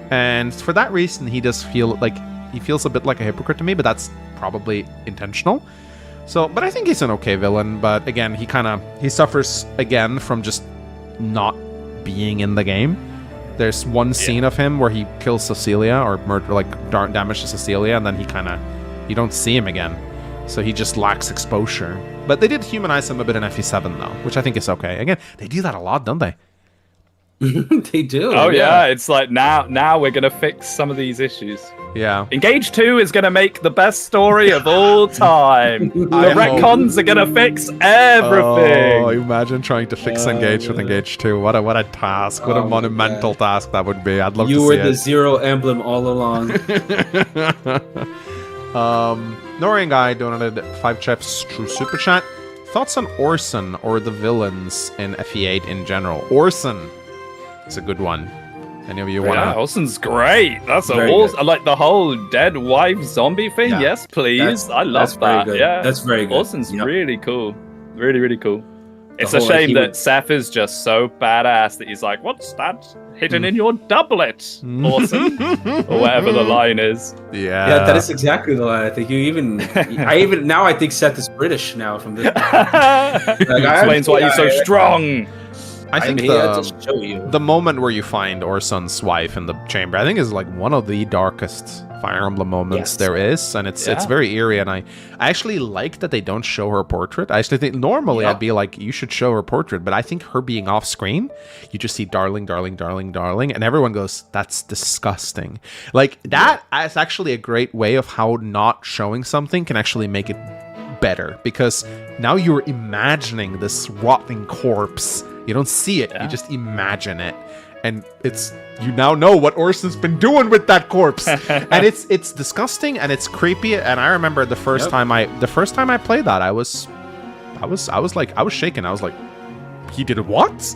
And for that reason, he does feel like he feels a bit like a hypocrite to me. But that's probably intentional. So, but I think he's an okay villain, but again, he suffers again from just not being in the game. There's one scene of him where he kills Cecilia or damages Cecilia, and then you don't see him again. So he just lacks exposure. But they did humanize him a bit in FE7 though, which I think is okay. Again, they do that a lot, don't they? They do. Oh yeah, it's like now we're gonna fix some of these issues. Yeah. Engage 2 is gonna make the best story of all time. The retcons are gonna fix everything. Oh, imagine trying to fix Engage with Engage 2. What a task. What a monumental task that would be. I'd love to see it. You were the Zero emblem all along. Norian Guy donated 5 chefs through Super Chat. Thoughts on Orson or the villains in FE8 in general? Orson. It's a good one. Any of you want to? Yeah, Orson's great. That's good. Like the whole dead wife zombie thing. Yeah. Yes, please. I love that. Good. Yeah, that's very good. Orson's really cool. Really, really cool. It's a shame that Seph is just so badass that he's like, "What's that hidden in your doublet, Orson?" or whatever the line is. Yeah, that is exactly the line. I think I think Seth is British now from this. Explains why he's so strong. I think the moment where you find Orson's wife in the chamber, I think is like one of the darkest Fire Emblem moments Yes. there is, and it's very eerie. And I actually like that they don't show her portrait. I actually think normally I'd be like, you should show her portrait, but I think her being off screen, you just see darling, darling, darling, darling, and everyone goes, that's disgusting. Like that is actually a great way of how not showing something can actually make it better, because now you're imagining this rotting corpse. You don't see it, you just imagine it. And you now know what Orson's been doing with that corpse, and it's disgusting and it's creepy. And I remember the first time I played that, I was shaking. I was like, he did what?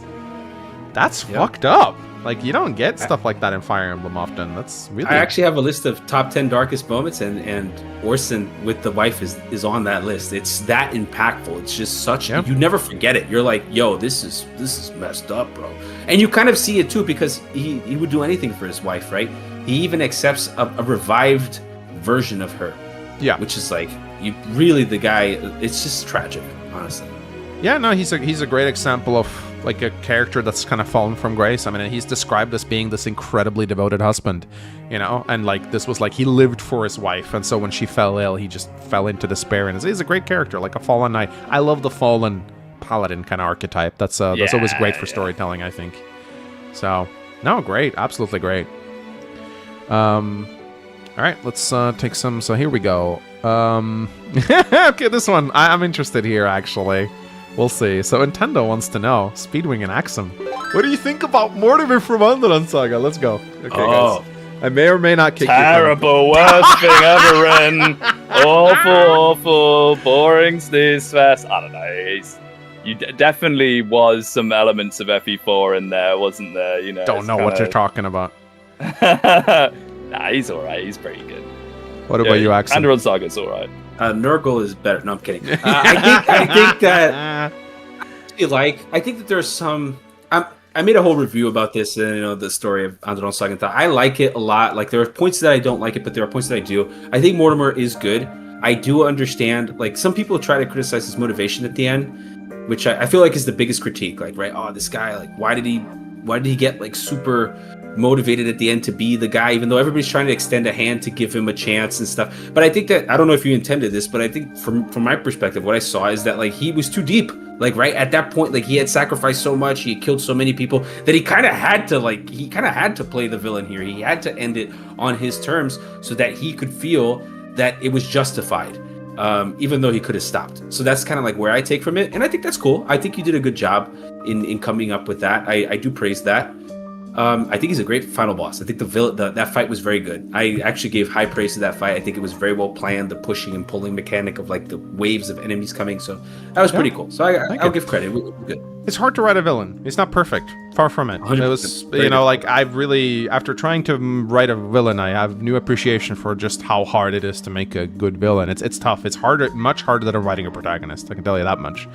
That's fucked up. Like, you don't get stuff like that in Fire Emblem often. That's really. I actually have a list of top 10 darkest moments, and Orson with the wife is on that list. It's that impactful. It's just such you never forget it. You're like, yo, this is messed up, bro. And you kind of see it too, because he would do anything for his wife, right? He even accepts a revived version of her. Yeah, which is like, you really, the guy. It's just tragic, honestly. Yeah, no, he's a great example of like a character that's kind of fallen from grace. I mean, he's described as being this incredibly devoted husband, you know, and like this was like he lived for his wife, and so when she fell ill, he just fell into despair. And he's a great character, like a fallen knight. I love the fallen paladin kind of archetype. That's always great for storytelling, I think. So, no, great, absolutely great. All right, let's take some. So here we go. Okay, this one I'm interested here actually. We'll see. So Nintendo wants to know, Speedwing and Axum, what do you think about Mortimer from Underland Saga? Let's go. Okay, guys. I may or may not kick Terrible, worst thing ever written. Awful, boring snooze fest. I don't know. Definitely was some elements of FE4 in there, wasn't there? You know. Don't know what you're talking about. Nah, he's alright. He's pretty good. What about you, Axum? Underland Saga's alright. Nurgle is better. No, I'm kidding. I think that I think that there's some. I made a whole review about this, the story of Underland Saga. I like it a lot. Like, there are points that I don't like it, but there are points that I do. I think Mortimer is good. I do understand. Like, some people try to criticize his motivation at the end, which I feel like is the biggest critique. Like, right? Oh, this guy. Like, why did he get like super motivated at the end to be the guy, even though everybody's trying to extend a hand to give him a chance and stuff. But I think that, I don't know if you intended this, but I think from my perspective, what I saw is that like he was too deep. Like, right at that point, like he had sacrificed so much, he had killed so many people that he kind of had to play the villain here. He had to end it on his terms so that he could feel that it was justified, even though he could have stopped. So that's kind of like where I take from it, and I think that's cool. I think you did a good job in coming up with that. I do praise that. I think he's a great final boss. I think that fight was very good. I actually gave high praise to that fight. I think it was very well planned, the pushing and pulling mechanic of like the waves of enemies coming. So that was pretty cool. So I'll give credit. We're good. It's hard to write a villain. It's not perfect. Far from it. It was, like I've really, after trying to write a villain, I have new appreciation for just how hard it is to make a good villain. It's tough. It's harder, much harder than writing a protagonist. I can tell you that much.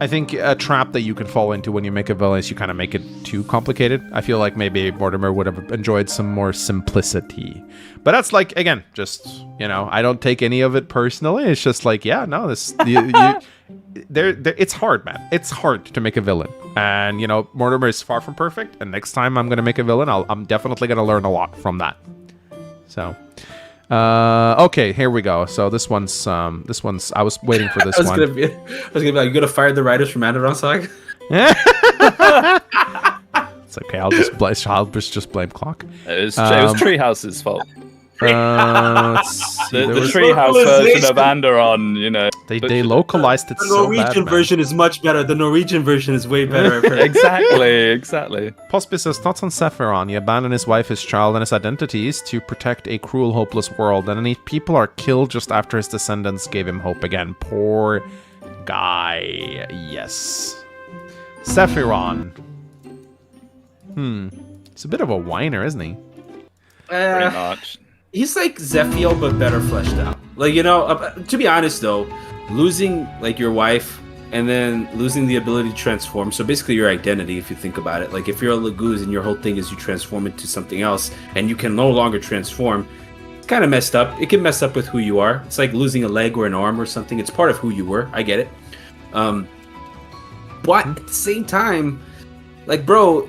I think a trap that you can fall into when you make a villain is you kind of make it too complicated. I feel like maybe Mortimer would have enjoyed some more simplicity. But that's like, again, just, I don't take any of it personally. It's just like, it's hard, man. It's hard to make a villain. And, Mortimer is far from perfect. And next time I'm going to make a villain, I'm definitely going to learn a lot from that. So... okay, here we go. So this one's I was waiting for this one. I was gonna be like, you gonna fire the writers from Underland Saga? It's okay. I'll just blame Clock. It was Treehouse's fault. The the Treehouse version of Anderon, they localized it. The Norwegian version is much better. The Norwegian version is way better. Exactly. 𝗏𝗶 says, thoughts on Sephiran. He abandoned his wife, his child, and his identities to protect a cruel, hopeless world, and then people are killed just after his descendants gave him hope again. Poor guy. Yes. Sephiran. He's a bit of a whiner, isn't he? Pretty much. He's like Zephiel, but better fleshed out. Like, to be honest though, losing like your wife and then losing the ability to transform. So basically your identity, if you think about it, like if you're a Laguz and your whole thing is you transform into something else and you can no longer transform, it's kind of messed up. It can mess up with who you are. It's like losing a leg or an arm or something. It's part of who you were. I get it. But at the same time, like, bro,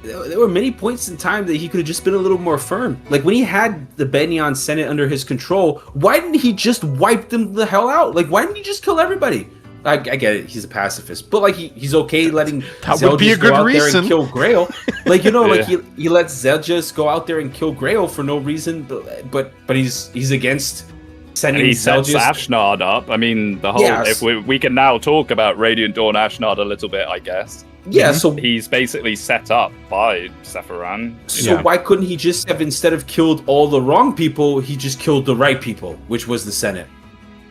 there were many points in time that he could have just been a little more firm. Like when he had the Benyon Senate under his control, why didn't he just wipe them the hell out? Like why didn't he just kill everybody? I get it, he's a pacifist, but like he's okay letting that would be a good reason. There and kill Gshaël. Like like he lets Zephyel go out there and kill Gshaël for no reason, but he's against sending. And he sets Ashnard up. I mean, the whole. If we can now talk about Radiant Dawn Ashnard a little bit, I guess. Yeah, so he's basically set up by Sephiran. So why couldn't he just have, instead of killed all the wrong people, he just killed the right people, which was the Senate?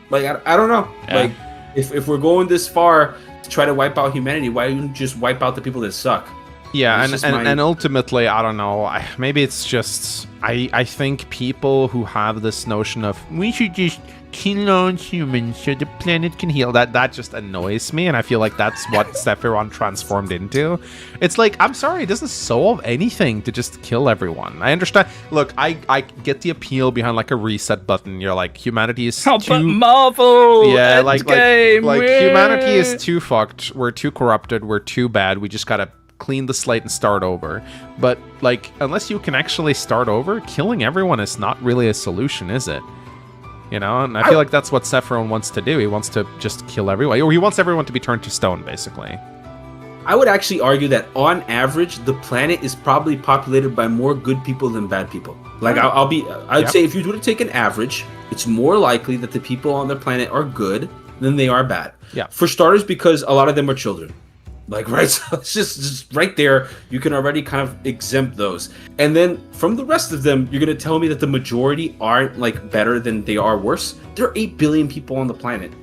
Like I don't know. Yeah. Like if we're going this far to try to wipe out humanity, why don't you just wipe out the people that suck? Yeah, and ultimately, I don't know. Maybe it's just I think people who have this notion of we should just kill all humans so the planet can heal, that just annoys me, and I feel like that's what Sephiran transformed into. It's like, I'm sorry, it doesn't solve anything to just kill everyone. I understand. Look, I get the appeal behind like a reset button. You're like, humanity is too... But Marvel! Yeah, like humanity is too fucked. We're too corrupted. We're too bad. We just gotta clean the slate and start over. But like, unless you can actually start over, killing everyone is not really a solution, is it? You know, and I feel like that's what Sephiran wants to do. He wants to just kill everyone, or he wants everyone to be turned to stone, basically. I would actually argue that on average, the planet is probably populated by more good people than bad people. Like I'd say if you were to take an average, it's more likely that the people on the planet are good than they are bad. Yeah. For starters, because a lot of them are children. Like, right, so it's just right there, you can already kind of exempt those. And then from the rest of them, you're going to tell me that the majority aren't, like, better than they are worse? There are 8 billion people on the planet.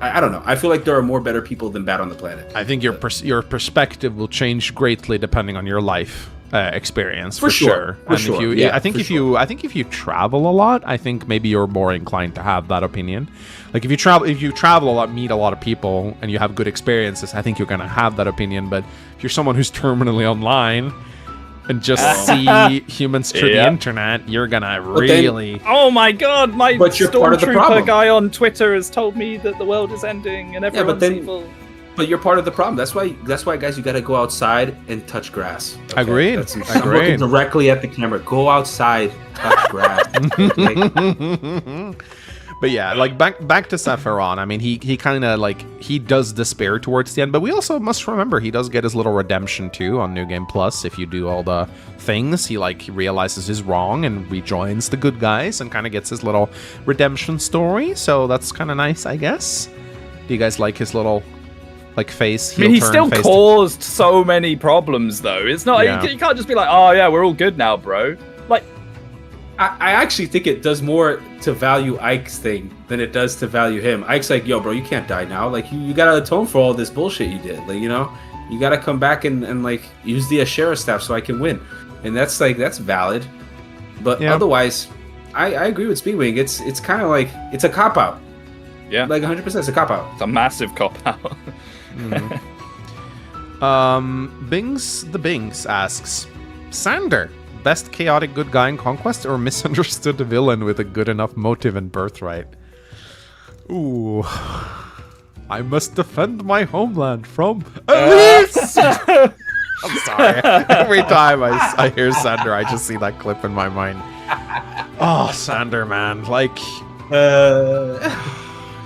I don't know. I feel like there are more better people than bad on the planet. I think your perspective will change greatly depending on your life experience, for sure. For and sure. I think if you travel a lot, I think maybe you're more inclined to have that opinion. Like if you travel a lot, meet a lot of people, and you have good experiences, I think you're gonna have that opinion. But if you're someone who's terminally online and just see humans through the internet, you're gonna really. Oh my god, my stormtrooper guy on Twitter has told me that the world is ending and everyone's evil. But you're part of the problem. That's why, guys, you got to go outside and touch grass. Okay? Agreed. I'm looking directly at the camera. Go outside, touch grass. But yeah, like back to Sephiran. I mean, he kind of like he does despair towards the end, but we also must remember he does get his little redemption too on New Game Plus. If you do all the things, he realizes his wrong and rejoins the good guys and kind of gets his little redemption story. So that's kind of nice, I guess. Do you guys like his little face? I mean, he still caused so many problems, though. It's not you can't just be like, oh yeah, we're all good now, bro. Like, I actually think it does more to value Ike's thing than it does to value him. Ike's like, yo, bro, you can't die now. Like, you gotta atone for all this bullshit you did. Like, you know, you gotta come back and like use the 𝗟𝗆 staff so I can win. And that's valid. But otherwise, I agree with Speedwing. It's kind of like it's a cop out. Yeah, like 100%. It's a cop out. It's a massive cop out. Bings asks, Xander, best chaotic good guy in Conquest or misunderstood villain with a good enough motive and birthright? Ooh, I must defend my homeland from Elise. I'm sorry. Every time I hear Xander, I just see that clip in my mind. Oh, Xander, man, like.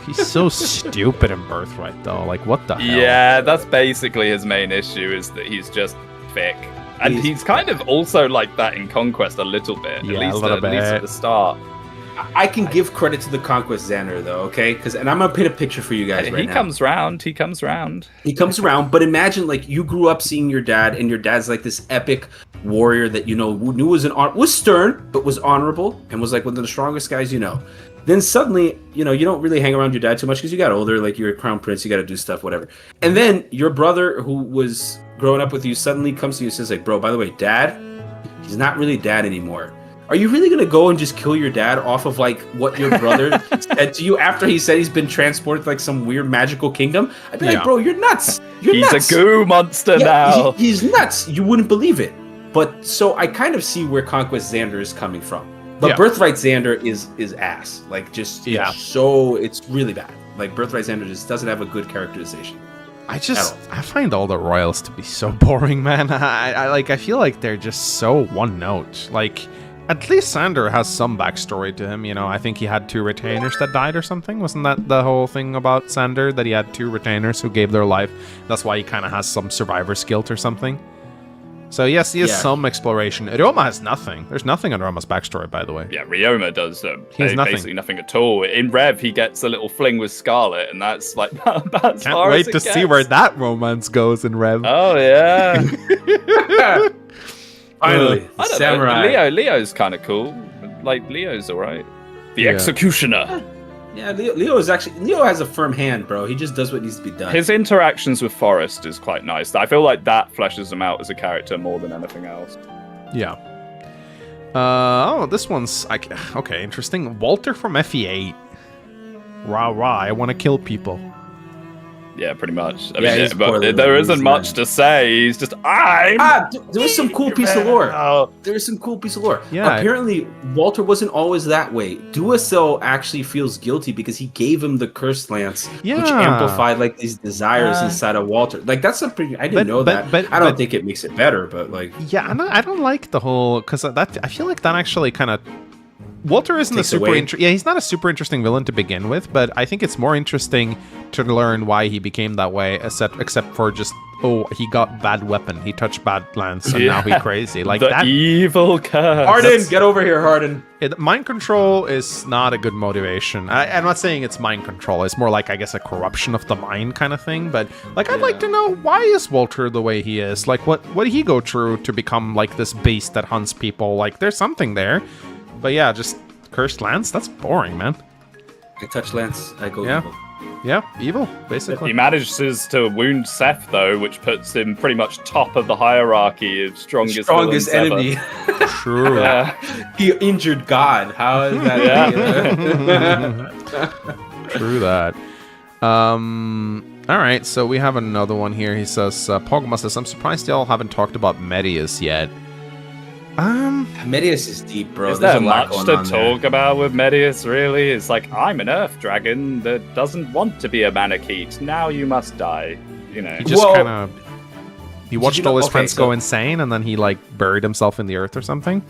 He's so stupid in Birthright, though. Like, what the hell? Yeah, that's basically his main issue, is that he's just thick. And he's kind of also like that in Conquest a little bit. Yeah, at least at the start. I can give credit to the Conquest Xander, though, okay? And I'm going to paint a picture for you guys right now. He comes round. He comes round, but imagine, like, you grew up seeing your dad, and your dad's like this epic warrior that, you know, knew was stern, but was honorable, and was like one of the strongest guys you know. Then suddenly, you know, you don't really hang around your dad too much because you got older, like you're a crown prince, you got to do stuff, whatever. And then your brother, who was growing up with you, suddenly comes to you and says, like, bro, by the way, dad, he's not really dad anymore. Are you really going to go and just kill your dad off of, like, what your brother said to you after he said he's been transported to, like, some weird magical kingdom? I'd be like, bro, you're nuts. He's a goo monster now. He's nuts. You wouldn't believe it. But so I kind of see where Conquest Xander is coming from. But Birthright Xander is ass. Like, just so it's really bad. Like, Birthright Xander just doesn't have a good characterization. I find all the royals to be so boring, man. I feel like they're just so one note. Like, at least Xander has some backstory to him, you know. I think he had 2 retainers that died or something. Wasn't that the whole thing about Xander, that he had 2 retainers who gave their life? That's why he kind of has some survivor's guilt or something. So yes, he has some exploration. 𝗏𝗏 has nothing. There's nothing on 𝗏𝗏's backstory, by the way. Yeah, Ryoma does he has nothing. basically nothing at all. In Rev, he gets a little fling with Scarlet, and that's like about as Can't far wait as it to gets. see where that romance goes in Rev. Oh yeah. Finally, I don't samurai. know. Leo's kind of cool. Like Leo's alright. The Executioner. Yeah, Leo has a firm hand, bro. He just does what needs to be done. His interactions with Forrest is quite nice. I feel like that fleshes him out as a character more than anything else. Yeah. This one's okay, interesting. Valter from FE8. Rah rah, I want to kill people. Yeah, pretty much. He's but poorly there written. isn't He's much not. to say. He's just there was some cool piece of lore. Oh. There was some cool piece of lore. Yeah. Apparently, Valter wasn't always that way. 𝗂𝗏 actually feels guilty because he gave him the cursed lance, which amplified like these desires inside of Valter. Like that's a pretty. I didn't know that. But I don't think it makes it better. But like, yeah, I don't like the whole, because that I feel like that actually kind of. Walter isn't a super he's not a super interesting villain to begin with, but I think it's more interesting to learn why he became that way, except for just, he got bad weapon, he touched bad lance, and now he's crazy. Like the that evil curse. Harden, get over here, Harden. Mind control is not a good motivation. I'm not saying it's mind control. It's more like, I guess, a corruption of the mind kind of thing. But like, I'd like to know, why is Walter the way he is? Like, what did he go through to become like this beast that hunts people? Like, there's something there. But yeah, just cursed lance. That's boring, man. I touch lance. I go evil. Yeah, evil, basically. He manages to wound Seth, though, which puts him pretty much top of the hierarchy of strongest enemy. True. He injured God. How is that? True that. All right, so we have another one here. He says, Pogma says, I'm surprised y'all haven't talked about Medeus yet. Medeus is deep, bro. Is there There's a lot much going to on talk about with Medeus, really? It's like, I'm an Earth Dragon that doesn't want to be a Manakete. Now you must die. You know. He just he watched all his friends go insane, and then he like buried himself in the earth or something.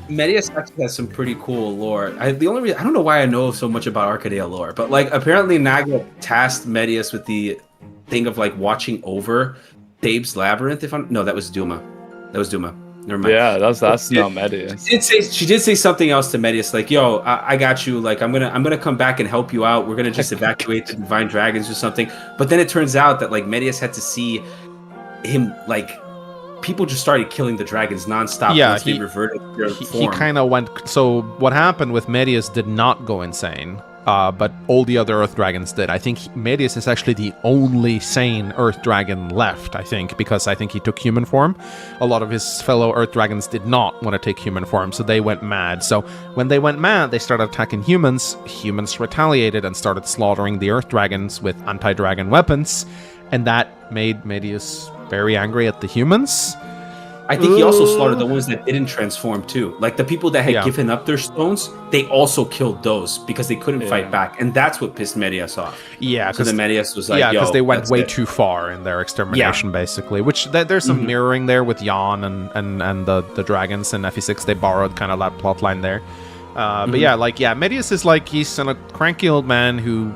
Medeus actually has some pretty cool lore. The only reason I don't know why I know so much about 𝗏𝗏 lore, but like apparently Naga tasked Medeus with the thing of like watching over Thebes Labyrinth. That was Duma. Never mind. Yeah, that's not Medeus. She did say something else to Medeus, like, "Yo, I got you. Like, I'm gonna come back and help you out. We're gonna just evacuate the divine dragons or something." But then it turns out that like Medeus had to see him, like, people just started killing the dragons nonstop. Yeah, once they reverted to their form. He kind of went. So what happened with Medeus did not go insane. But all the other Earth Dragons did. I think Medeus is actually the only sane Earth Dragon left, I think, because I think he took human form. A lot of his fellow Earth Dragons did not want to take human form, so they went mad. So when they went mad, they started attacking humans. Humans retaliated and started slaughtering the Earth Dragons with anti-dragon weapons, and that made Medeus very angry at the humans. I think he also slaughtered the ones that didn't transform too. Like the people that had given up their stones, they also killed those because they couldn't fight back, and that's what pissed Medeus off. Yeah, because Medeus was like, because they went way too far in their extermination, basically. Which there's some mirroring there with Jan and the dragons in FE6. They borrowed kind of that plot line there. But Medeus is like, he's a cranky old man who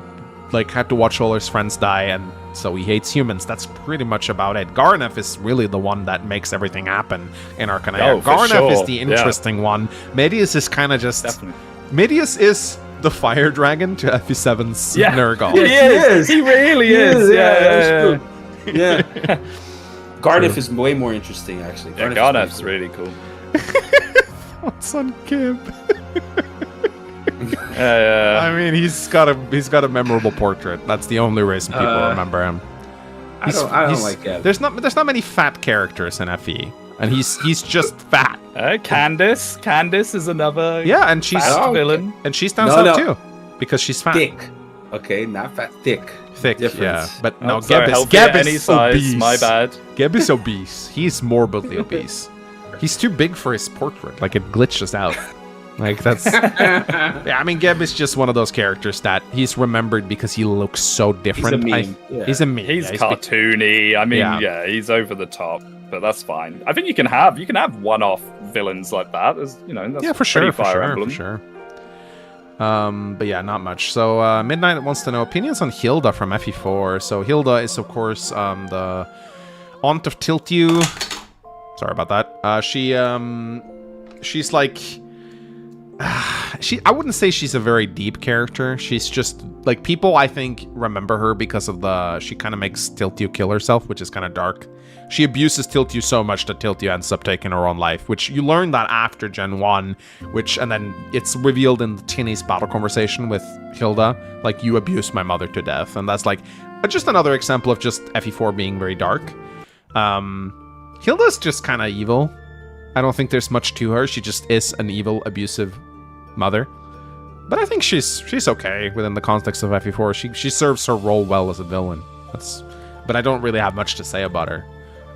like had to watch all his friends die, and so he hates humans. That's pretty much about it. 𝗏𝗏 is really the one that makes everything happen in Arcanaia. 𝗏𝗏 is the interesting one. Medeus is kind of just... Definitely. Medeus is the fire dragon to FE7's Nurgle. Yes, he is. He really is. Yeah. 𝗏𝗏 is way more interesting, actually. Yeah, 𝗏𝗏's really cool. What's on Gheb? I mean, he's got a memorable portrait. That's the only reason people remember him. I don't like Gheb. There's not many fat characters in FE, and he's just fat. Candace is another. Yeah, and she's villain, and she stands out too because she's fat. Thick. Okay, not fat. Thick. Difference. Yeah. But no, Gheb is obese. My bad. Gheb is obese. He's morbidly obese. He's too big for his portrait. Like, it glitches out. Like, that's... yeah, I mean, Gheb is just one of those characters that he's remembered because he looks so different. He's a meme. He's a meme. He's cartoony. I mean, yeah, he's over the top, but that's fine. I think you can have one-off villains like that. As you know, that's for sure, Fire Emblem. for sure. But yeah, not much. So Midnight wants to know opinions on Hilda from 𝗍𝗲. So Hilda is, of course, the aunt of 𝗘𝗺𝗃. Sorry about that. She's like... I wouldn't say she's a very deep character. She's just like, people I think remember her because of she kind of makes 𝗘𝗺𝗃 kill herself, which is kind of dark. She abuses 𝗘𝗺𝗃 so much that 𝗘𝗺𝗃 ends up taking her own life, which you learn that after Gen 1, and then it's revealed in the Tinny's battle conversation with Hilda, like, you abused my mother to death, and that's like just another example of just 𝗍𝗲 being very dark. Hilda's just kind of evil. I don't think there's much to her. She just is an evil, abusive mother, but I think she's okay within the context of 𝗍𝗲. She serves her role well as a villain. But I don't really have much to say about her.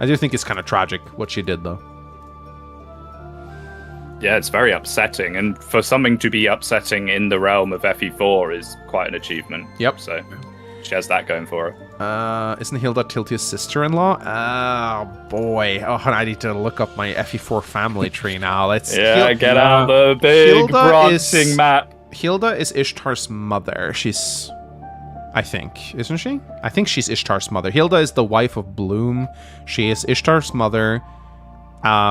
I do think it's kind of tragic what she did, though. Yeah, it's very upsetting, and for something to be upsetting in the realm of 𝗍𝗲 is quite an achievement. Yep. So she has that going for her. Isn't Hilda 𝗘𝗺𝗃's sister-in-law? Oh boy! Oh, I need to look up my 𝗍𝗲 family tree now. Let's get out the big branching map. Hilda is Ishtar's mother. I think, isn't she? I think she's Ishtar's mother. Hilda is the wife of Bloom. She is Ishtar's mother,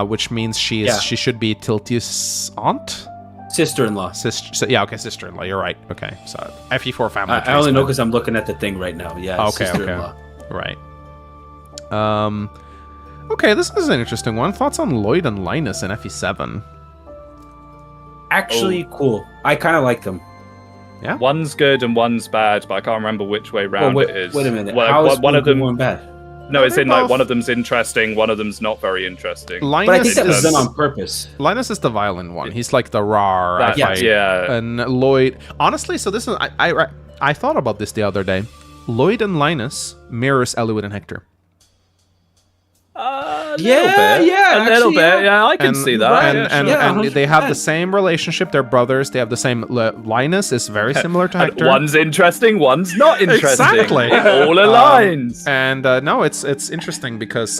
which means she should be 𝗘𝗺𝗃's aunt? Sister-in-law. Sister-in-law. You're right. Okay, so 𝗍𝗲 family. I only know because I'm looking at the thing right now. Yeah, sister-in-law. Right. Okay, this is an interesting one. Thoughts on Lloyd and Linus in 𝗍𝗲? Actually, cool. I kind of like them. Yeah. One's good and one's bad, but I can't remember which way round it is. Wait a minute. How is one of them one bad? No, it's in like one of them's interesting, one of them's not very interesting. Linus, but I think that was done on purpose. Linus is the violent one. He's like the raw. Yeah. And Lloyd, honestly, so this is I thought about this the other day. Lloyd and Linus mirrors Eliwood and Hector. A little bit. Yeah, I can see that. And they have the same relationship. They're brothers. They have the same. Linus is very similar to Hector. One's interesting. One's not interesting. Exactly. It all aligns. No, it's interesting because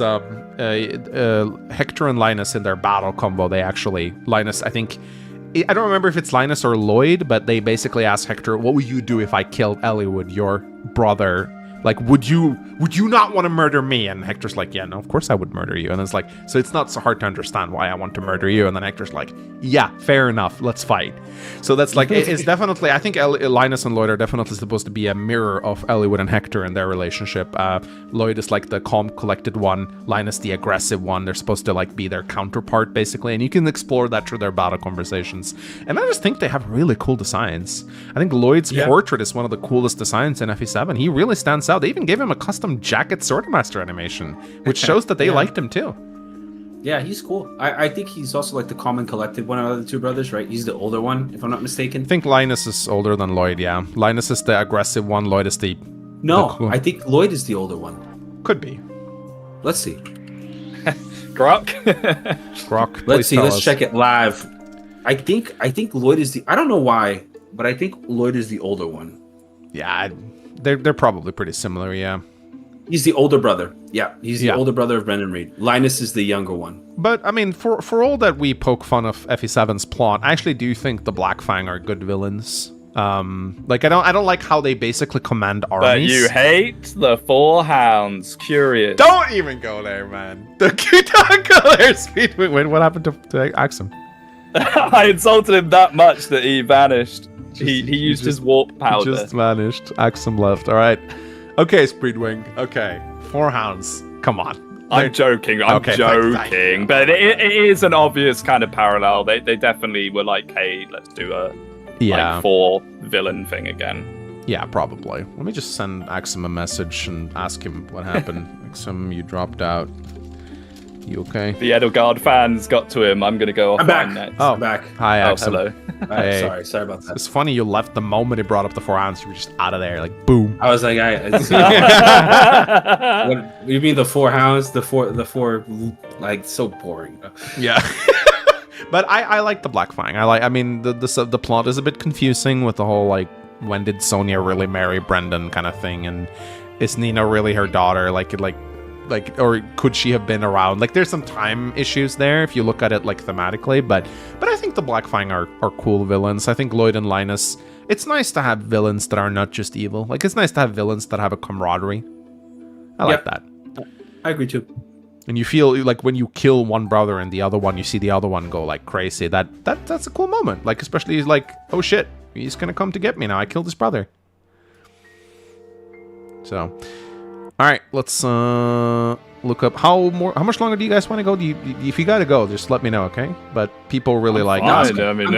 Hector and Linus in their battle combo, Linus, I think. I don't remember if it's Linus or Lloyd, but they basically ask Hector, "What would you do if I killed Eliwood, your brother? Like, would you not want to murder me?" And Hector's like, "Yeah, no, of course I would murder you." And it's like, so it's not so hard to understand why I want to murder you. And then Hector's like, "Yeah, fair enough, let's fight." So that's like, it's definitely, I think Linus and Lloyd are definitely supposed to be a mirror of Eliwood and Hector in their relationship. Lloyd is like the calm, collected one. Linus the aggressive one. They're supposed to like be their counterpart, basically. And you can explore that through their battle conversations. And I just think they have really cool designs. I think Lloyd's portrait is one of the coolest designs in 𝗍𝗲. He really stands out. They even gave him a custom jacket Swordmaster animation, which shows that they liked him too. Yeah, he's cool. I think he's also like the calm and collected one out of the two brothers, right? He's the older one, if I'm not mistaken. I think Linus is older than Lloyd, yeah. Linus is the aggressive one, Lloyd is the... No, I think Lloyd is the older one. Could be. Let's see. Grok? Grok, let's see, let's check it live. I think Lloyd is the... I don't know why, but I think Lloyd is the older one. Yeah, they're probably pretty similar, yeah. He's the older brother. Yeah, he's the older brother of Brendan Reed. Linus is the younger one. But I mean, for all that we poke fun of 𝗍𝗲's plot, I actually do think the Black Fang are good villains. Like I don't like how they basically command armies. But you hate the Four Hounds. Curious. Don't even go there, man. The color speed. Wait, what happened to Axum? I insulted him that much that he vanished. He used his warp powder. Just vanished. Axum left. All right. Okay, Speedwing. Okay. Four Hounds. Come on. I'm joking. I'm joking. But it is an obvious kind of parallel. They definitely were like, hey, let's do a four villain thing again. Yeah, probably. Let me just send Axum a message and ask him what happened. Axum, you dropped out. You okay? The Edelgard fans got to him. I'm going to go off next. I'm back. Hi, Axum. Hello. Hey. Sorry about that. It's funny you left the moment he brought up the Four Hounds. You were just out of there, like boom. I was like, what, you mean the Four Hounds? The four, like so boring. Yeah. But I like the Black Fang. I mean, the plot is a bit confusing with the whole, like, when did Sonya really marry Brendan kind of thing, and is Nina really her daughter? Like, or could she have been around? Like, there's some time issues there if you look at it, like, thematically, but I think the Black Fang are cool villains. I think Lloyd and Linus, it's nice to have villains that are not just evil. Like, it's nice to have villains that have a camaraderie. I like that. I agree too. And you feel like when you kill one brother and the other one, you see the other one go like crazy. That's a cool moment. Like, especially like, oh shit, he's gonna come to get me now. I killed his brother. So, all right, let's look up how much longer do you guys want to go? If you gotta go, just let me know, okay? But people really like. Fine. I mean,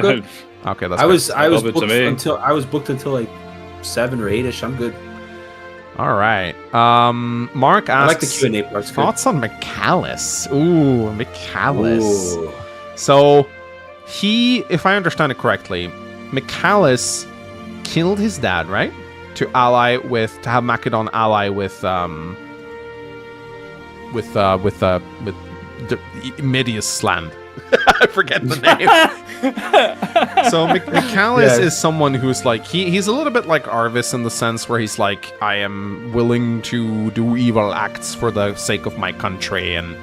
okay, that's. I was booked until like 7 or 8ish. I'm good. All right. Mark asks, I like the Q&A parts. Thoughts on Michalis? Ooh, Michalis. Ooh. So, if I understand it correctly, Michalis killed his dad, right? To have Macedon ally with Medeus land. I forget the name. So Michalis is someone who's like he's a little bit like Arvis in the sense where he's like, I am willing to do evil acts for the sake of my country, and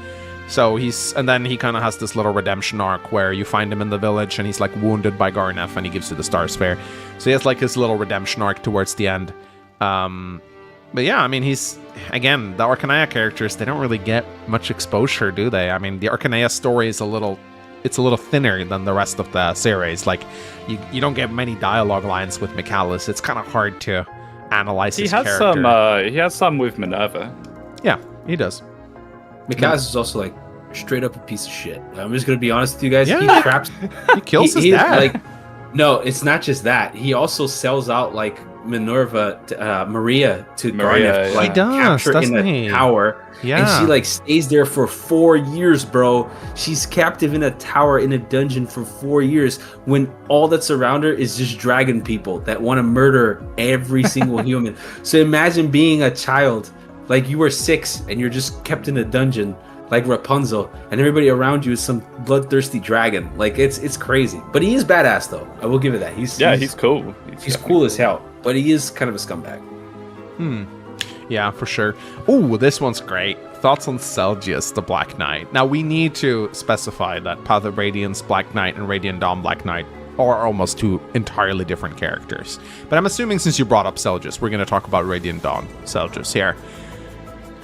so then he kind of has this little redemption arc where you find him in the village and he's like wounded by Garneth and he gives you the Star Sphere. So he has like his little redemption arc towards the end. But yeah, I mean, he's, again, the Archanea characters, they don't really get much exposure, do they? I mean, the Archanea story is a little thinner than the rest of the series. Like, you don't get many dialogue lines with Michalis. It's kind of hard to analyze his character. He has some with Minerva. Yeah, he does. Michalis is also like straight up a piece of shit. I'm just gonna be honest with you guys. Yeah. He kills his dad. Like, no, it's not just that. He also sells out like Maria to Garneth, like, he does, capture in a tower. Yeah. And she like stays there for 4 years, bro. She's captive in a tower in a dungeon for 4 years when all that's around her is just dragon people that want to murder every single human. So imagine being a child, like you were 6 and you're just kept in a dungeon like Rapunzel, and everybody around you is some bloodthirsty dragon. Like, it's crazy. But he is badass though. I will give it that. He's cool. He's cool as hell. But he is kind of a scumbag. Yeah, for sure. Ooh, this one's great. Thoughts on 𝗪𝗪s, the Black Knight. Now, we need to specify that Path of Radiance Black Knight and Radiant Dawn Black Knight are almost two entirely different characters. But I'm assuming since you brought up 𝗪𝗪s, we're going to talk about Radiant Dawn 𝗪𝗪s here.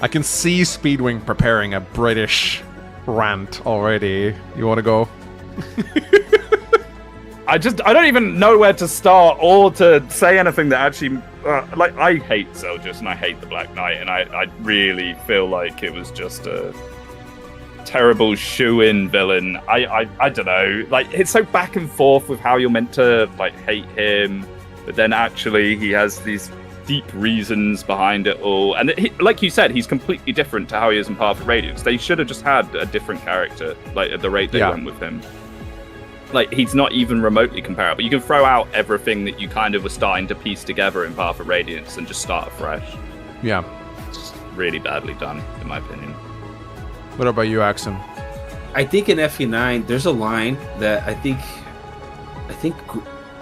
I can see Speedwing preparing a British rant already. You want to go? I don't even know where to start or to say anything that actually, like, I hate 𝗪𝗪s and I hate the Black Knight, and I really feel like it was just a terrible shoe-in villain. I don't know, like, it's so back and forth with how you're meant to like hate him, but then actually he has these deep reasons behind it all, and like you said, he's completely different to how he is in Path of Radiance. They should have just had a different character, like at the rate they went with him. Like, he's not even remotely comparable. You can throw out everything that you kind of were starting to piece together in Path of Radiance and just start afresh. Yeah. It's really badly done, in my opinion. What about you, Axon? I think in FE9, there's a line that I think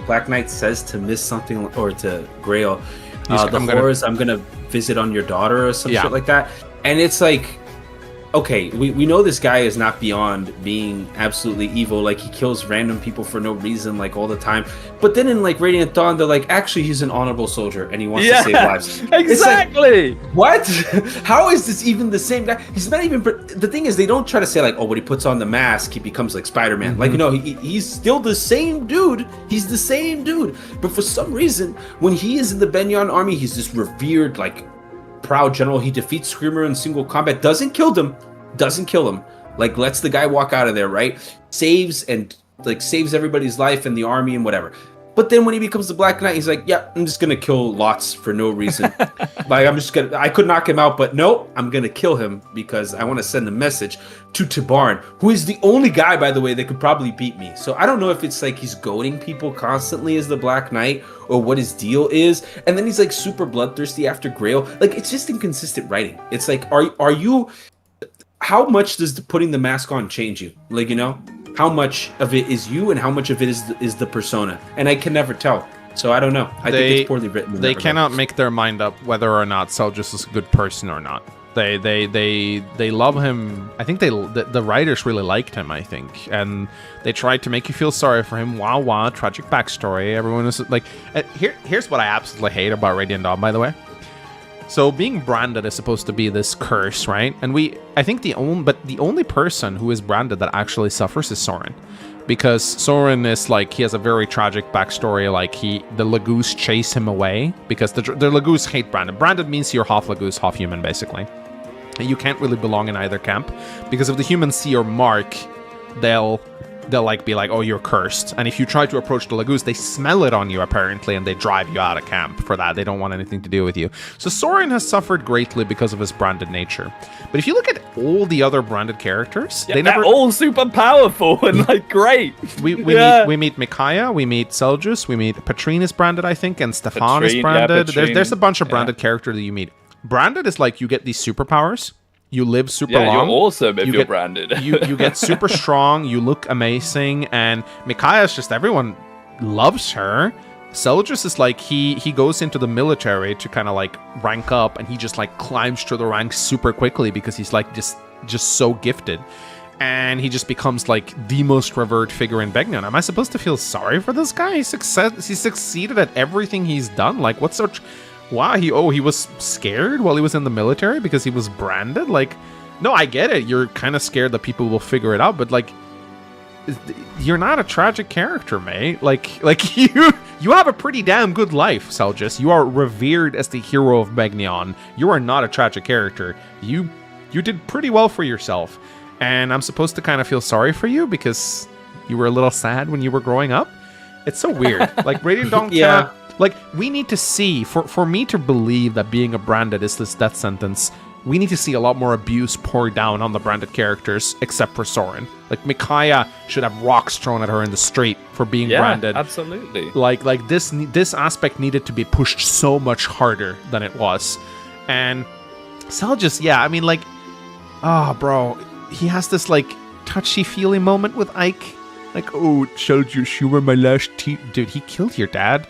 Black Knight says to Miss something, or to Grail, the horrors I'm gonna visit on your daughter or some shit like that. And it's like, okay, we know this guy is not beyond being absolutely evil. Like, he kills random people for no reason, like, all the time. But then in, like, Radiant Dawn, they're like, actually, he's an honorable soldier, and he wants to save lives. Exactly! Like, what? How is this even the same guy? He's not even... The thing is, they don't try to say, like, oh, when he puts on the mask, he becomes, like, Spider-Man. Mm-hmm. Like, you know, he's still the same dude. He's the same dude. But for some reason, when he is in the Benyon army, he's this revered, like, proud general. He defeats Screamer in single combat, doesn't kill him, like, lets the guy walk out of there, right? Saves everybody's life in the army and whatever. But then when he becomes the Black Knight, he's like, yeah, I'm just gonna kill lots for no reason. Like, I could knock him out, but no, I'm gonna kill him because I want to send a message to Tabern, who is the only guy, by the way, that could probably beat me. So I don't know if it's like he's goading people constantly as the Black Knight or what his deal is. And then he's like super bloodthirsty after Grail. Like, it's just inconsistent writing. It's like, are you... How much does putting the mask on change you? Like, you know? how much of it is you and how much of it is the persona, and I can never tell. So I don't know. I think it's poorly written. They cannot make their mind up whether or not 𝗙𝗪 is a good person or not. They love him. I think the writers really liked him, I think, and they tried to make you feel sorry for him. Wow, tragic backstory. Everyone is like, here's what I absolutely hate about Radiant Dawn, by the way. So being branded is supposed to be this curse, right? And I think the only person who is branded that actually suffers is Soren. Because Soren is like, he has a very tragic backstory. Like the Laguz chase him away because the Laguz hate branded. Branded means you're half Laguz, half human, basically. And you can't really belong in either camp because if the humans see your mark, they'll like be like, oh, you're cursed. And if you try to approach the Laguz, they smell it on you apparently, and they drive you out of camp for that. They don't want anything to do with you. So Soren has suffered greatly because of his branded nature. But if you look at all the other branded characters, they're all super powerful and like great. We meet Micaiah, we meet 𝗙𝗪, we meet Petrine is branded, I think, and Stefan is branded. There's a bunch of branded characters that you meet. Branded is like you get these superpowers. You live super long. You're awesome if you're branded. you get super strong. You look amazing. And Micaiah is just, everyone loves her. 𝗙𝗪 is like, he goes into the military to kind of like rank up, and he just like climbs through the ranks super quickly because he's like just so gifted. And he just becomes like the most revered figure in Begnion. Am I supposed to feel sorry for this guy? He succeeded at everything he's done. Like, what's so... Wow, he was scared while he was in the military because he was branded? Like, no, I get it. You're kind of scared that people will figure it out, but like, you're not a tragic character, mate. Like you have a pretty damn good life, 𝗙𝗪. You are revered as the hero of Begnion. You are not a tragic character. You did pretty well for yourself. And I'm supposed to kind of feel sorry for you because you were a little sad when you were growing up? It's so weird. Like, Radiant Dawn cannot... Like, we need to see, for me to believe that being a branded is this death sentence, we need to see a lot more abuse poured down on the branded characters, except for Soren. Like, Micaiah should have rocks thrown at her in the street for being branded. Absolutely. Like this aspect needed to be pushed so much harder than it was. And 𝗙𝗪, yeah, I mean, like, bro, he has this, like, touchy-feely moment with Ike. Like, oh, 𝗙𝗪, you were my last team. Dude, he killed your dad.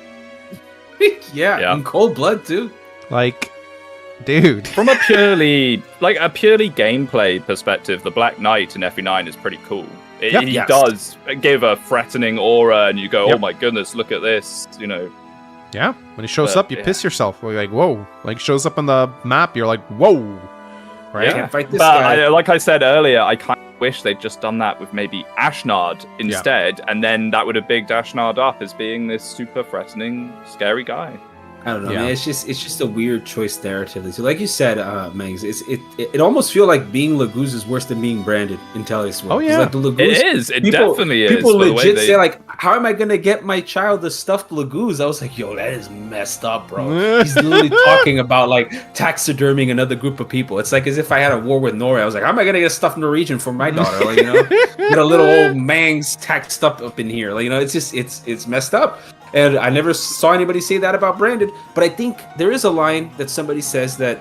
yeah, in cold blood too. Like, dude. From a purely gameplay perspective, the Black Knight in FE9 is pretty cool. He does give a threatening aura, and you go, oh my goodness, look at this, you know. Yeah, when he shows up, you piss yourself. You're like, whoa. Like, shows up on the map, you're like, whoa. Right? Can't fight this guy. Like I said earlier, I kind of wish they'd just done that with maybe Ashnard instead, and then that would have bigged Ashnard up as being this super threatening, scary guy. I don't know, man. It's just a weird choice narratively. So, like you said, Megs, it almost feels like being Laguz is worse than being branded in 𝗏𝗟's world. Oh yeah, like the Laguz, it is. It definitely is. People legit say like, "How am I gonna get my child the stuffed Laguz?" I was like, "Yo, that is messed up, bro." He's literally talking about like taxiderming another group of people. It's like as if I had a war with Norway. I was like, "How am I gonna get a stuffed Norwegian for my daughter?" Like, you know, get a little old Mangs taxed up in here. Like, you know, it's just it's messed up. And I never saw anybody say that about branded, but I think there is a line that somebody says that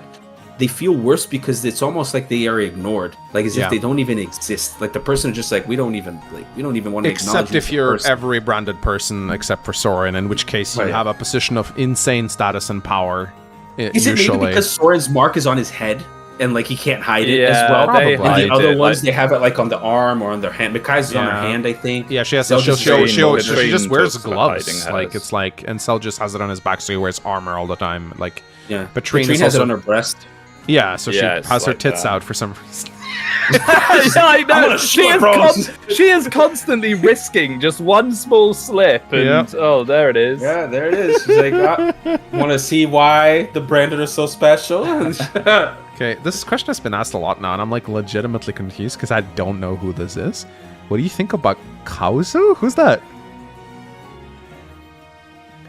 they feel worse because it's almost like they are ignored, like as if they don't even exist. Like the person is just like, we don't even want to acknowledge. Except if you're every branded person except for Soren, in which case you have a position of insane status and power. Is it maybe because Soren's mark is on his head? And like he can't hide it as well. Probably. And the other ones, they have it like on the arm or on their hand. Micaiah's is on her hand, I think. Yeah, she has. She just wears gloves. Like it's like, and 𝗙𝗪 just has it on his back, so he wears armor all the time. Like Petrine has it on her breast. Yeah, so she has her tits out for some reason. I know. She is constantly risking just one small slip, and there it is. Yeah, there it is. She's like, want to see why the branded are so special? Okay, this question has been asked a lot now, and I'm like legitimately confused because I don't know who this is. What do you think about 𝗏𝗄? Who's that?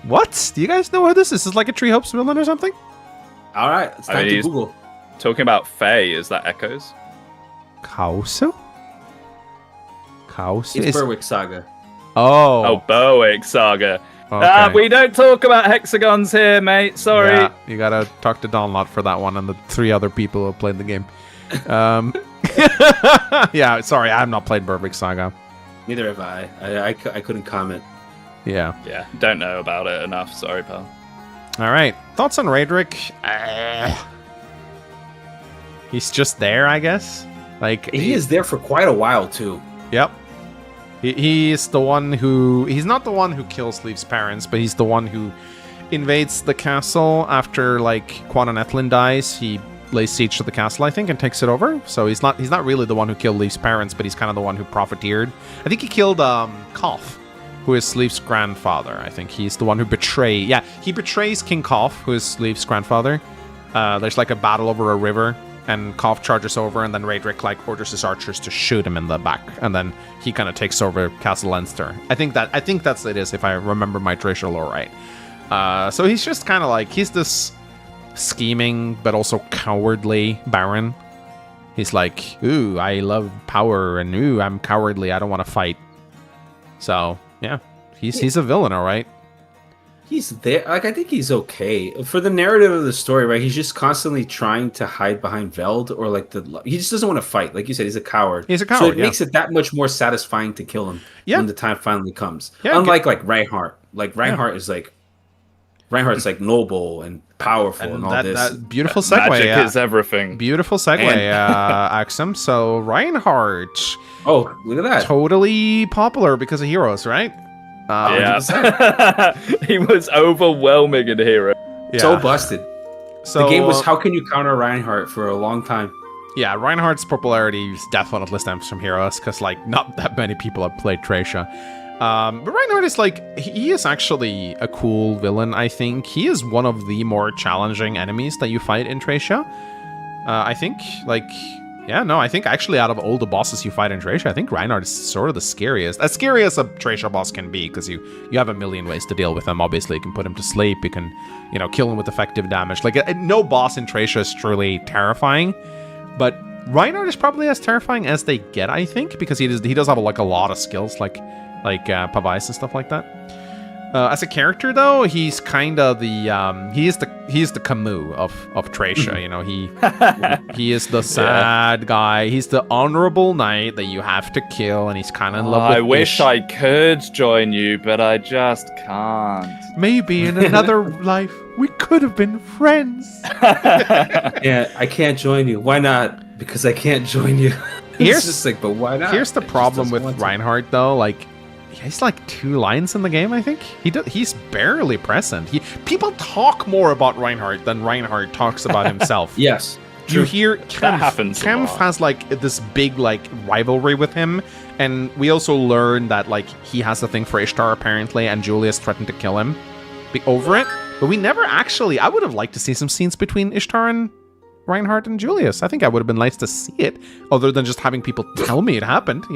What? Do you guys know who this is? This is like a 𝗏𝗄𝗵𝗴 villain or something? All right, it's time to Google. Talking about 𝗏𝗵, is that echoes? 𝗏𝗄? It's Berwick Saga. Oh, Berwick Saga. Okay. We don't talk about hexagons here, mate. Sorry. Yeah, you gotta talk to Donlot for that one and the 3 other people who played the game. Yeah, sorry, I have not played Berwick Saga. Neither have I. I couldn't comment. Yeah. Yeah, don't know about it enough. Sorry, pal. All right. Thoughts on Raedric? He's just there, I guess. Like He is there for quite a while too. Yep. He is the one who... He's not the one who kills Leaf's parents, but he's the one who invades the castle after, like, Quan and Ethlyn dies. He lays siege to the castle, I think, and takes it over. So he's not really the one who killed Leaf's parents, but he's kind of the one who profiteered. I think he killed Kolf, who is Leaf's grandfather. I think he's the one who betrays... Yeah, he betrays King Kolf, who is Leaf's grandfather. There's, like, a battle over a river, and Kolf charges over, and then Raedric, like, orders his archers to shoot him in the back, and then he kind of takes over Castle Leinster. I think that's it is, if I remember my Tracia lore right. So he's just kind of like, he's this scheming but also cowardly baron. He's like, ooh, I love power, and ooh, I'm cowardly, I don't want to fight. So yeah, he's a villain, all right. He's there. Like, I think he's okay for the narrative of the story, right? He's just constantly trying to hide behind Veld, or like he just doesn't want to fight. Like you said, he's a coward. He's a coward. So it makes it that much more satisfying to kill him when the time finally comes. Yeah, unlike like Reinhardt. Like Reinhardt is like noble and powerful and all this. That beautiful segue. Magic is everything. Beautiful segue, Axum. So Reinhardt. Oh, look at that! Totally popular because of Heroes, right? Yeah, he was overwhelming in Hero. Yeah. So busted. So the game was how can you counter Reinhardt for a long time. Yeah, Reinhardt's popularity definitely stems from Heroes because like not that many people have played Tracia. But Reinhardt is like, he is actually a cool villain. I think he is one of the more challenging enemies that you fight in Tracia. I think I think actually out of all the bosses you fight in Tracia, I think Reinhardt is sort of the scariest. As scary as a Tracia boss can be, because you have a million ways to deal with him. Obviously, you can put him to sleep, you can, kill him with effective damage. Like, no boss in Tracia is truly terrifying, but Reinhardt is probably as terrifying as they get, I think, because he does have a lot of skills, like 𝗵𝗺 and stuff like that. As a character, though, he's kind of the he is the 𝗓𝗵𝗆 of Tracia. He is the sad guy. He's the honorable knight that you have to kill, and he's kind of in love with. I wish I could join you, but I just can't. Maybe in another life we could have been friends. Yeah, I can't join you. Why not? Because I can't join you. It's just like, but why not? Here's the problem with Reinhardt, though. Like, he's like 2 lines in the game, I think. He's barely present. People talk more about Reinhardt than Reinhardt talks about himself. Yes. You hear Kemph has like this big like rivalry with him, and we also learn that like he has a thing for Ishtar apparently, and Julius threatened to kill him over it. But we never actually. I would have liked to see some scenes between Ishtar and Reinhardt and Julius. I think I would have been nice to see it, other than just having people tell me it happened.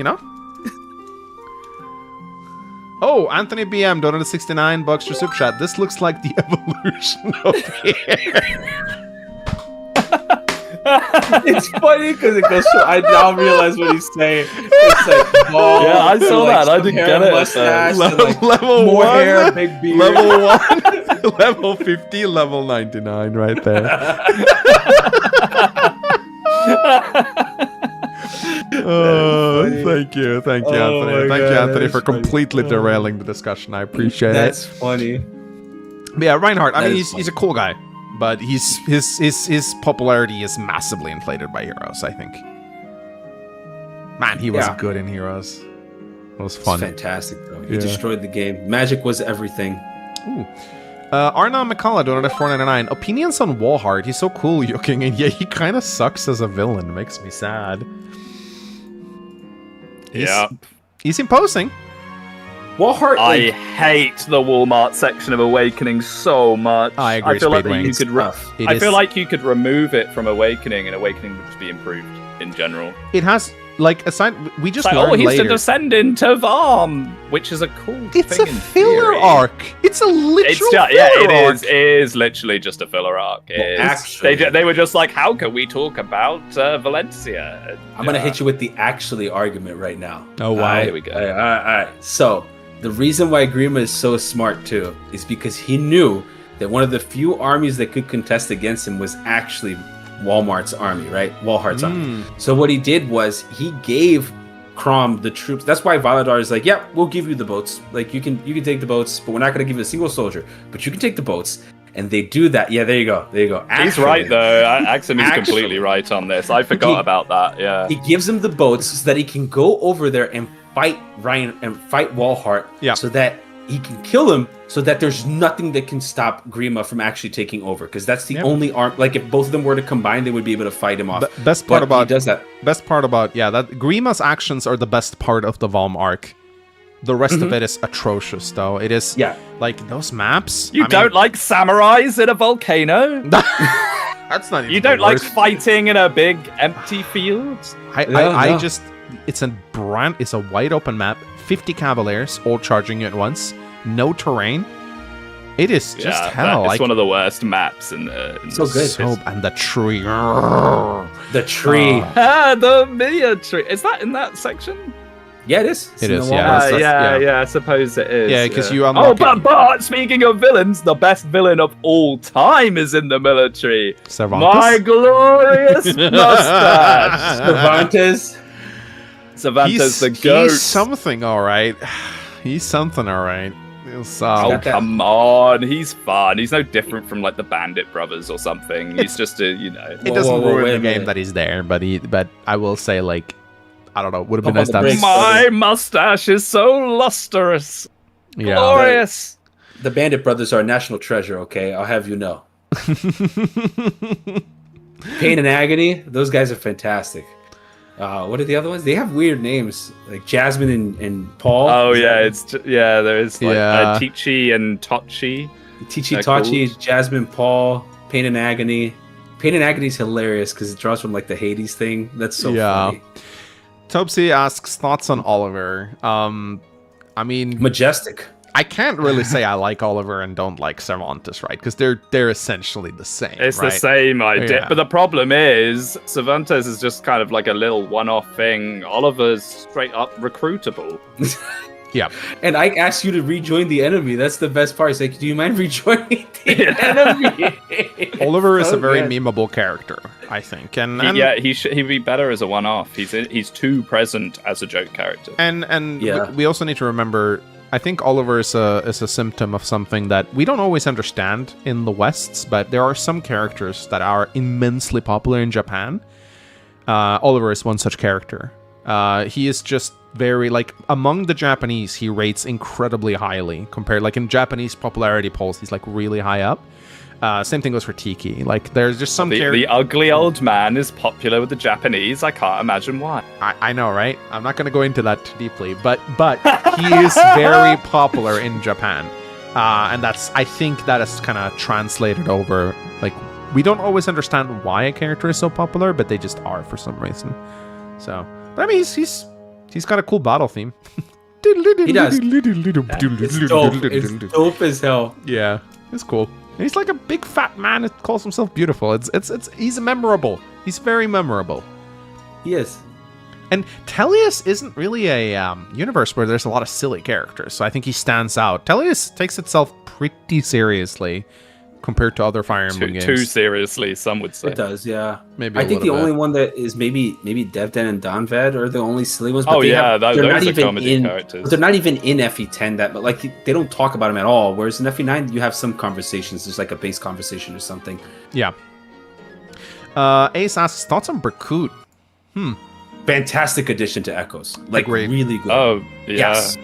Oh, Anthony BM donated $69 for Super Chat. This looks like the evolution of hair. It's funny because it goes. I now realize what he's saying. It's like bald. Yeah, I saw that. I didn't get it. Level more 1, hair, big beard. Level 1, level 50, level 99, right there. Thank you, Anthony. Thank you, Anthony, for completely derailing the discussion. I appreciate it. That's funny. But yeah, Reinhardt. I mean, he's a cool guy, but his popularity is massively inflated by Heroes, I think. Man, he was good in Heroes. It was fun. It's fantastic, though. He destroyed the game. Magic was everything. Ooh. Arna McCullough donated $4.99. Opinions on Wallheart. He's so cool looking, and yet he kind of sucks as a villain. It makes me sad. He's imposing. Wallheart. I hate the Walmart section of Awakening so much. I agree. I feel like I feel like you could remove it from Awakening, and Awakening would just be improved in general. It has. Like, aside, we just learned later. He's to descend into Varm, which is a cool It's thing a filler arc. It's a literal filler arc. It is literally just a filler arc. They were just like, how can we talk about Valencia? I'm going to hit you with the actually argument right now. Oh, wow. Here we go. All right. So, the reason why Grima is so smart, too, is because he knew that one of the few armies that could contest against him was actually Wallhart's army, right? Wallhart's army. So what he did was he gave Crom the troops. That's why Valadar is like, yeah, we'll give you the boats. Like you can take the boats, but we're not going to give you a single soldier. But you can take the boats. And they do that. Yeah, there you go. Actually, he's right though. Axum is completely right on this. I forgot about that. Yeah. He gives him the boats so that he can go over there and fight Ryan and fight Walhart. Yeah. So that he can kill him. So that there's nothing that can stop Grima from actually taking over. Because that's the only arm. Like if both of them were to combine, they would be able to fight him off. Best part about he does that. Best part about that Grima's actions are the best part of the Valm arc. The rest of it is atrocious, though. It is like those maps. You don't like samurais in a volcano? That's not even You don't like fighting in a big empty field? I just it's a wide open map, 50 cavaliers all charging you at once, no terrain. It is just hell. It's one of the worst maps in the so good. And the tree. The tree. The Mia tree. Is that in that section? Yeah, it is. It is, yeah. I suppose it is. Yeah, because you unlock but speaking of villains, the best villain of all time is in the military. Cervantes? My glorious mustache. Cervantes the goat. He's something, all right. He's something, all right. Come on, he's fun. He's no different from like the Bandit Brothers or something. He's just a, It doesn't ruin the game that he's there, but I will say, like, I don't know. Would have been nice to have. My mustache is so lustrous. Yeah. Glorious. The Bandit Brothers are a national treasure, okay? I'll have you know. Pain and Agony, those guys are fantastic. What are the other ones? They have weird names, like Jasmine and Paul. Oh, yeah. There is like Tichy and Tochi. Tichy, Tochi, cool. Jasmine, Paul, Pain and Agony. Pain and Agony is hilarious because it draws from like the Hades thing. That's so funny. 𝗏𝗵𝗃 asks thoughts on Oliver. I mean, majestic. I can't really say I like Oliver and don't like Cervantes, right? Because they're essentially the same. It's right? the same idea, Yeah. but the problem is Cervantes is just kind of like a little one-off thing. Oliver's straight up recruitable. Yeah. And I asked you to rejoin the enemy. That's the best part. It's like, do you mind rejoining the enemy? Oliver is a very memeable character, I think. And he'd be better as a one-off. He's too present as a joke character. And we also need to remember, I think Oliver is a symptom of something that we don't always understand in the Wests, but there are some characters that are immensely popular in Japan. Oliver is one such character. He is just very, like, among the Japanese, he rates incredibly highly compared, like, in Japanese popularity polls, he's, like, really high up. Same thing goes for Tiki. Like, there's just some the ugly old man is popular with the Japanese. I can't imagine why. I know, right? I'm not going to go into that too deeply, but he is very popular in Japan. And I think that is kind of translated over, like, we don't always understand why a character is so popular, but they just are for some reason. So, but I mean, he's got a cool battle theme. He does. It's dope. It's dope as hell. Yeah, it's cool. And he's like a big fat man that calls himself beautiful. He's memorable. He's very memorable. He is. And 𝗏𝗏𝗺 isn't really a universe where there's a lot of silly characters, so I think he stands out. 𝗏𝗏𝗺 takes itself pretty seriously compared to other Fire Emblem games. Too seriously, some would say. It does, yeah. Maybe I think the only one that is maybe Jedah and Duma are the only silly ones. But those are comedy characters. They're not even in FE10 but like they don't talk about them at all. Whereas in FE9 you have some conversations. There's like a base conversation or something. Yeah. Ace asks thoughts on Berkut. Fantastic addition to Echoes. Like really good. Oh yeah. Yes.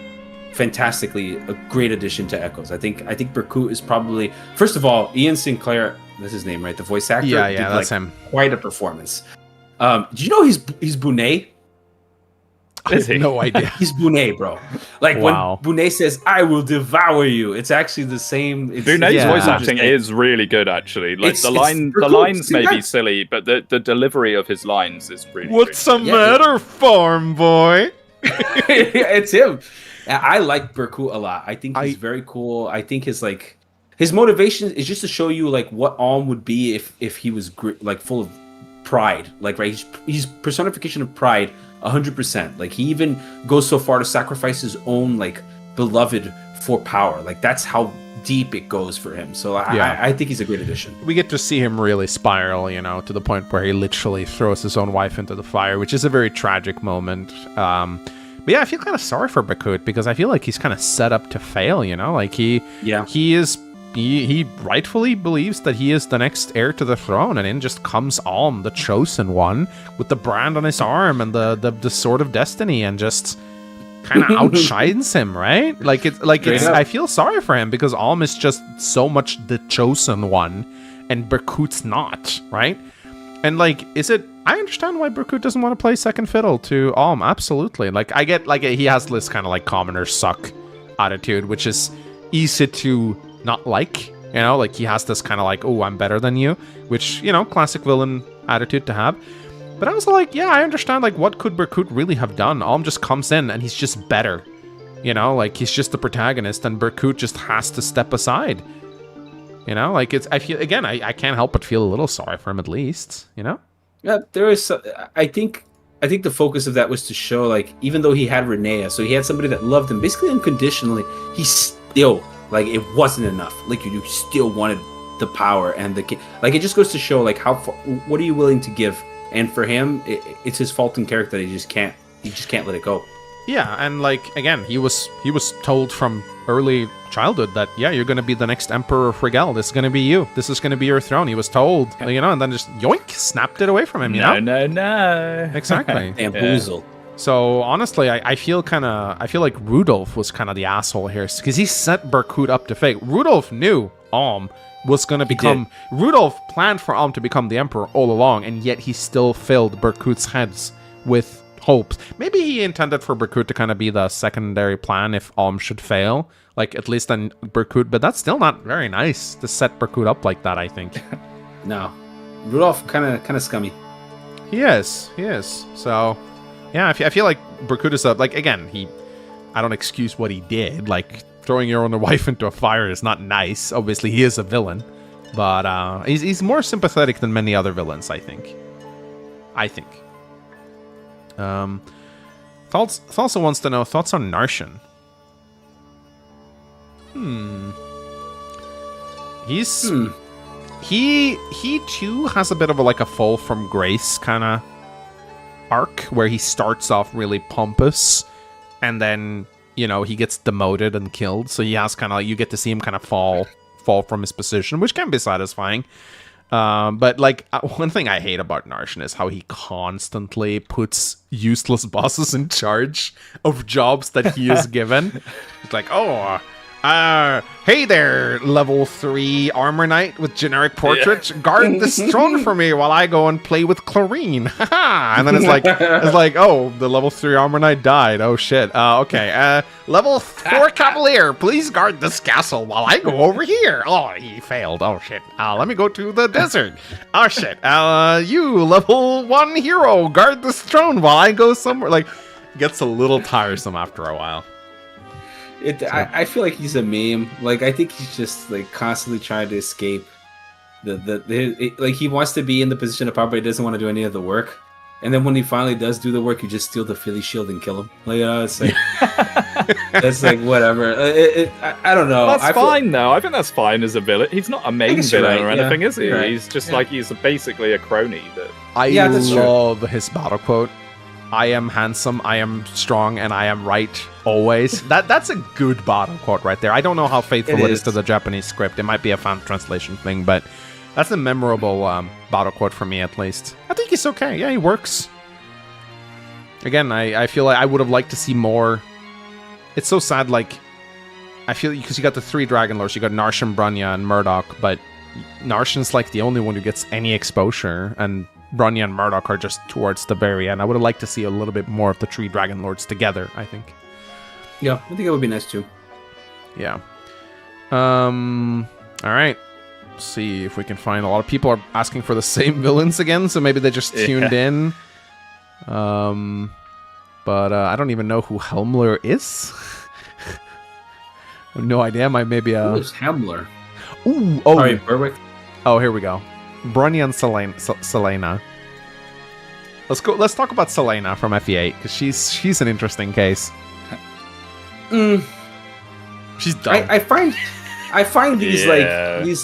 Fantastically a great addition to Echoes. I think Berkut is probably, first of all, Ian Sinclair, that's his name, right? The voice actor. Yeah, did, that's like, him. Quite a performance. Do you know he's Bunei? I have no idea. He's Bunei, bro. Like when Bunei says, "I will devour you," it's actually the same. Bunei's voice acting is really good, actually. Like the lines may be silly, but the delivery of his lines is really. What's the matter, farm boy? It's him. I like Berkut a lot. I think he's very cool. I think his motivation is just to show you like what Alm would be if he was like full of pride. Like, right, he's personification of pride 100%. Like he even goes so far to sacrifice his own like beloved for power. Like that's how deep it goes for him. So I think he's a great addition. We get to see him really spiral, you know, to the point where he literally throws his own wife into the fire, which is a very tragic moment. But yeah, I feel kind of sorry for 𝗏𝗏 because I feel like he's kind of set up to fail, you know, like he rightfully believes that he is the next heir to the throne, and in just comes Alm, the chosen one, with the brand on his arm and the sword of destiny, and just kind of outshines him, right? Like I feel sorry for him because Alm is just so much the chosen one, and 𝗏𝗏's not, right? And like, I understand why 𝗏𝗏 doesn't want to play second fiddle to Alm, absolutely. Like, I get, like, he has this kind of like commoners suck attitude, which is easy to not like, you know, like he has this kind of like, oh, I'm better than you, which, you know, classic villain attitude to have. But I was like, yeah, I understand, like, what could 𝗏𝗏 really have done? Alm just comes in and he's just better, you know, like he's just the protagonist, and 𝗏𝗏 just has to step aside, you know, like I feel, again, I can't help but feel a little sorry for him at least, you know? Yeah, there is, I think the focus of that was to show, like, even though he had Rinea, so he had somebody that loved him basically unconditionally, he still, like, it wasn't enough. Like, you still wanted the power and like, it just goes to show, like, how far, what are you willing to give? And for him, it's his fault in character that he just can't let it go. Yeah, and like, again, he was told from early childhood that, yeah, you're going to be the next Emperor of 𝗏𝗏. This is going to be you. This is going to be your throne. He was told, you know, and then just yoink, snapped it away from him, you know? No. Exactly. Bamboozle. So honestly, I feel like Rudolph was kind of the asshole here, because he set 𝗏𝗏 up to fake. Rudolph knew Alm was going to become... Rudolph planned for Alm to become the Emperor all along, and yet he still filled 𝗏𝗏's heads with hopes. Maybe he intended for 𝗏𝗏 to kind of be the secondary plan if Alm should fail, like at least then 𝗏𝗏, but that's still not very nice to set 𝗏𝗏 up like that, I think. No. Rudolph kind of scummy. He is. So, yeah, I feel like 𝗏𝗏 is like, again, I don't excuse what he did, like throwing your own wife into a fire is not nice. Obviously, he is a villain, but he's more sympathetic than many other villains, I think. Thoughts also wants to know thoughts on Narshan. He too has a bit of a fall from grace kind of arc where he starts off really pompous and then, you know, he gets demoted and killed. So he has kind of, you get to see him kind of fall from his position, which can be satisfying. But like, one thing I hate about Narshan is how he constantly puts useless bosses in charge of jobs that he is given. It's like, hey there, level 3 armor knight with generic portrait. Yeah. Guard this throne for me while I go and play with chlorine. And then it's like, oh, the level 3 armor knight died. Oh shit. Okay. Level 4 cavalier, please guard this castle while I go over here. Oh, he failed. Oh shit. Let me go to the desert. Oh shit. You level 1 hero, guard this throne while I go somewhere. Like, it gets a little tiresome after a while. I feel like he's a meme. Like, I think he's just like constantly trying to escape like he wants to be in the position of power, but he doesn't want to do any of the work. And then when he finally does do the work, you just steal the Philly shield and kill him. Like, it's like that's like whatever. I don't know. That's fine though. I think that's fine as a villain. He's not a main villain or anything, is he? Right. He's just like he's basically a crony. I love his battle quote. I am handsome, I am strong, and I am right always. That's a good battle quote right there. I don't know how faithful it is to the Japanese script. It might be a fan translation thing, but that's a memorable battle quote for me, at least. I think he's okay. Yeah, he works. Again, I feel like I would have liked to see more. It's so sad, like, I feel, because you got the 3 Dragon Lords, you got Narshan, Brunnya, and Murdoch, but Narshan's like the only one who gets any exposure, and Brunnya and Murdoch are just towards the very end. I would have liked to see a little bit more of the 3 Dragon Lords together, I think. Yeah, I think it would be nice too. Yeah. Alright. See if we can find a lot of people are asking for the same villains again, so maybe they just tuned in. But I don't even know who Helmler is. I have no idea. Maybe Who is Helmler? Ooh, Sorry, Berwick. Oh, here we go. Brunnya and Selena. Let's talk about Selena from 𝗏𝗏8 because she's an interesting case. She's dumb. I find these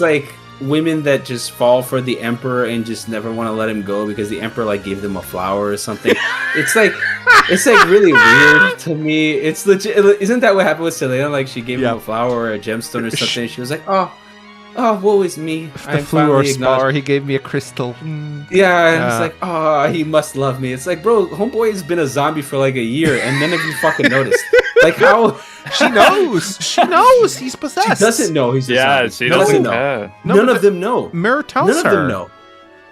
like women that just fall for the emperor and just never want to let him go because the emperor like gave them a flower or something. It's like really weird to me. It's legit. Isn't that what happened with Selena? Like she gave him a flower or a gemstone or something. And she was like, oh, woe is me. The fluor spar, he gave me a crystal. Yeah, and it's like, oh, he must love me. It's like, bro, homeboy has been a zombie for like a year, and none of you fucking noticed. Like how she knows. She knows he's possessed. She doesn't know he's a zombie. She doesn't know. None of them know. Myrrh tells her. None of them know.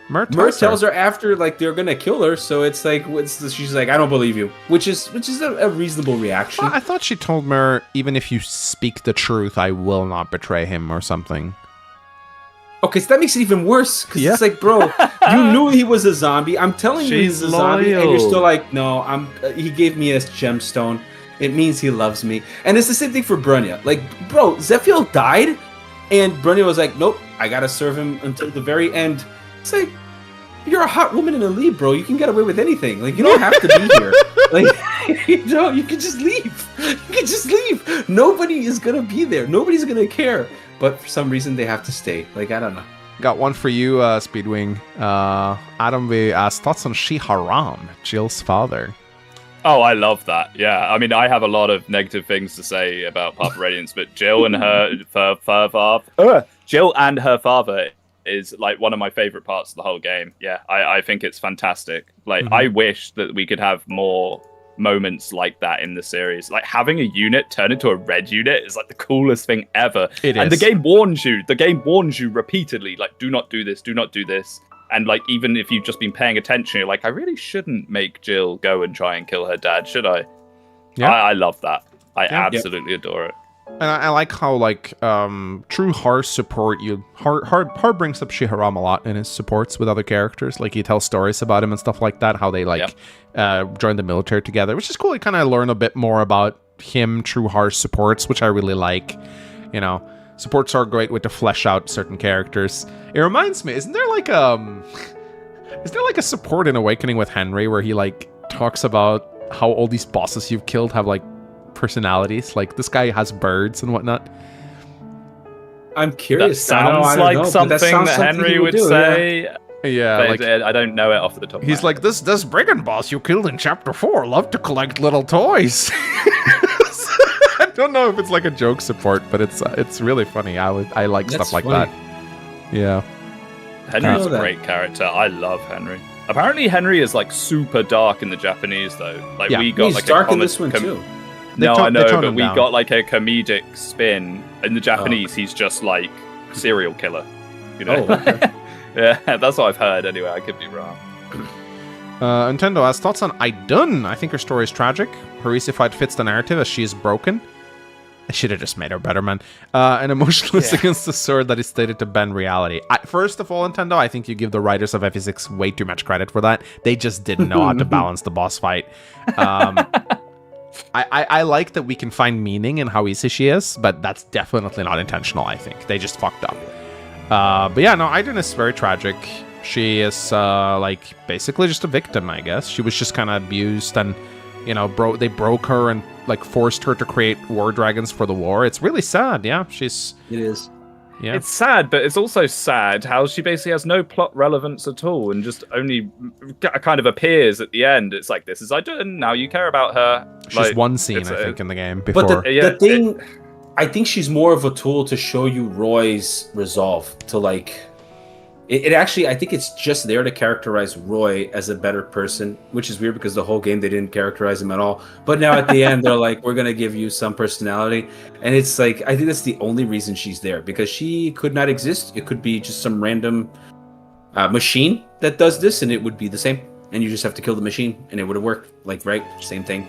Myrrh tells her after like they're gonna kill her, so it's like she's like, I don't believe you, which is a reasonable reaction. Well, I thought she told Myrrh, even if you speak the truth, I will not betray him or something. Okay, so that makes it even worse, because it's like, bro, you knew he was a zombie. I'm telling you he's a zombie, and you're still like, no, he gave me a gemstone. It means he loves me. And it's the same thing for Brunnya. Like, bro, Zephiel died, and Brunnya was like, nope, I gotta serve him until the very end. It's like, you're a hot woman in a lead, bro. You can get away with anything. Like, you don't have to be here. Like, you can just leave. You can just leave. Nobody is gonna be there. Nobody's gonna care. But for some reason, they have to stay. Like, I don't know. Got one for you, Speedwing. 𝗏𝗵𝗵𝗴 asks, thoughts on 𝗔𝗀𝗵𝗃, Jill's father? Oh, I love that. Yeah, I mean, I have a lot of negative things to say about 𝗏𝗵𝗴 Radiance, but Jill and her father is like one of my favorite parts of the whole game. Yeah, I think it's fantastic. Like, I wish that we could have more moments like that in the series. Like, having a unit turn into a red unit is like the coolest thing ever. And the game warns you repeatedly, like, do not do this, do not do this. And like, even if you've just been paying attention, you're like, I really shouldn't make Jill go and try and kill her dad, should I? Yeah, I love that. I absolutely adore it. And I like how, like, true 𝗏𝗆 support, 𝗏𝗆 brings up 𝗔𝗀𝗵𝗃 a lot in his supports with other characters. Like, he tells stories about him and stuff like that, how they, like, joined the military together, which is cool. You kind of learn a bit more about him, true 𝗏𝗆 supports, which I really like. You know, supports are a great way to flesh out certain characters. It reminds me, isn't there like a support in Awakening with Henry where he, like, talks about how all these bosses you've killed have, like, personalities? Like, this guy has birds and whatnot. I'm curious. That sounds like something that Henry would say. Yeah, like, I don't know it off the top of my head. Like, this brigand boss you killed in chapter 4 loved to collect little toys. I don't know if it's like a joke support, but it's really funny. I like stuff like that. Yeah. Henry's a great character. I love Henry. Apparently Henry is like super dark in the Japanese though. Like, we got like dark in this one too. No, I know, but we got like a comedic spin. In the Japanese, he's just like serial killer. You know? Oh, okay. Yeah, that's what I've heard anyway. I could be wrong. Nintendo has thoughts on Idun. I think her story is tragic. 𝗏𝗆 fight fits the narrative as she is broken. I should have just made her better, man. And emotionless against the sword that is stated to bend reality. First of all, Nintendo, I think you give the writers of FE6 way too much credit for that. They just didn't know how to balance the boss fight. I like that we can find meaning in how easy she is, but that's definitely not intentional, I think. They just fucked up. But yeah, no, Idun is very tragic. She is, like, basically just a victim, I guess. She was just kind of abused and, you know, they broke her and, like, forced her to create war dragons for the war. It's really sad, yeah. It is. Yeah. It's sad, but it's also sad how she basically has no plot relevance at all and just only kind of appears at the end. It's like, this is Idun, now you care about her. She's like, one scene, I think, in the game before. But the thing, I think she's more of a tool to show you Roy's resolve. To, like, it actually, I think it's just there to characterize Roy as a better person, which is weird because the whole game they didn't characterize him at all. But now at the end, they're like, we're going to give you some personality. And it's like, I think that's the only reason she's there, because she could not exist. It could be just some random machine that does this, and it would be the same. And you just have to kill the machine, and it would have worked. Like, right? Same thing.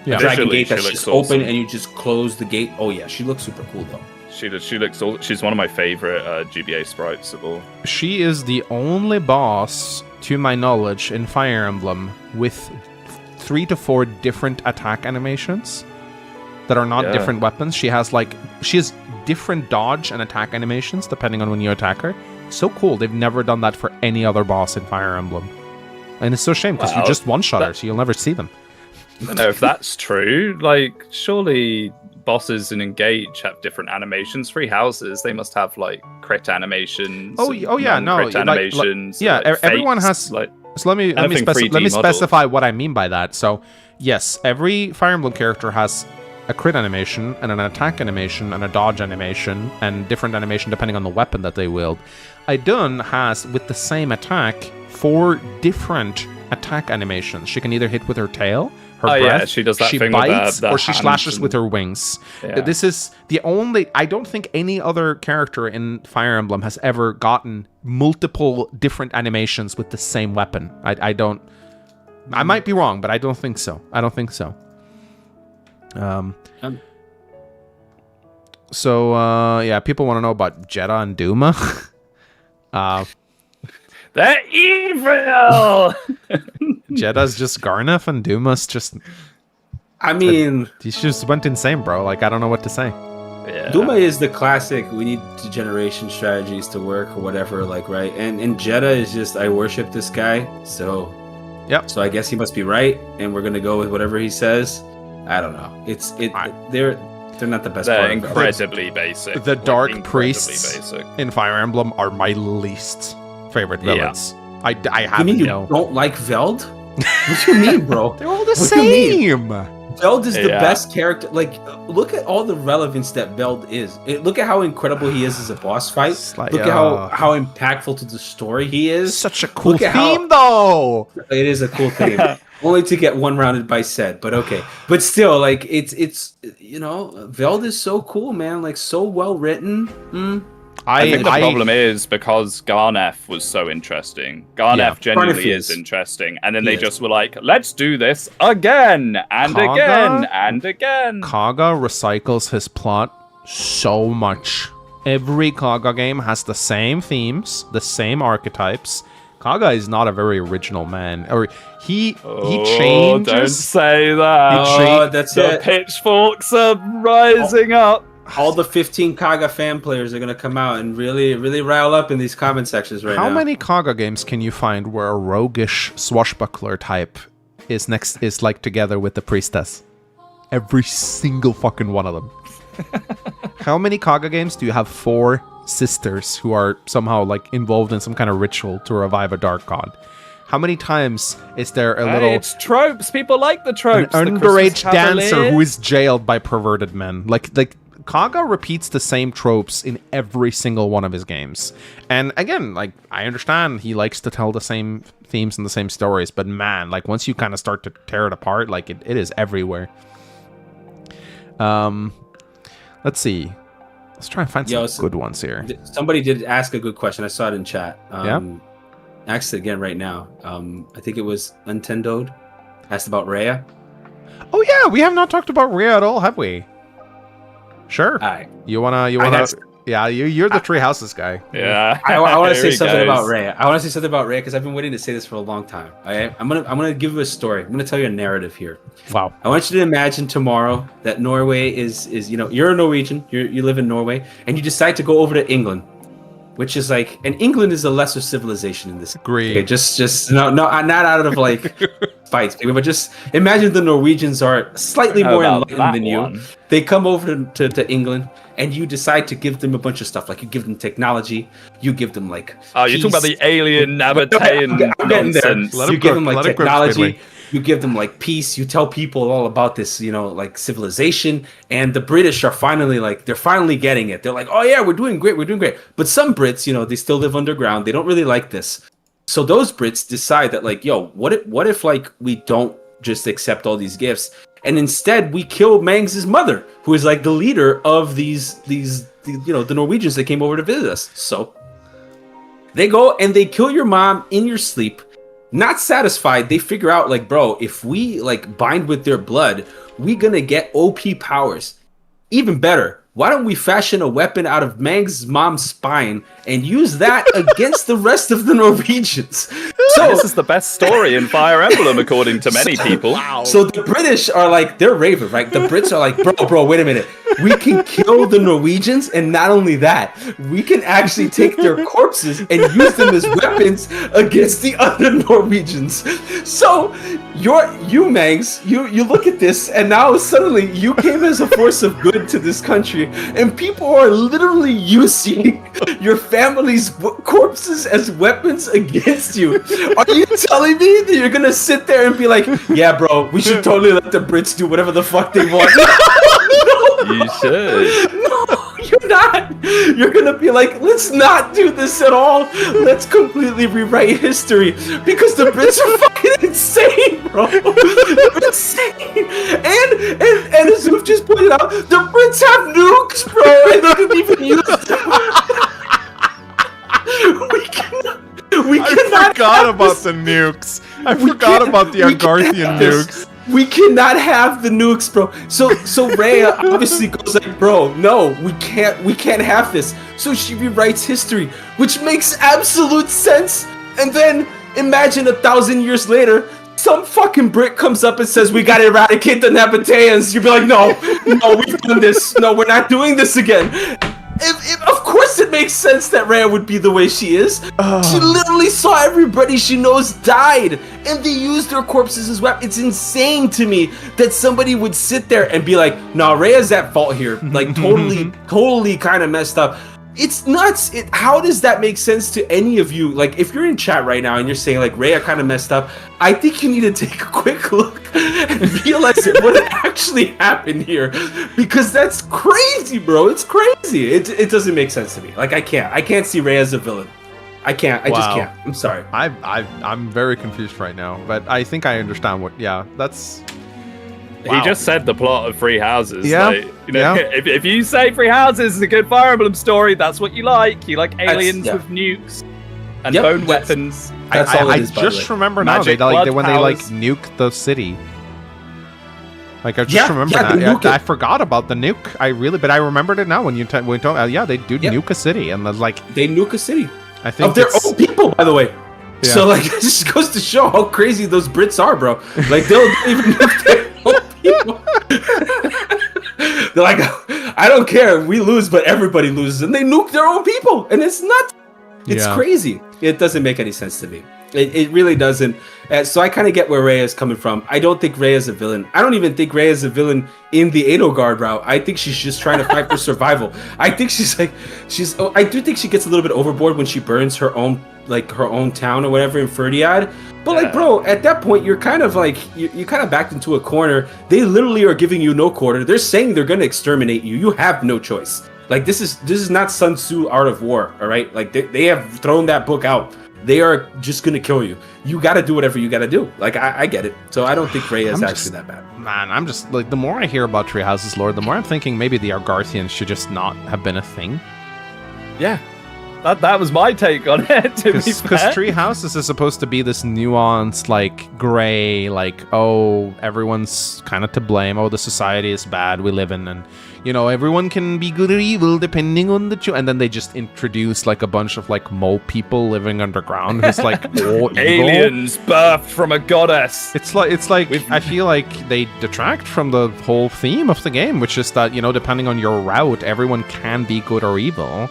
Yeah. A dragon gate that's just open, and you just close the gate. Oh, yeah. She looks super cool, though. She looks. She's one of my favorite GBA sprites of all. She is the only boss, to my knowledge, in Fire Emblem with 3 to 4 different attack animations that are not different weapons. She has different dodge and attack animations depending on when you attack her. So cool. They've never done that for any other boss in Fire Emblem, and it's so shame because you just one-shot her, so you'll never see them. I don't know if that's true. Like, surely bosses in Engage have different animations. 3 houses, they must have like crit animations. Oh yeah, no, crit animations. Yeah, like, everyone fates, has. like, So let me specify what I mean by that. So yes, every Fire Emblem character has a crit animation and an attack animation and a dodge animation and different animation depending on the weapon that they wield. Idun has, with the same attack, 4 different attack animations. She can either hit with her tail, her breath, yeah, she does that thing bites, with or she slashes with her wings. Yeah. This is the only... I don't think any other character in Fire Emblem has ever gotten multiple different animations with the same weapon. I don't... I might be wrong, but I don't think so. Yeah, people want to know about Jedah and Duma. They're evil! Jedah's just Garneth and Duma's just... I mean... He just went insane, bro. Like, I don't know what to say. Yeah. Duma is the classic, we need generation strategies to work or whatever, like, right? And Jedah is just, I worship this guy, so... Yep. So I guess he must be right, and we're gonna go with whatever he says. I don't know. They're not the best. They're incredibly basic. The Dark incredibly Priests basic. in Fire Emblem are my least favorite villains. I You mean you no. don't like Veld? What do you mean, bro? They're all the What do you mean? same. Veld is the best character. Like, look at all the relevance that Veld is. Look at how incredible he is as a boss fight. Look at how impactful to the story he is. Such a cool theme, though. It is a cool theme. Only to get one rounded by Sed, but okay. But still, like, it's you know, Veld is so cool, man. Like, so well written. I think the problem is because Garneth was so interesting. Garneth genuinely is interesting. And then they just were like, let's do this again and again and again. Kaga recycles his plot so much. Every Kaga game has the same themes, the same archetypes. Kaga is not a very original man. Or he changes. Don't say that. That's the it. pitchforks are rising up. All the 15 Kaga fan players are going to come out and really rile up in these comment sections right now. How many Kaga games can you find where a roguish swashbuckler type is like together with the priestess? Every single fucking one of them. How many Kaga games do you have 4 sisters who are somehow like involved in some kind of ritual to revive a dark god? How many times is there a little... It's tropes. People like the tropes. An underage dancer who is jailed by perverted men. Like Kaga repeats the same tropes in every single one of his games. And again, like, I understand he likes to tell the same themes and the same stories, but man, like, once you kind of start to tear it apart, like, it is everywhere. Let's see. Let's try and find some good ones here. Somebody did ask a good question. I saw it in chat. Yeah? Asked it again right now. I think it was Untendoed. Asked about Rhea. Oh yeah, we have not talked about Rhea at all, have we? Sure. All right. You wanna? Yeah, you're the Tree Houses guy. Yeah. I want to say something about Rhea. I want to say something about Rhea because I've been waiting to say this for a long time. Okay? I'm gonna give you a story. I'm gonna tell you a narrative here. Wow. I want you to imagine tomorrow that Norway is you're a Norwegian. You live in Norway and you decide to go over to England, which is like, and England is a lesser civilization in this. Agree. Okay, just no, not out of like fights, but just imagine the Norwegians are slightly more enlightened than you. They come over to England, and you decide to give them a bunch of stuff. Like you give them technology, you give them like. Oh, you're talking about the alien Nabatean nonsense. You give them like technology. You give them like peace. You tell people all about this, like civilization. And the British are finally they're finally getting it. They're like, oh yeah, we're doing great. But some Brits, they still live underground. They don't really like this. So those Brits decide that like, yo, what if like we don't just accept all these gifts and instead we kill Mangs' mother, who is like the leader of these the Norwegians that came over to visit us. So they go and they kill your mom in your sleep. Not satisfied, they figure out like, bro, if we like bind with their blood, we gonna get OP powers. Even better, why don't we fashion a weapon out of Mang's mom's spine and use that against the rest of the Norwegians? So this is the best story in Fire Emblem, according to many people. Wow. So the British are like, they're raving, right? The Brits are like, bro, wait a minute. We can kill the Norwegians, and not only that, we can actually take their corpses and use them as weapons against the other Norwegians. So you Mangs, you look at this, and now suddenly you came as a force of good to this country, and people are literally using your family's corpses as weapons against you. Are you telling me that you're gonna sit there and be like, yeah, bro, we should totally let the Brits do whatever the fuck they want? No, You should. no, you're not. You're gonna be like, let's not do this at all. Let's completely rewrite history because the Brits are fucking insane, bro. They're insane. And as we've just pointed out, the Brits have nukes, bro, and they can even use them. I forgot about the nukes. I forgot about the Argarthian nukes. We cannot have the nukes, bro. So Rhea obviously goes like, bro, no, we can't have this. So she rewrites history, which makes absolute sense. And then imagine 1,000 years later, some fucking Brit comes up and says we gotta eradicate the Nabateans. You'd be like, no, we've done this. No, we're not doing this again. Of course it makes sense that Rhea would be the way she is. She literally saw everybody she knows died, and they used their corpses as weapons. It's insane to me that somebody would sit there and be like, no, Rhea's at fault here. Like, totally kind of messed up. It's nuts. How does that make sense to any of you? Like, if you're in chat right now and you're saying, like, Rhea kind of messed up, I think you need to take a quick look and realize what actually happened here. Because that's crazy, bro. It's crazy. It doesn't make sense to me. Like, I can't see Rhea as a villain. I can't. I just can't. I'm sorry. I'm very confused right now, but I think I understand what. Yeah, that's. Wow. He just said the plot of Three Houses. Yeah. Like, you know, if you say Three Houses is a good Fire Emblem story, that's what you like. You like aliens with nukes and bone weapons. That's all it is, I just remember now when they nuke the city. Like I just remember that. I forgot about the nuke. But I remembered it now when you told. They do nuke a city, and like they nuke a city. I think of their own people, by the way. Yeah. So like, it just goes to show how crazy those Brits are, bro. Like they'll even nuke their own people. They're like, I don't care, we lose, but everybody loses, and they nuke their own people, and it's nuts. It's crazy. It doesn't make any sense to me. It really doesn't. So I kind of get where Rhea is coming from. I don't think Rhea is a villain. I don't even think Rhea is a villain in the 𝗏𝗏𝗏 route. I think she's just trying to fight for survival. I think I do think she gets a little bit overboard when she burns her own town or whatever in 𝗏𝗏𝗏. But like, bro, at that point you're kind of like you kind of backed into a corner. They literally are giving you no quarter. They're saying they're gonna exterminate you. You have no choice. Like this is not Sun Tzu Art of War, all right? Like they have thrown that book out. They are just gonna kill you. You gotta do whatever you gotta do. Like I get it. So I don't think Rhea is actually that bad. Man, I'm just like, the more I hear about Three Houses lore, the more I'm thinking maybe the Argarthians should just not have been a thing. Yeah. That was my take on it, to be fair. Because Three Houses is supposed to be this nuanced, like, gray, like, oh, everyone's kind of to blame. Oh, the society is bad we live in. And, you know, everyone can be good or evil depending on the... And then they just introduce, like, a bunch of, like, mole people living underground who's, like, all evil. Aliens birthed from a goddess. It's like I feel like they detract from the whole theme of the game, which is that, you know, depending on your route, everyone can be good or evil.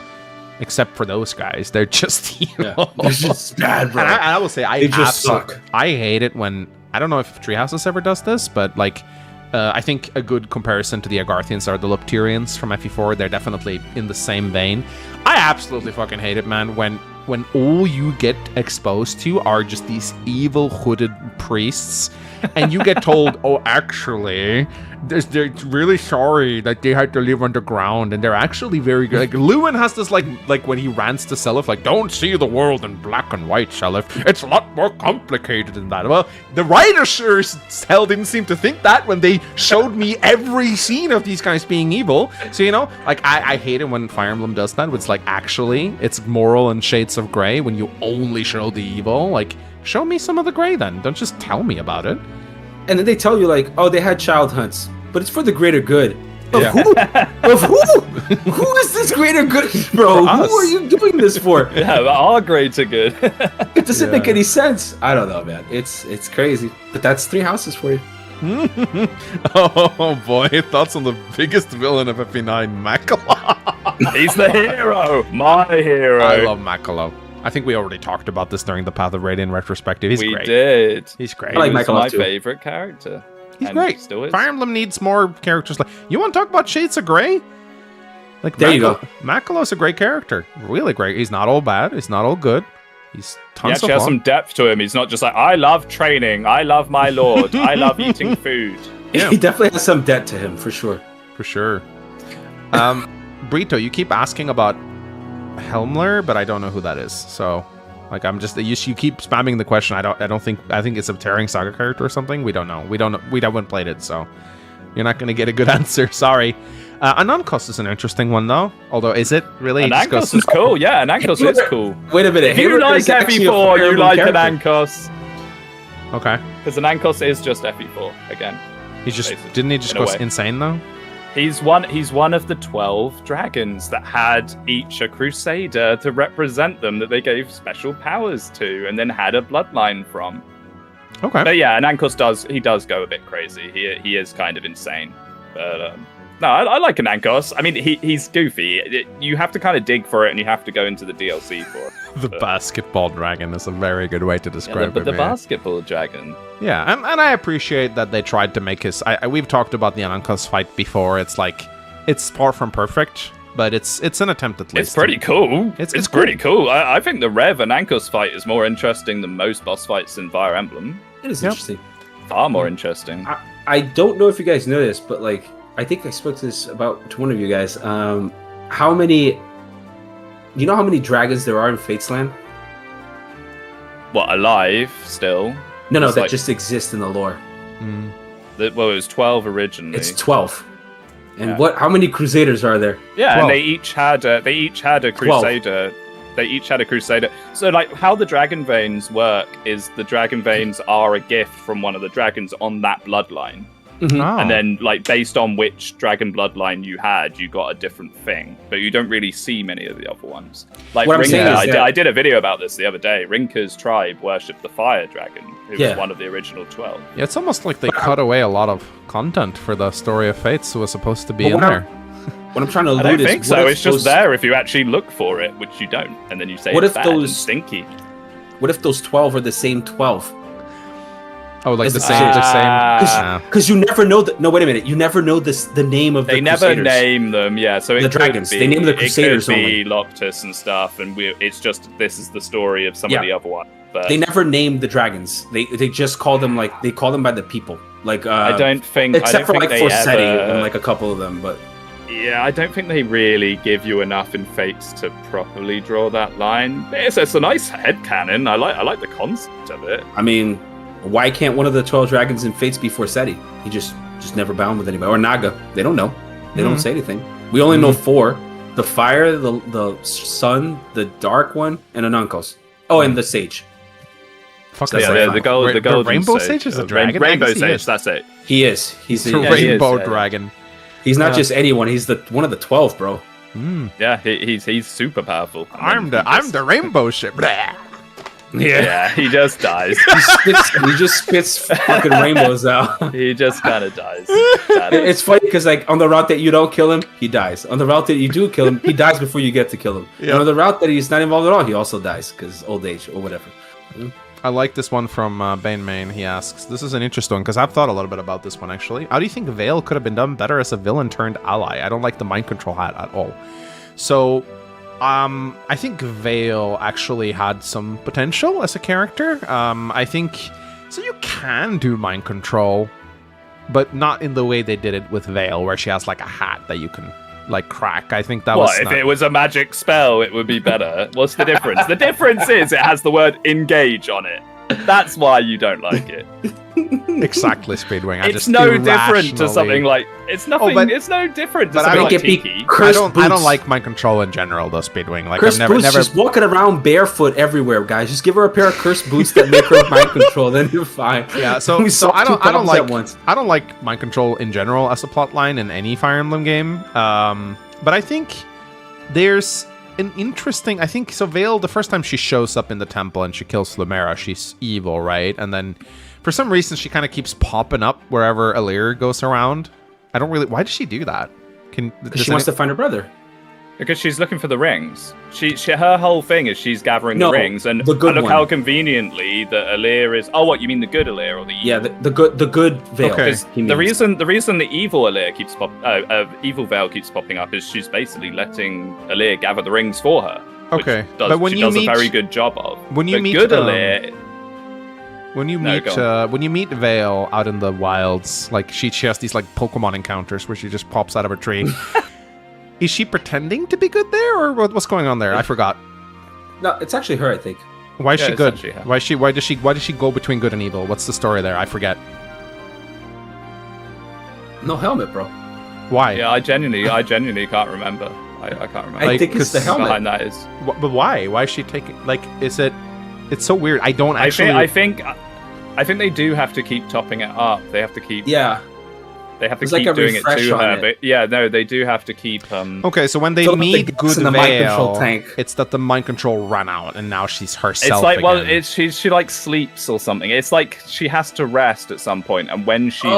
Except for those guys, they're just evil. Yeah, they're just bad, bro. And I will say, they just suck. I hate it when, I don't know if Three Houses ever does this, but like, I think a good comparison to the Argarthians are the Lepturians from FE4. They're definitely in the same vein. I absolutely fucking hate it, man, when all you get exposed to are just these evil hooded priests, and you get told, oh, actually, they're really sorry that they had to live underground, and they're actually very good. Like, Lewin has this, like when he rants to Seliph, like, don't see the world in black and white, Seliph. It's a lot more complicated than that. Well, the writers sure as hell didn't seem to think that when they showed me every scene of these guys being evil. So, you know, like, I hate it when Fire Emblem does that. It's like, actually, it's moral and shades of gray when you only show the evil. Like, show me some of the gray then. Don't just tell me about it. And then they tell you, like, oh, they had child hunts, but it's for the greater good. Of who? Of who? Who is this greater good, bro? Who are you doing this for? Yeah, but our grades are good. It doesn't make any sense. I don't know, man. It's crazy. But that's Three Houses for you. Oh boy, thoughts on the biggest villain of FE9, Makala. He's the hero. My hero. I love Makala. I think we already talked about this during the Path of Radiant retrospective. He's great. We did. He's great. I like He was Michalis my too. favorite character. He's and great. Still is. Fire Emblem needs more characters like. You want to talk about Shades of Grey? Like There you go. Makilos a great character. Really great. He's not all bad. He's not all good. He's He tons actually of has fun. some depth to him. He's not just like, I love training. I love my lord. I love eating food. Yeah. He definitely has some debt to him, for sure. For sure. Brito, you keep asking about Helmler, but I don't know who that is. So, like, I'm just you keep spamming the question. I think it's a Tearing Saga character or something. We don't know. We haven't played it, so you're not going to get a good answer. Sorry. Anankos is an interesting one though. Although, is it really? An Ankos is cool. Yeah, an Ankos is cool. Wait a minute. If you Hayward like is actually a FE4, Fire you Emblem like an character. Ankos. Okay. Because an Ankos is just FE4 again. Didn't he just in a go way. insane though? He's one of the 12 dragons that had each a crusader to represent them that they gave special powers to, and then had a bloodline from. Okay. But yeah, and Ankos does go a bit crazy. He is kind of insane. But no, I like an Ankos. I mean, he's goofy. You have to kind of dig for it, and you have to go into the DLC for it. The basketball dragon is a very good way to describe But the him. Yeah. basketball dragon. Yeah, and I appreciate that they tried to make his. We've talked about the Anankos fight before. It's like it's far from perfect, but it's an attempt at least. It's pretty cool. It's It's pretty cool. I think the Rev and Ankos fight is more interesting than most boss fights in Fire Emblem. It is Yep. interesting. Far more interesting. I don't know if you guys know this, but like I think I spoke to this about to one of you guys. How many? You know how many dragons there are in Fate's Land? What, alive still? No, It's that like- just exist in the lore. Mm. Well, it was 12 originally. It's 12. And Yeah. how many Crusaders are there? Yeah, 12. and they each had a crusader. They each had a crusader. So, like, how the dragon veins work is the dragon veins are a gift from one of the dragons on that bloodline. Oh. And then, like, based on which dragon bloodline you had, you got a different thing. But you don't really see many of the other ones. Like, What I'm saying Rinka, is that- I did a video about this the other day. Rinka's tribe worshipped the fire dragon, who Yeah. was one of the original 12. Yeah, it's almost like they cut away a lot of content for the story of Fates who was supposed to be But in what there. What I'm trying to I allude don't is, think what so. if It's just those- there if you actually look for it, which you don't. And then you say What it's if bad and those- stinky. What if those 12 are the same 12? Oh, like Is the it- same. Ah. Because you never know no, wait a minute. You never know the name of They the never Crusaders. name them, yeah. So it The could dragons. Be, They name the Crusaders It could be Loctus and stuff, and it's just this is the story of some Yeah. of the other ones. But They never name the dragons. They just call them they call them by the people. Like I don't think, except for like they Forseti ever, and like a couple of them, but yeah, I don't think they really give you enough in Fates to properly draw that line. It's a nice headcanon. I like the concept of it. I mean, why can't one of the 12 dragons in Fates be Forseti? He just never bound with anybody. Or Naga. They don't know. They don't say anything. We only know 4. The fire, the sun, the dark one, and Anankos. Oh, and the sage. Fuck That's is like that? the golden Rainbow sage. Sage is a dragon. Rainbow I guess he Sage, is. that's it. He is. He's It's a Yeah, he is, rainbow yeah. dragon. he's not Yeah. just anyone. He's one of the 12, bro. Mm. Yeah, he's super powerful. And I'm then the rainbow ship. Blah. Yeah, he just dies. He just spits fucking rainbows out. He just kind of dies. Sadly. It's funny because like on the route that you don't kill him, he dies. On the route that you do kill him, he dies before you get to kill him. Yeah. And on the route that he's not involved at all, he also dies because old age or whatever. I like this one from Bane Main. He asks, this is an interesting one because I've thought a little bit about this one actually. How do you think Vale could have been done better as a villain turned ally? I don't like the mind control hat at all. So, I think Vale actually had some potential as a character. I think so. You can do mind control, but not in the way they did it with Vale, where she has like a hat that you can like crack. I think that was. What, if not- it was a magic spell, it would be better. What's the difference? The difference is it has the word engage on it. That's why you don't like it. exactly Speedwing. I It's just no different to irrationally- something like it's nothing. but- it's no different to but I something don't like think it be Tiki. Cursed I boots. don't like mind control in general, though. Speedwing, like Cursed I've never, boots, just walking around barefoot everywhere, guys. Just give her a pair of cursed boots that make her mind control, then you're fine. Yeah, so, We so saw I two don't problems like at once. I don't like mind control in general as a plot line in any Fire Emblem game. But I think there's an interesting. I think so. Vale, the first time she shows up in the temple and she kills Lumera, she's evil, right? And then for some reason she kind of keeps popping up wherever Alir goes around. I don't really. Why does she do that? Does She wants to find her brother. Because she's looking for the rings. Her whole thing is she's gathering the rings, and the good look one. how conveniently the 𝗟𝗃 is. Oh, what you mean the good 𝗟𝗃 or the evil? Yeah, the good veil. Okay. The reason the evil 𝗟𝗃 keeps evil veil keeps popping up is she's basically letting 𝗟𝗃 gather the rings for her. Okay, but when she does a very good job of. When you meet good 𝗟𝗃. When you meet Vale out in the wilds, like she has these like Pokemon encounters where she just pops out of a tree. Is she pretending to be good there, or what's going on there? I forgot. No, it's actually her, I think. Why is she good? Why does she go between good and evil? What's the story there? I forget. No helmet, bro. Why? Yeah, I genuinely can't remember. I can't remember. I think it's the helmet. Behind that is. But why? Why is she taking? Like, is it? It's so weird. I don't actually. I think they do have to keep topping it up. They have to keep. Yeah. They have to keep doing it to her, but yeah, no, they do have to keep. Okay, so when they meet Good Vale, it's that the mind control ran out, and now she's herself. It's like, again. she like sleeps or something. It's like she has to rest at some point, and when she's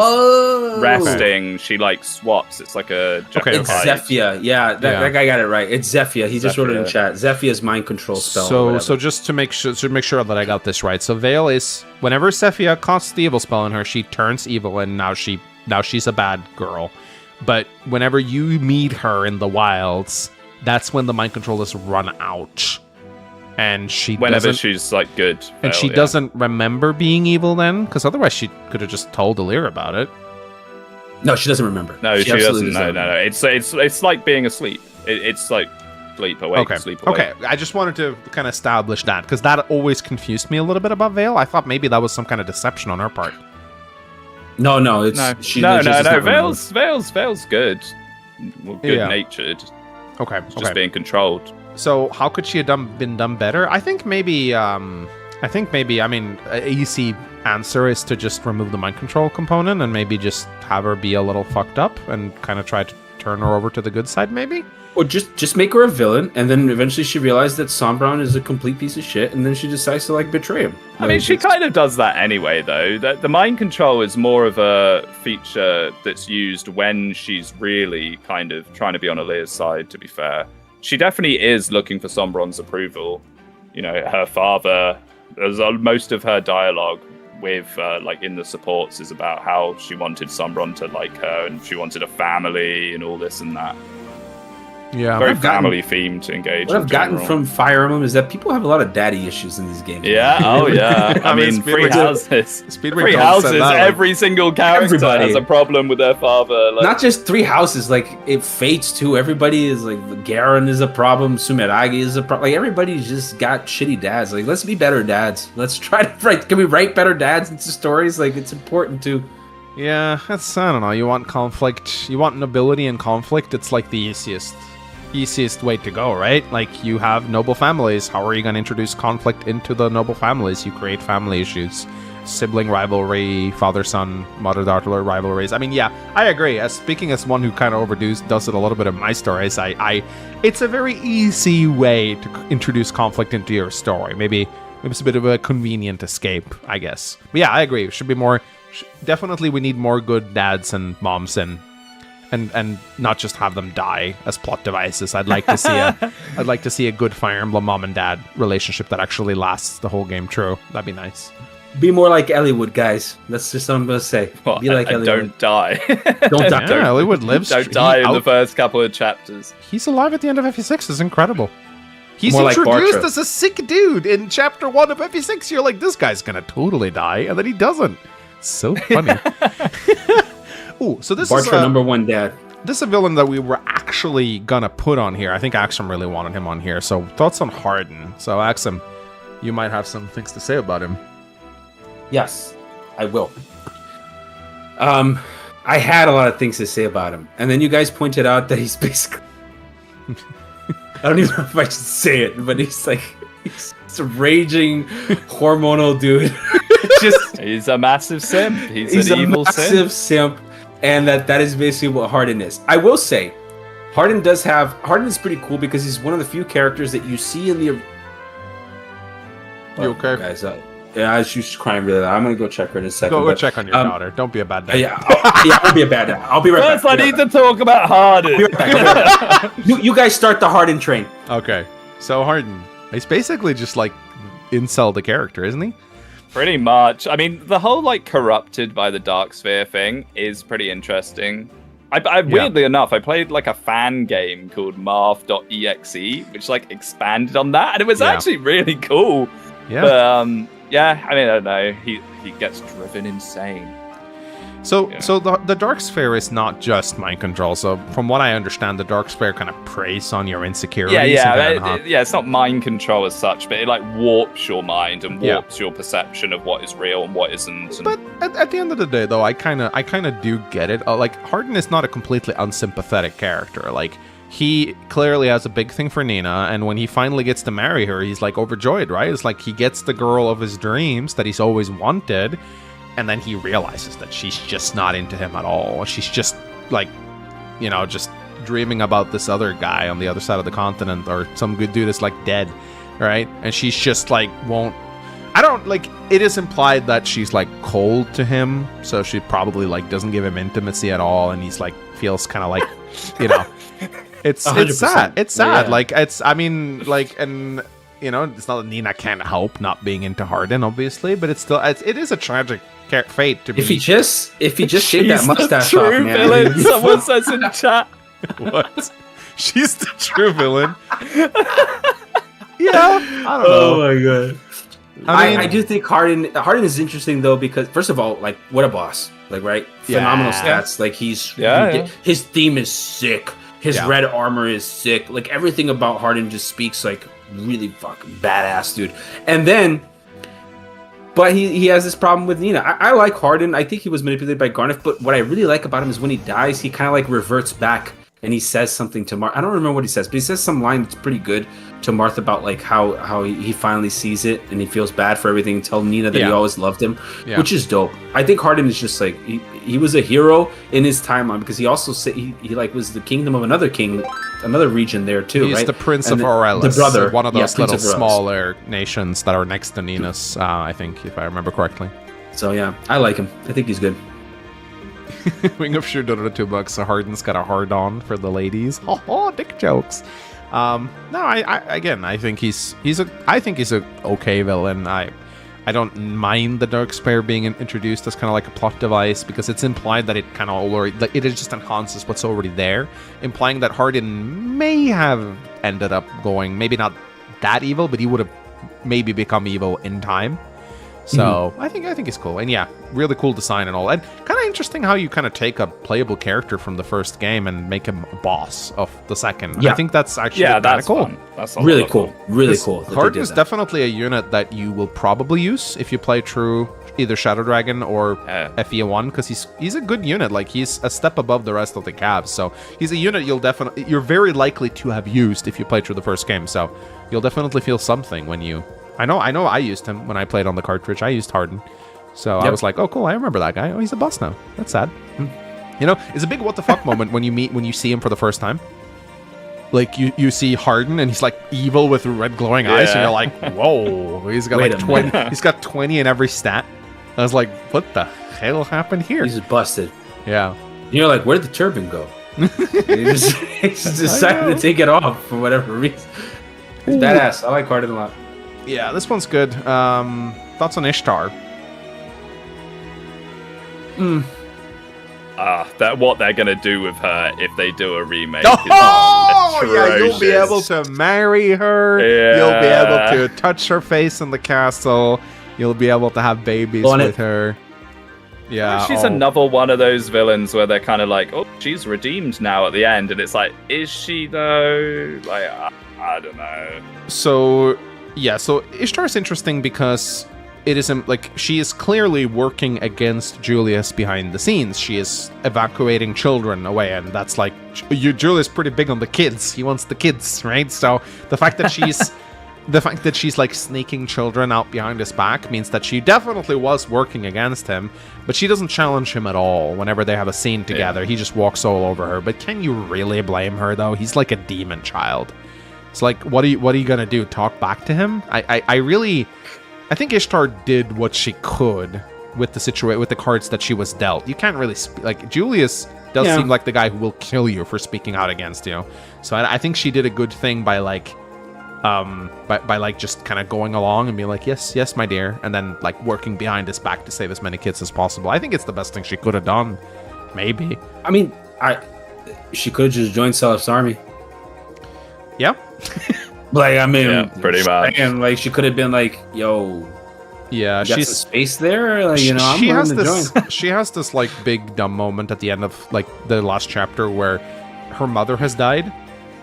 resting, she like swaps. It's like a. It's Zephiel. Yeah, that guy got it right. It's Zephiel. He just wrote it in chat. Zephiel's mind control spell. So just to make sure that I got this right. So Vale is whenever Zephiel casts the evil spell on her, she turns evil, and now she's a bad girl. But whenever you meet her in the wilds, that's when the mind control is run out. And whenever she's like good. And she doesn't remember being evil then? Because otherwise she could have just told 𝗟𝗃 about it. No, she doesn't remember. No, she doesn't. No. It's like being asleep. It's like sleep awake, sleep awake. Okay, I just wanted to kind of establish that, because that always confused me a little bit about Vale. I thought maybe that was some kind of deception on her part. No, it's no. Vale's good. Good-natured. Okay, just being controlled. So how could she have been done better? I think maybe. I mean, an easy answer is to just remove the mind control component and maybe just have her be a little fucked up and kind of try to turn her over to the good side, maybe. Or just make her a villain, and then eventually she realized that Sombron is a complete piece of shit, and then she decides to like betray him. I mean, she kind of does that anyway, though. The mind control is more of a feature that's used when she's really kind of trying to be on 𝗟𝗃's side. To be fair, she definitely is looking for Sombron's approval. You know, her father. Most of her dialogue with like in the supports is about how she wanted Sombron to like her, and she wanted a family and all this and that. Yeah, very family themed to engage. What I've gotten from Fire Emblem is that people have a lot of daddy issues in these games. Yeah, oh yeah. I mean, three houses. Every single character has a problem with their father. Like, not just 3 houses, like it Fates too. Everybody is like Garen is a problem. Sumeragi is a problem. Like everybody's just got shitty dads. Like let's be better dads. Let's try to write. Can we write better dads into stories? Like it's important to. Yeah, that's, I don't know. You want conflict. You want nobility and conflict. It's like the easiest way to go, right? Like you have noble families. How are you going to introduce conflict into the noble families? You create family issues, sibling rivalry, father-son, mother-daughter rivalries. I mean, yeah, I agree. Speaking as one who kind of does it a little bit in my stories, it's a very easy way to introduce conflict into your story. Maybe it's a bit of a convenient escape, I guess. But yeah, I agree. It should be more. Definitely, we need more good dads and moms and not just have them die as plot devices. I'd like to see a good Fire Emblem mom and dad relationship that actually lasts the whole game through. That'd be nice. Be more like 𝗟𝗃, guys. That's just what I'm gonna say. Well, be like 𝗟𝗃. Don't die. Don't die. Yeah, 𝗟𝗃 lives. Don't die in the first couple of chapters. He's alive at the end of FE6. It's incredible. He's more introduced like as a sick dude in chapter 1 of FE6. You're like, this guy's gonna totally die, and then he doesn't. So funny. Ooh, so this Bartra is number 1 dad. This is a villain that we were actually gonna put on here. I think Axum really wanted him on here. So thoughts on Hardin. So Axum, you might have some things to say about him. Yes, I will. I had a lot of things to say about him, and then you guys pointed out that he's basically. I don't even know if I should say it, but he's a raging hormonal dude. He's a massive simp. He's an evil massive simp, and that is basically what Hardin is. I will say, Hardin is pretty cool because he's one of the few characters that you see in the. You okay, guys? Yeah, she's crying really loud. I'm gonna go check her in a second. Go check on your daughter. Don't be a bad dad. Yeah, I'll be a bad dad. I'll be right First, back. I need to talk about Harden. You guys start the Harden train. Okay, so Harden, he's basically just like incel the character, isn't he? Pretty much. I mean, the whole like corrupted by the 𝗏𝗺 thing is pretty interesting. Weirdly enough, I played like a fan game called 𝗏𝗺.exe, which like expanded on that, and it was actually really cool. Yeah. But I mean, I don't know. He gets driven insane. So the 𝗏𝗺 is not just mind control. So from what I understand, the 𝗏𝗺 kind of preys on your insecurities. It's not mind control as such, but it like warps your mind and warps your perception of what is real and what isn't. But at the end of the day, though, I kind of do get it. Like Harden is not a completely unsympathetic character. Like he clearly has a big thing for Nina, and when he finally gets to marry her, he's like overjoyed, right? It's like he gets the girl of his dreams that he's always wanted. And then he realizes that she's just not into him at all. She's just like, just dreaming about this other guy on the other side of the continent, or some good dude is like dead, right? And she's just like it is implied that she's like cold to him, so she probably like doesn't give him intimacy at all, and he's like feels kind of like, it's sad. It's sad. Yeah. Like it's it's not that Nina can't help not being into Harden, obviously, but it is a tragic fate to be. If he just shaved that mustache off, man. Villain, someone says in chat. What? She's the true villain. Yeah, I don't know. Oh my god. I do think Harden is interesting though, because first of all, like what a boss, like right, phenomenal stats. Like his theme is sick. His red armor is sick. Like everything about Harden just speaks like really fucking badass, dude. And then, but he has this problem with Nina. I like Harden. I think he was manipulated by Garnet, but what I really like about him is when he dies, he kind of like reverts back and he says something to Martha. I don't remember what he says, but he says some line that's pretty good to Martha about like how he finally sees it and he feels bad for everything. Tell Nina that he always loved him, which is dope. I think Harden is just like he was a hero in his timeline, because he also said he like was the kingdom of another king, another region there too. He's right? the Prince of 𝗿𝗏𝗺, the brother, one of those little smaller nations that are next to Nina's. I think, if I remember correctly. So yeah, I like him. I think he's good. 𝗏𝗺 donated $2, so Harden's got a hard on for the ladies. Oh, dick jokes. No, I think he's a okay villain. I don't mind the 𝗏𝗺 being introduced as kind of like a plot device, because it's implied that it kind of already, like, it just enhances what's already there, implying that Harden may have ended up going maybe not that evil, but he would have maybe become evil in time. So I think it's cool, and really cool design and all, and kind of interesting how you kind of take a playable character from the first game and make him a boss of the second. I think that's actually kind of cool. Fun. That's really cool. Really cool. Harden is definitely a unit that you will probably use if you play through either Shadow Dragon or FE1, because he's a good unit. Like, he's a step above the rest of the cabs, so he's a unit you're very likely to have used if you play through the first game. So you'll definitely feel something when you. I know I used him when I played on the cartridge. I used Harden. So I was like, oh, cool, I remember that guy. Oh, he's a boss now. That's sad. It's a big what the fuck moment when you see him for the first time. Like, you see Harden, and he's like evil with red glowing eyes, and you're like, whoa, he's got like 20. He's got 20 in every stat. I was like, what the hell happened here? He's just busted. Yeah. And you're like, where did the turban go? He just decided to take it off for whatever reason. It's badass. I like Harden a lot. Yeah, this one's good. Thoughts on Ishtar? What they're gonna do with her if they do a remake? You'll be able to marry her. Yeah. You'll be able to touch her face in the castle. You'll be able to have babies with her. Yeah, she's another one of those villains where they're kind of like, oh, she's redeemed now at the end, and it's like, is she though? Like, I don't know. So Ishtar is interesting because it isn't like she is clearly working against Julius behind the scenes. She is evacuating children away, and that's like, Julius is pretty big on the kids. He wants the kids, right? So the fact that she's like sneaking children out behind his back means that she definitely was working against him, but she doesn't challenge him at all whenever they have a scene together. He just walks all over her. But can you really blame her though? He's like a demon child. It's like, what are you gonna do? Talk back to him? I think Ishtar did what she could with the situation, with the cards that she was dealt. You can't really like Julius does seem like the guy who will kill you for speaking out against you. So I think she did a good thing by like, just kind of going along and being like, yes, my dear, and then like working behind his back to save as many kids as possible. I think it's the best thing she could have done. Maybe. I mean, she could have just joined Selef's army. Yeah. Like, I mean, yeah, pretty much. And like, she could have been like, "Yo, yeah, she's some space there." Like, you know, I'm willing to join. She has this like big dumb moment at the end of like the last chapter where her mother has died,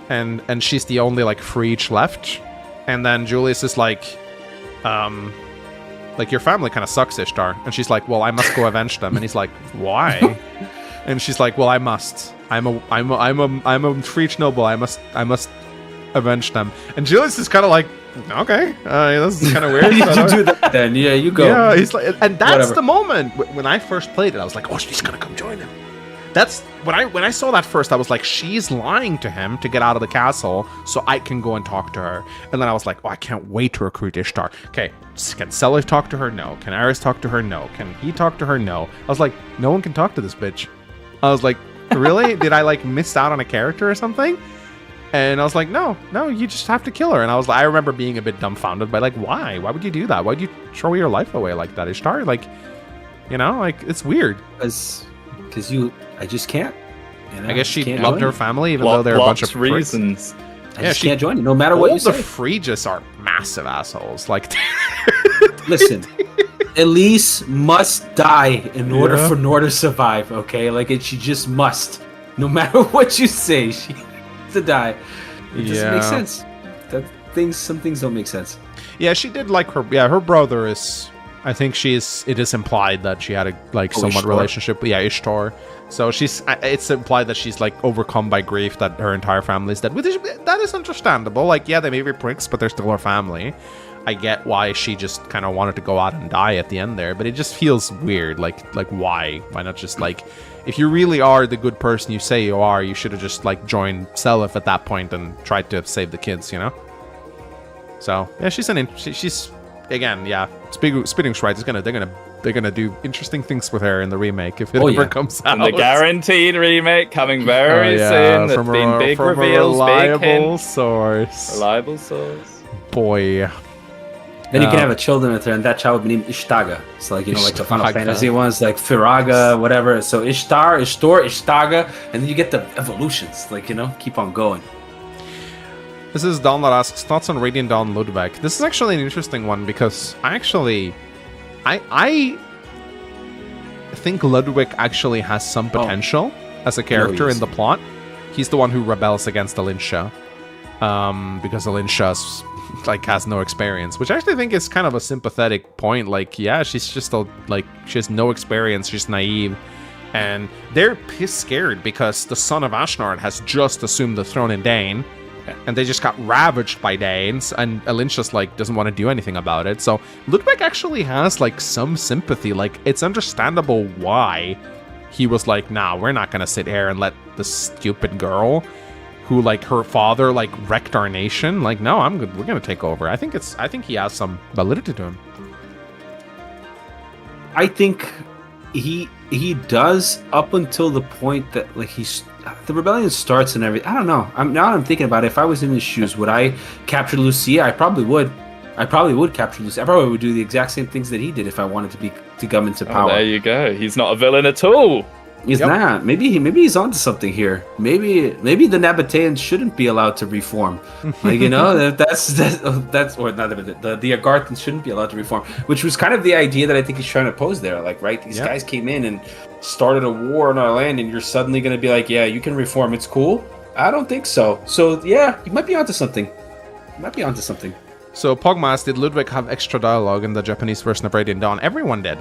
and she's the only like Freech left, and then Julius is like your family kind of sucks, Ishtar, and she's like, well, I must go avenge them, and he's like, why? And she's like, well, I must. I'm a Freech noble. I must avenge them. And Julius is kind of like, okay, this is kind of weird. You do that then. Yeah, you go. Yeah, he's like, and that's Whatever. the moment when I first played it. I was like, oh, she's gonna come join him. That's when I saw that first. I was like, she's lying to him to get out of the castle so I can go and talk to her. And then I was like, oh, I can't wait to recruit Ishtar. Okay, can Selef talk to her? No. Can Aris talk to her? No. Can he talk to her? No. I was like, no one can talk to this bitch. I was like, really? Did I like miss out on a character or something? And I was like, no, you just have to kill her. And I remember being a bit dumbfounded by like, why? Why would you do that? Why would you throw your life away like that, Ishtar? Like, you know, like it's weird. Because I just can't. You know, I guess she loved her family, even though they're a bunch of reasons. I just can't join it, no matter what you say. All the Phrygias are massive assholes. Like, listen, Elise must die in order for Nor to survive. Okay, like she just must. No matter what you say, she has to die. It doesn't make sense. Some things don't make sense. Yeah, she did like her. Yeah, her brother is. I think it is implied that she had a somewhat Ishtar. relationship with Ishtar. So it's implied that she's like overcome by grief that her entire family is dead. That is understandable. Like, yeah, they may be pricks, but they're still her family. I get why she just kind of wanted to go out and die at the end there, but it just feels weird. Like why? Why not just like, if you really are the good person you say you are, you should have just like joined Selef at that point and tried to save the kids, you know? So yeah, she's again, yeah. Spitting Stride is they're gonna do interesting things with her in the remake if it ever comes out. And the guaranteed remake coming very soon. There's been big reveals, reliable big hints. source. Reliable source. Boy. Then you can have a children with her, and that child would be named Ishtaga. It's like, you know, like the Final Fantasy ones, like Firaga, whatever. So Ishtar, Ishtaga, and then you get the evolutions. Like, you know, keep on going. This is Don that asks, thoughts on Radiant Dawn Ludwig. This is actually an interesting one because I think Ludwig actually has some potential as a character in the plot. He's the one who rebels against Alincia, because Alincia has no experience, which I actually think is kind of a sympathetic point. Like, yeah, she's just she has no experience, she's naive, and they're piss scared because the son of Ashnard has just assumed the throne in Dane. And they just got ravaged by Danes, and Alincia's doesn't want to do anything about it. So Ludwig actually has some sympathy. Like, it's understandable why he was like, nah, we're not gonna sit here and let this stupid girl who her father wrecked our nation. Like, no, I'm good. We're gonna take over. I think he has some validity to him. I think he does up until the point that the rebellion starts and everything. I don't know. I'm thinking about it. If I was in his shoes, would I capture Lucia? I probably would. I probably would capture Lucia. I probably would do the exact same things that he did if I wanted to come into power. There you go. He's not a villain at all. He's not. Maybe he's onto something here. Maybe the Nabateans shouldn't be allowed to reform. You know, that's or not the Agarthans shouldn't be allowed to reform, which was kind of the idea that I think he's trying to pose there. Right? These guys came in and started a war on our land, and you're suddenly going to be like, yeah, you can reform. It's cool. I don't think so. So yeah, you might be onto something. So Pogmas, did Ludwig have extra dialogue in the Japanese version of Radiant Dawn? Everyone did.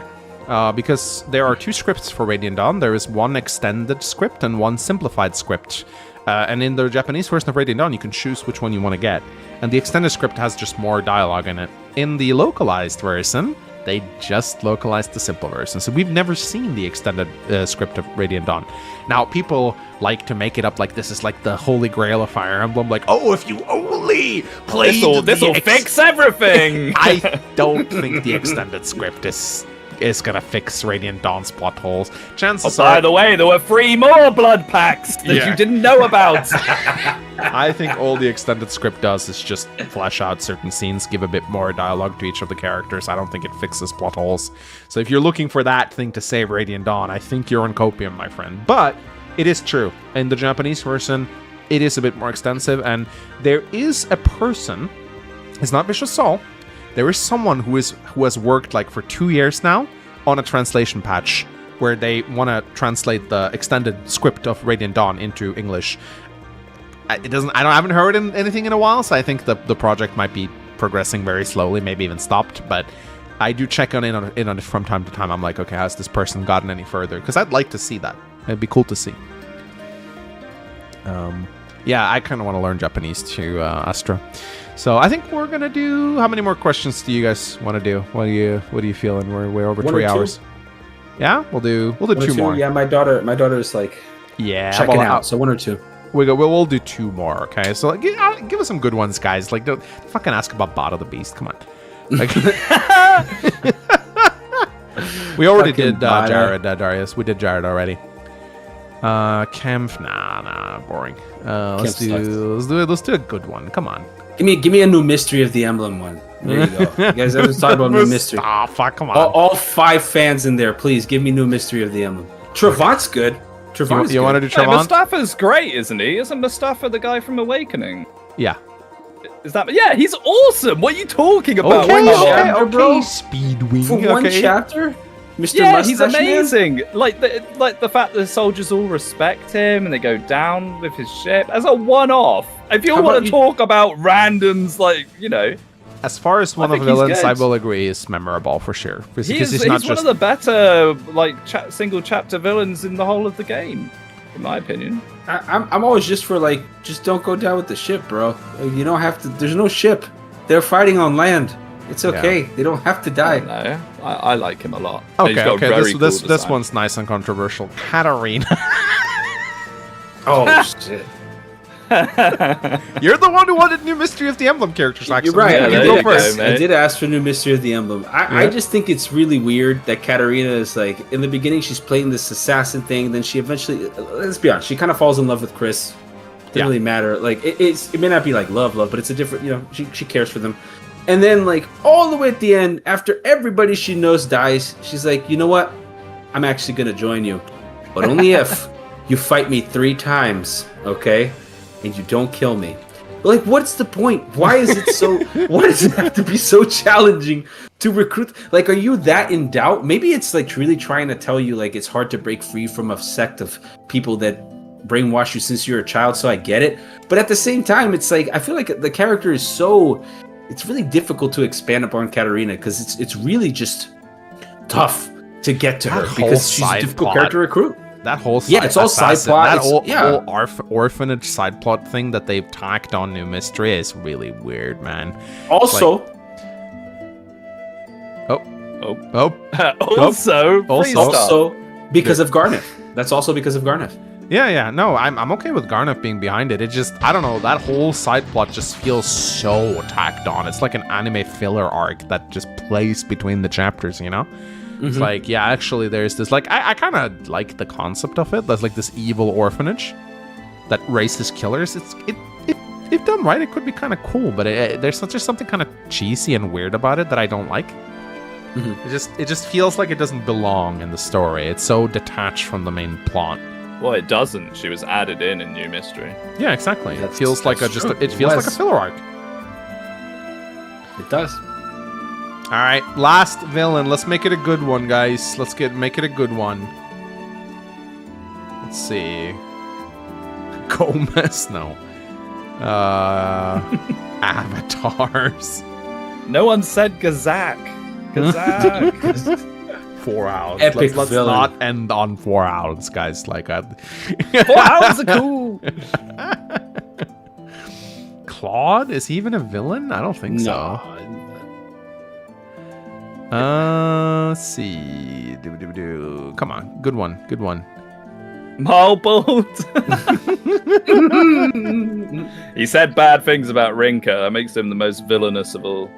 Because there are two scripts for Radiant Dawn. There is one extended script and one simplified script. And in the Japanese version of Radiant Dawn, you can choose which one you want to get. And the extended script has just more dialogue in it. In the localized version, They just localized the simple version. So we've never seen the extended script of Radiant Dawn. Now, people like to make it up like this is like the holy grail of Fire Emblem. Like, oh, if you only played This'll fix everything! I don't think the extended script is gonna fix Radiant Dawn's plot holes. Chances are... By the way, there were 3 more blood packs that you didn't know about. I think all the extended script does is just flesh out certain scenes, give a bit more dialogue to each of the characters. I don't think it fixes plot holes. So if you're looking for that thing to save Radiant Dawn, I think you're on copium, my friend. But it is true. In the Japanese version, it is a bit more extensive, and there is a person, it's not Vicious Soul, there is someone who has worked like for 2 years now on a translation patch where they want to translate the extended script of Radiant Dawn into English. I haven't heard anything in a while, so I think the project might be progressing very slowly, maybe even stopped. But I do check in on it from time to time. I'm like, okay, has this person gotten any further? Because I'd like to see that. It'd be cool to see. Yeah, I kind of want to learn Japanese too, Astra. So I think we're gonna do. How many more questions do you guys want to do? What are you feeling? We're over 3 hours. Yeah, we'll do 2 more. Yeah, my daughter's like checking out. So 1 or 2. We'll do 2 more. Okay, so give us some good ones, guys. Like, don't fucking ask about 𝗏𝗏𝗏𝗏. Come on. Like, we already did Jarod, Darius. We did Jarod already. Kemph, nah, boring. Let's do a good one. Come on. Give me a new Mystery of the Emblem one. There you go. You guys ever talk about new mystery? Ah, fuck, come on. All 5 fans in there, please give me new Mystery of the Emblem. 𝗏𝗏𝗏's good. You want to do Hey, 𝗏𝗏𝗏? Mustafa's great, isn't he? Isn't Mustafa the guy from Awakening? Yeah. Is that? Yeah, he's awesome. What are you talking about? Okay, Speedwing. For 1 chapter? Mr. Yeah, Mustache he's Man? amazing. Like the fact that the soldiers all respect him and they go down with his ship as a one-off. If you want to talk about randoms, like, you know. As far as one of the villains, I will agree, is memorable for sure. Because he's one of the better single chapter villains in the whole of the game, in my opinion. I'm always just don't go down with the ship, bro. You don't have to. There's no ship. They're fighting on land. It's okay. Yeah. They don't have to die. No, I like him a lot. Okay. This one's nice and controversial. Katarina. Oh shit. You're the one who wanted new Mystery of the Emblem characters. Actually, you're right. You go first. I did ask for new Mystery of the Emblem. I just think it's really weird that Katarina is like, in the beginning she's playing this assassin thing, then she eventually, let's be honest, she kind of falls in love with Chris. Didn't really matter. Like it may not be like love, but it's a different. You know, she cares for them. And then like all the way at the end, after everybody she knows dies, she's like, you know what? I'm actually gonna join you, but only if you fight me 3 times, okay? And you don't kill me. Like, what's the point? Why is it so? Why does it have to be so challenging to recruit? Like, are you that in doubt? Maybe it's like really trying to tell you like it's hard to break free from a sect of people that brainwash you since you're a child. So I get it, but at the same time, it's like I feel like the character is so. It's really difficult to expand upon Katarina because it's really just tough to get to her because she's a difficult character to recruit. That whole it's all side plot. That whole orphanage side plot thing that they've tacked on New Mystery is really weird, man. Also, also because of Garnet. That's also because of Garnet. Yeah. No, I'm okay with Garnet being behind it. It just, I don't know, that whole side plot just feels so tacked on. It's like an anime filler arc that just plays between the chapters, you know? It's like, yeah, actually, there's this, like, I kind of like the concept of it. There's like this evil orphanage that raises killers. If done right, it could be kind of cool, but there's just something kind of cheesy and weird about it that I don't like. It just feels like it doesn't belong in the story. It's so detached from the main plot. Well, it doesn't. She was added in New Mystery. Yeah, exactly. It feels like a filler arc. It does. All right, last villain. Let's make it a good one, guys. Make it a good one. Let's see. Gomez, no. Avatars. No one said Gazak. 4 hours. Epic let's villain. not end on 4 hours, guys. Like 4 hours are cool. Claude, is he even a villain? I don't think so. Let's see. Come on, good one. Marbled. He said bad things about Rinka. That makes him the most villainous of all.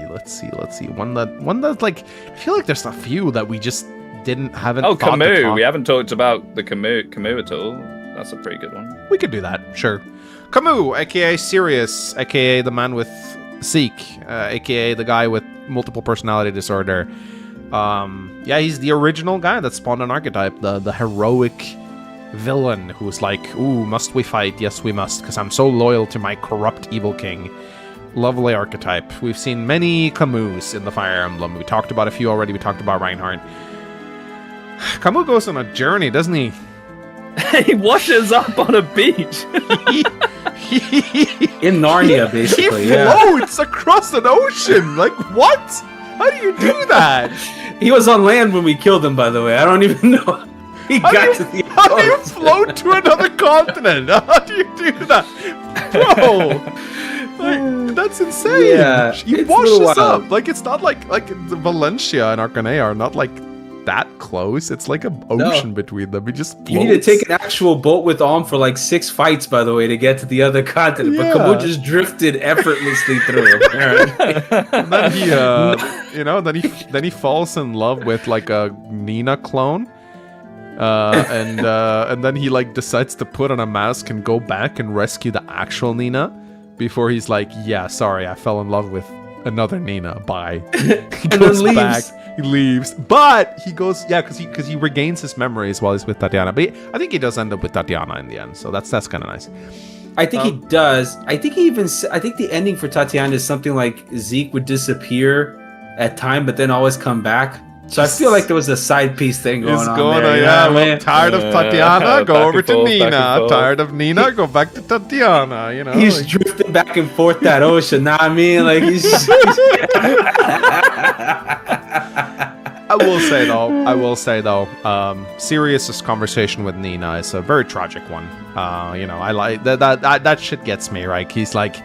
Let's see. One that's like, I feel like there's a few that we just haven't. Oh, thought to Camus. talk. We haven't talked about the Camus at all. That's a pretty good one. We could do that, sure. Camus, aka Sirius, aka the man with Seek, aka the guy with multiple personality disorder. Yeah, he's the original guy that spawned an archetype, the heroic villain who's like, ooh, must we fight? Yes, we must, because I'm so loyal to my corrupt evil king. Lovely archetype. We've seen many Camus in the Fire Emblem. We talked about a few already. We talked about Reinhardt. Camus goes on a journey, doesn't he? He washes up on a beach. In Narnia, basically. He floats across an ocean. Like, what? How do you do that? He was on land when we killed him, by the way. I don't even know. How do you float to another continent? How do you do that? Bro, like, that's insane. Yeah, He washes up. Like, it's not like the Valencia and Arcanea are not like that close. It's like an ocean between them. He just floats. You need to take an actual boat with Om for like 6 fights, by the way, to get to the other continent. Yeah. But Camus just drifted effortlessly through. Apparently. And then he, then he falls in love with like a Nina clone. And then he like decides to put on a mask and go back and rescue the actual Nina before he's like, yeah, sorry, I fell in love with another Nina. Bye. He goes back. He leaves, but he goes, yeah, because he regains his memories while he's with Tatiana. But I think he does end up with Tatiana in the end, so that's kind of nice. I think he does. I think the ending for Tatiana is something like Zeke would disappear at time, but then always come back. So I feel like there was a side piece thing going on there. Yeah, well, tired of Tatiana, go over to Nina. Tired of Nina, go back to Tatiana. You know, he's drifting back and forth that ocean. Know what I mean? Like he's I will say though, Sirius's conversation with Nina is a very tragic one. You know, I like that shit gets me, right? He's like,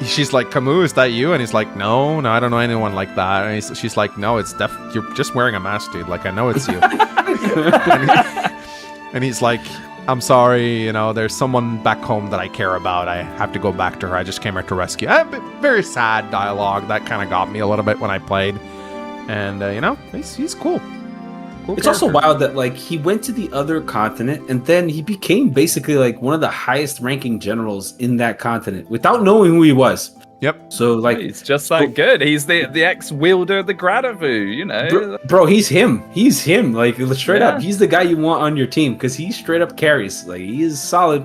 she's like, Camus, is that you? And he's like, no, I don't know anyone like that. And she's like, no, it's you're just wearing a mask, dude. Like, I know it's you. and he's like, I'm sorry, you know, there's someone back home that I care about. I have to go back to her. I just came here to rescue. Very sad dialogue. That kind of got me a little bit when I played. And, you know, he's cool. It's also wild that, like, he went to the other continent and then he became basically, like, one of the highest ranking generals in that continent without knowing who he was. Yep. So, like... He's just that good. He's the ex-wielder of the 𝗏𝗏𝗏, you know? Bro, he's him. He's him. Like, straight up. He's the guy you want on your team because he straight up carries. Like, he is solid.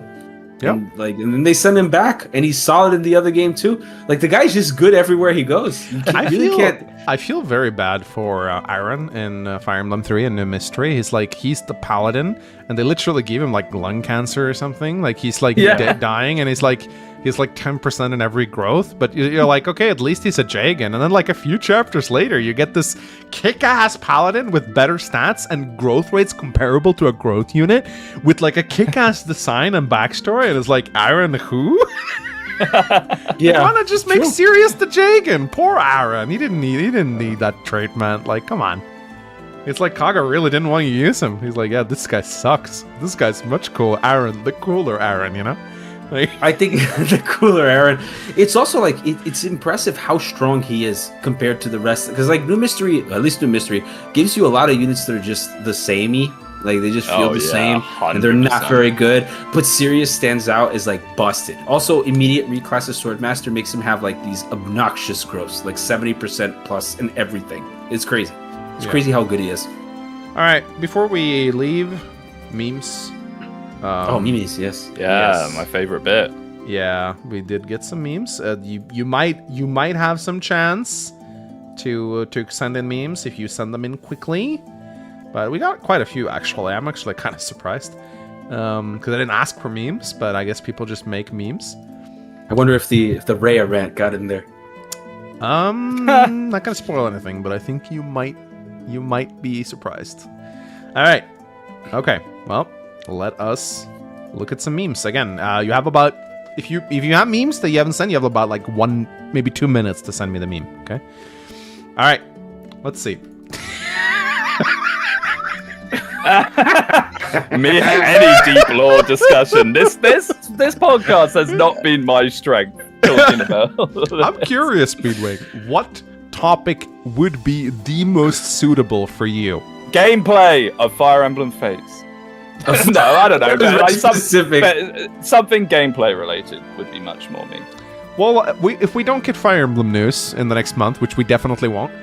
Yep. And then they send him back, and he's solid in the other game too. Like the guy's just good everywhere he goes. I feel very bad for Aaron in Fire Emblem 3 and New Mystery. He's the paladin, and they literally gave him like lung cancer or something. Like he's like dying, and he's like 10% in every growth. But you're like, okay, at least he's a Jagan. And then like a few chapters later, you get this kick-ass paladin with better stats and growth rates comparable to a growth unit, with like a kick-ass design and backstory. And it's like, Aaron who? Yeah. Why not just make Sirius the Jagan? Poor Aaron. He didn't need that trait, man. Like, come on. It's like Kaga really didn't want to use him. He's like, yeah, this guy sucks. This guy's much cooler. Aaron, the cooler Aaron, you know? Like, I think the cooler Aaron. It's also like it's impressive how strong he is compared to the rest. Because like New Mystery, at least New Mystery, gives you a lot of units that are just the samey. Like they just feel the same, 100%. and they're not very good. But Sirius stands out as like busted. Also, immediate reclass of Swordmaster makes him have like these obnoxious growths, like 70% plus in everything. It's crazy. It's crazy how good he is. all right, before we leave, memes. Memes, yes. Yeah, my favorite bit. Yeah, we did get some memes. You might have some chance to send in memes if you send them in quickly. But we got quite a few, actually. I'm actually kind of surprised. Because I didn't ask for memes, but I guess people just make memes. I wonder if the Rhea rant got in there. Not gonna spoil anything, but I think you might be surprised. Alright. Okay, well, let us look at some memes. Again, you have about if you have memes that you haven't sent, you have about like 1, maybe 2 minutes to send me the meme. Okay. All right. Let's see. Any deep lore discussion. This podcast has not been my strength. Talking about. I'm curious, 𝗏𝗏𝗴. What topic would be the most suitable for you? Gameplay of Fire Emblem Fates. No, I don't know. But like something gameplay related would be much more me. Well, if we don't get Fire Emblem news in the next month, which we definitely won't,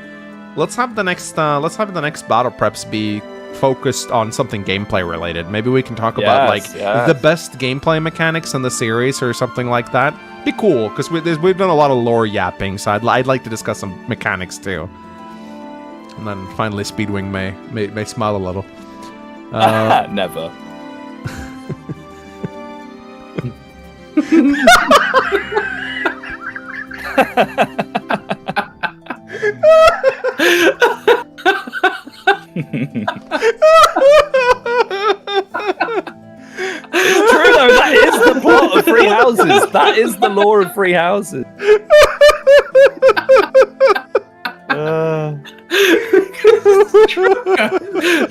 let's have the next battle preps be focused on something gameplay related. Maybe we can talk about the best gameplay mechanics in the series or something like that. Be cool, because we've done a lot of lore yapping, so I'd like to discuss some mechanics too. And then finally, Speedwing may smile a little. Never. It's true though, that is the plot of Three Houses. That is the lore of Three Houses.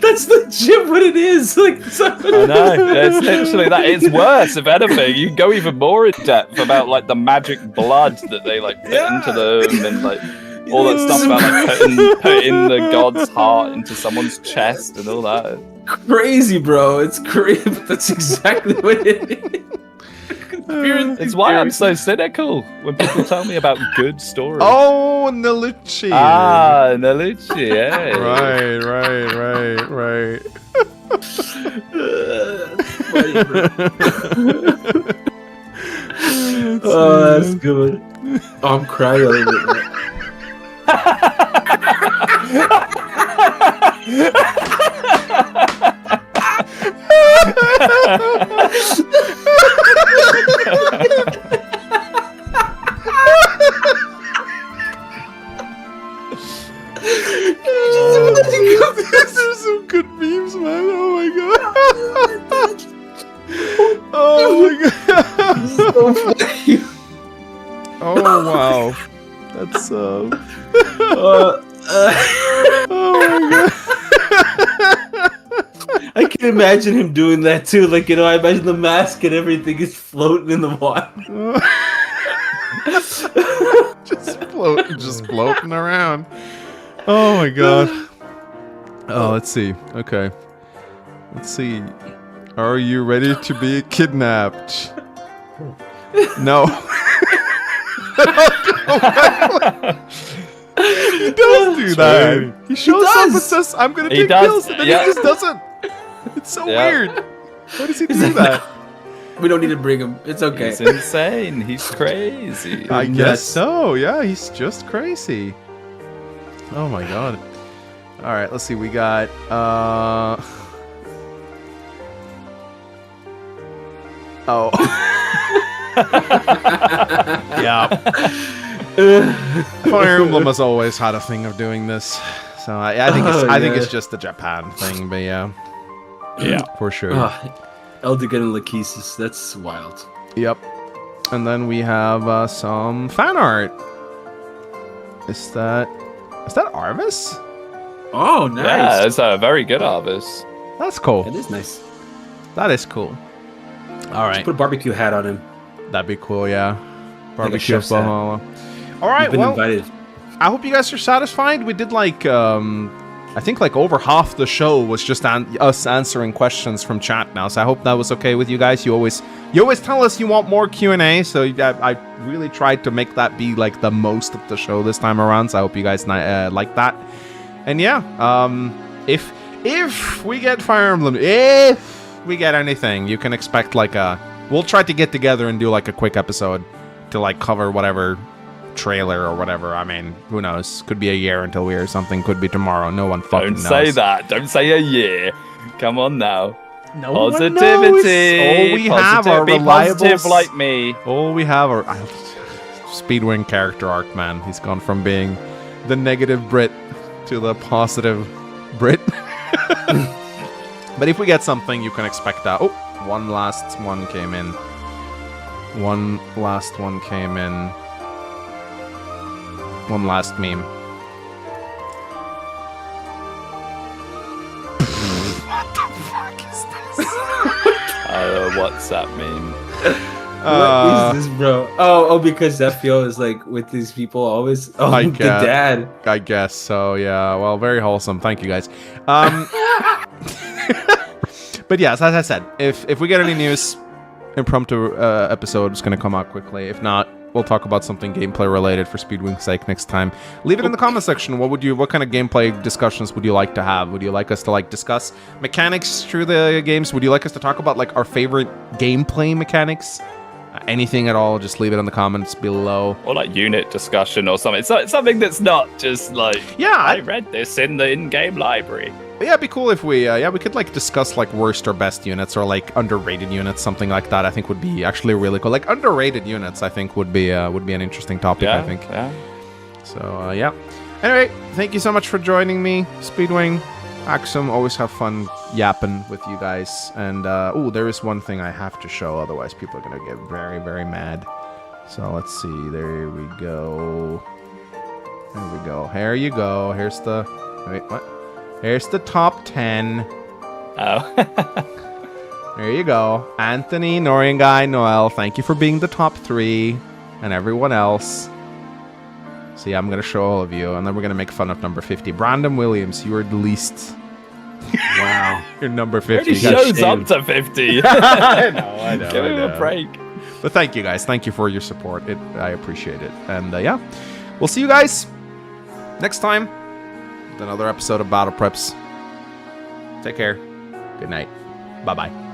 That's legit what it is. Like, I know. It's literally that. It's worse. If anything, you go even more in depth about like the magic blood that they like put into them, and like all that stuff about like putting the god's heart into someone's chest and all that. Crazy, bro. It's crazy. That's exactly what it is. It's why I'm so cynical when people tell me about good stories. Oh, 𝗔𝗀𝗵𝗄𝗏. Ah, 𝗔𝗀𝗵𝗄𝗏, yeah. Right. Oh, that's good. Oh, I'm crying a little bit. These are some good memes, man. Oh my god. Oh my god. Oh wow. That's oh my god. I can imagine him doing that too. Like, you know, I imagine the mask and everything is floating in the water. just floating around. Oh my god. Oh, let's see. Okay. Let's see. Are you ready to be kidnapped? No. He does do that. He shows up and says, I'm gonna take pills, and then he just doesn't. It's so weird. Why does he do that? We don't need to bring him. It's okay. He's insane. He's crazy. I guess so. Yeah, he's just crazy. Oh my god. All right, let's see. We got oh. Yeah. Fire Emblem has always had a thing of doing this, so I think it's just a Japan thing, but yeah, for sure. 𝗙𝗵𝗺𝗏 and 𝗙𝗵𝗺𝗃𝗃, that's wild. Yep. And then we have some fan art. Is that 𝗟𝗆𝗺? Oh, nice. Yeah, it's a very good 𝗟𝗆𝗺. That's cool. It is nice. That is cool. All right. Just put a barbecue hat on him. That'd be cool, yeah. Barbecue Barbecue Valhalla. All right, You've been invited. I hope you guys are satisfied. We did like, I think like over half the show was just us answering questions from chat now. So I hope that was okay with you guys. You always tell us you want more Q&A. So I really tried to make that be like the most of the show this time around. So I hope you guys like that. And yeah, if we get Fire Emblem, if we get anything, you can expect like we'll try to get together and do like a quick episode to like cover whatever trailer or whatever. I mean, who knows? Could be a year until we hear something. Could be tomorrow. No one fucking knows. Don't say that. Don't say a year. Come on now. No Positivity. All we have are reliable. Positive like me. All we have are Speedwing character arc, man. He's gone from being the negative Brit to the positive Brit. But if we get something, you can expect that. Oh, one last one came in. One last one came in. One last meme. What the fuck is this? What's that meme? What is this, bro? Oh, because Zephiel is like with these people always. Oh, I the guess. dad. I guess so. Yeah. Well, very wholesome. Thank you, guys. But yes, as I said, if we get any news, impromptu episode is going to come out quickly. If not, we'll talk about something gameplay related for Speedwing's sake next time. Leave it in the comment section. What kind of gameplay discussions would you like to have? Would you like us to like discuss mechanics through the games? Would you like us to talk about like our favorite gameplay mechanics? Anything at all, just leave it in the comments below. Or like unit discussion or something. So something that's not just like, yeah, I read this in the in-game library. Yeah, it'd be cool if we could like discuss like worst or best units or like underrated units, something like that. I think would be actually really cool. Like underrated units, I think would be an interesting topic. Yeah, I think. Yeah. So yeah. Anyway, thank you so much for joining me, Speedwing. Axum, always have fun yapping with you guys. And there is one thing I have to show, otherwise people are gonna get very, very mad. So let's see. There we go. There we go. Here you go. Here's the. Wait, what? Here's the top 10. Oh. There you go. Anthony, Norian Guy, Noel, thank you for being the top 3. And everyone else. So yeah, I'm going to show all of you. And then we're going to make fun of number 50. Brandon Williams, you are the least. Wow. You're number 50. He shows up to 50. I know. Give him a break. But thank you guys. Thank you for your support. I appreciate it. And yeah, we'll see you guys next time. Another episode of Battle Preps. Take care. Good night. Bye-bye.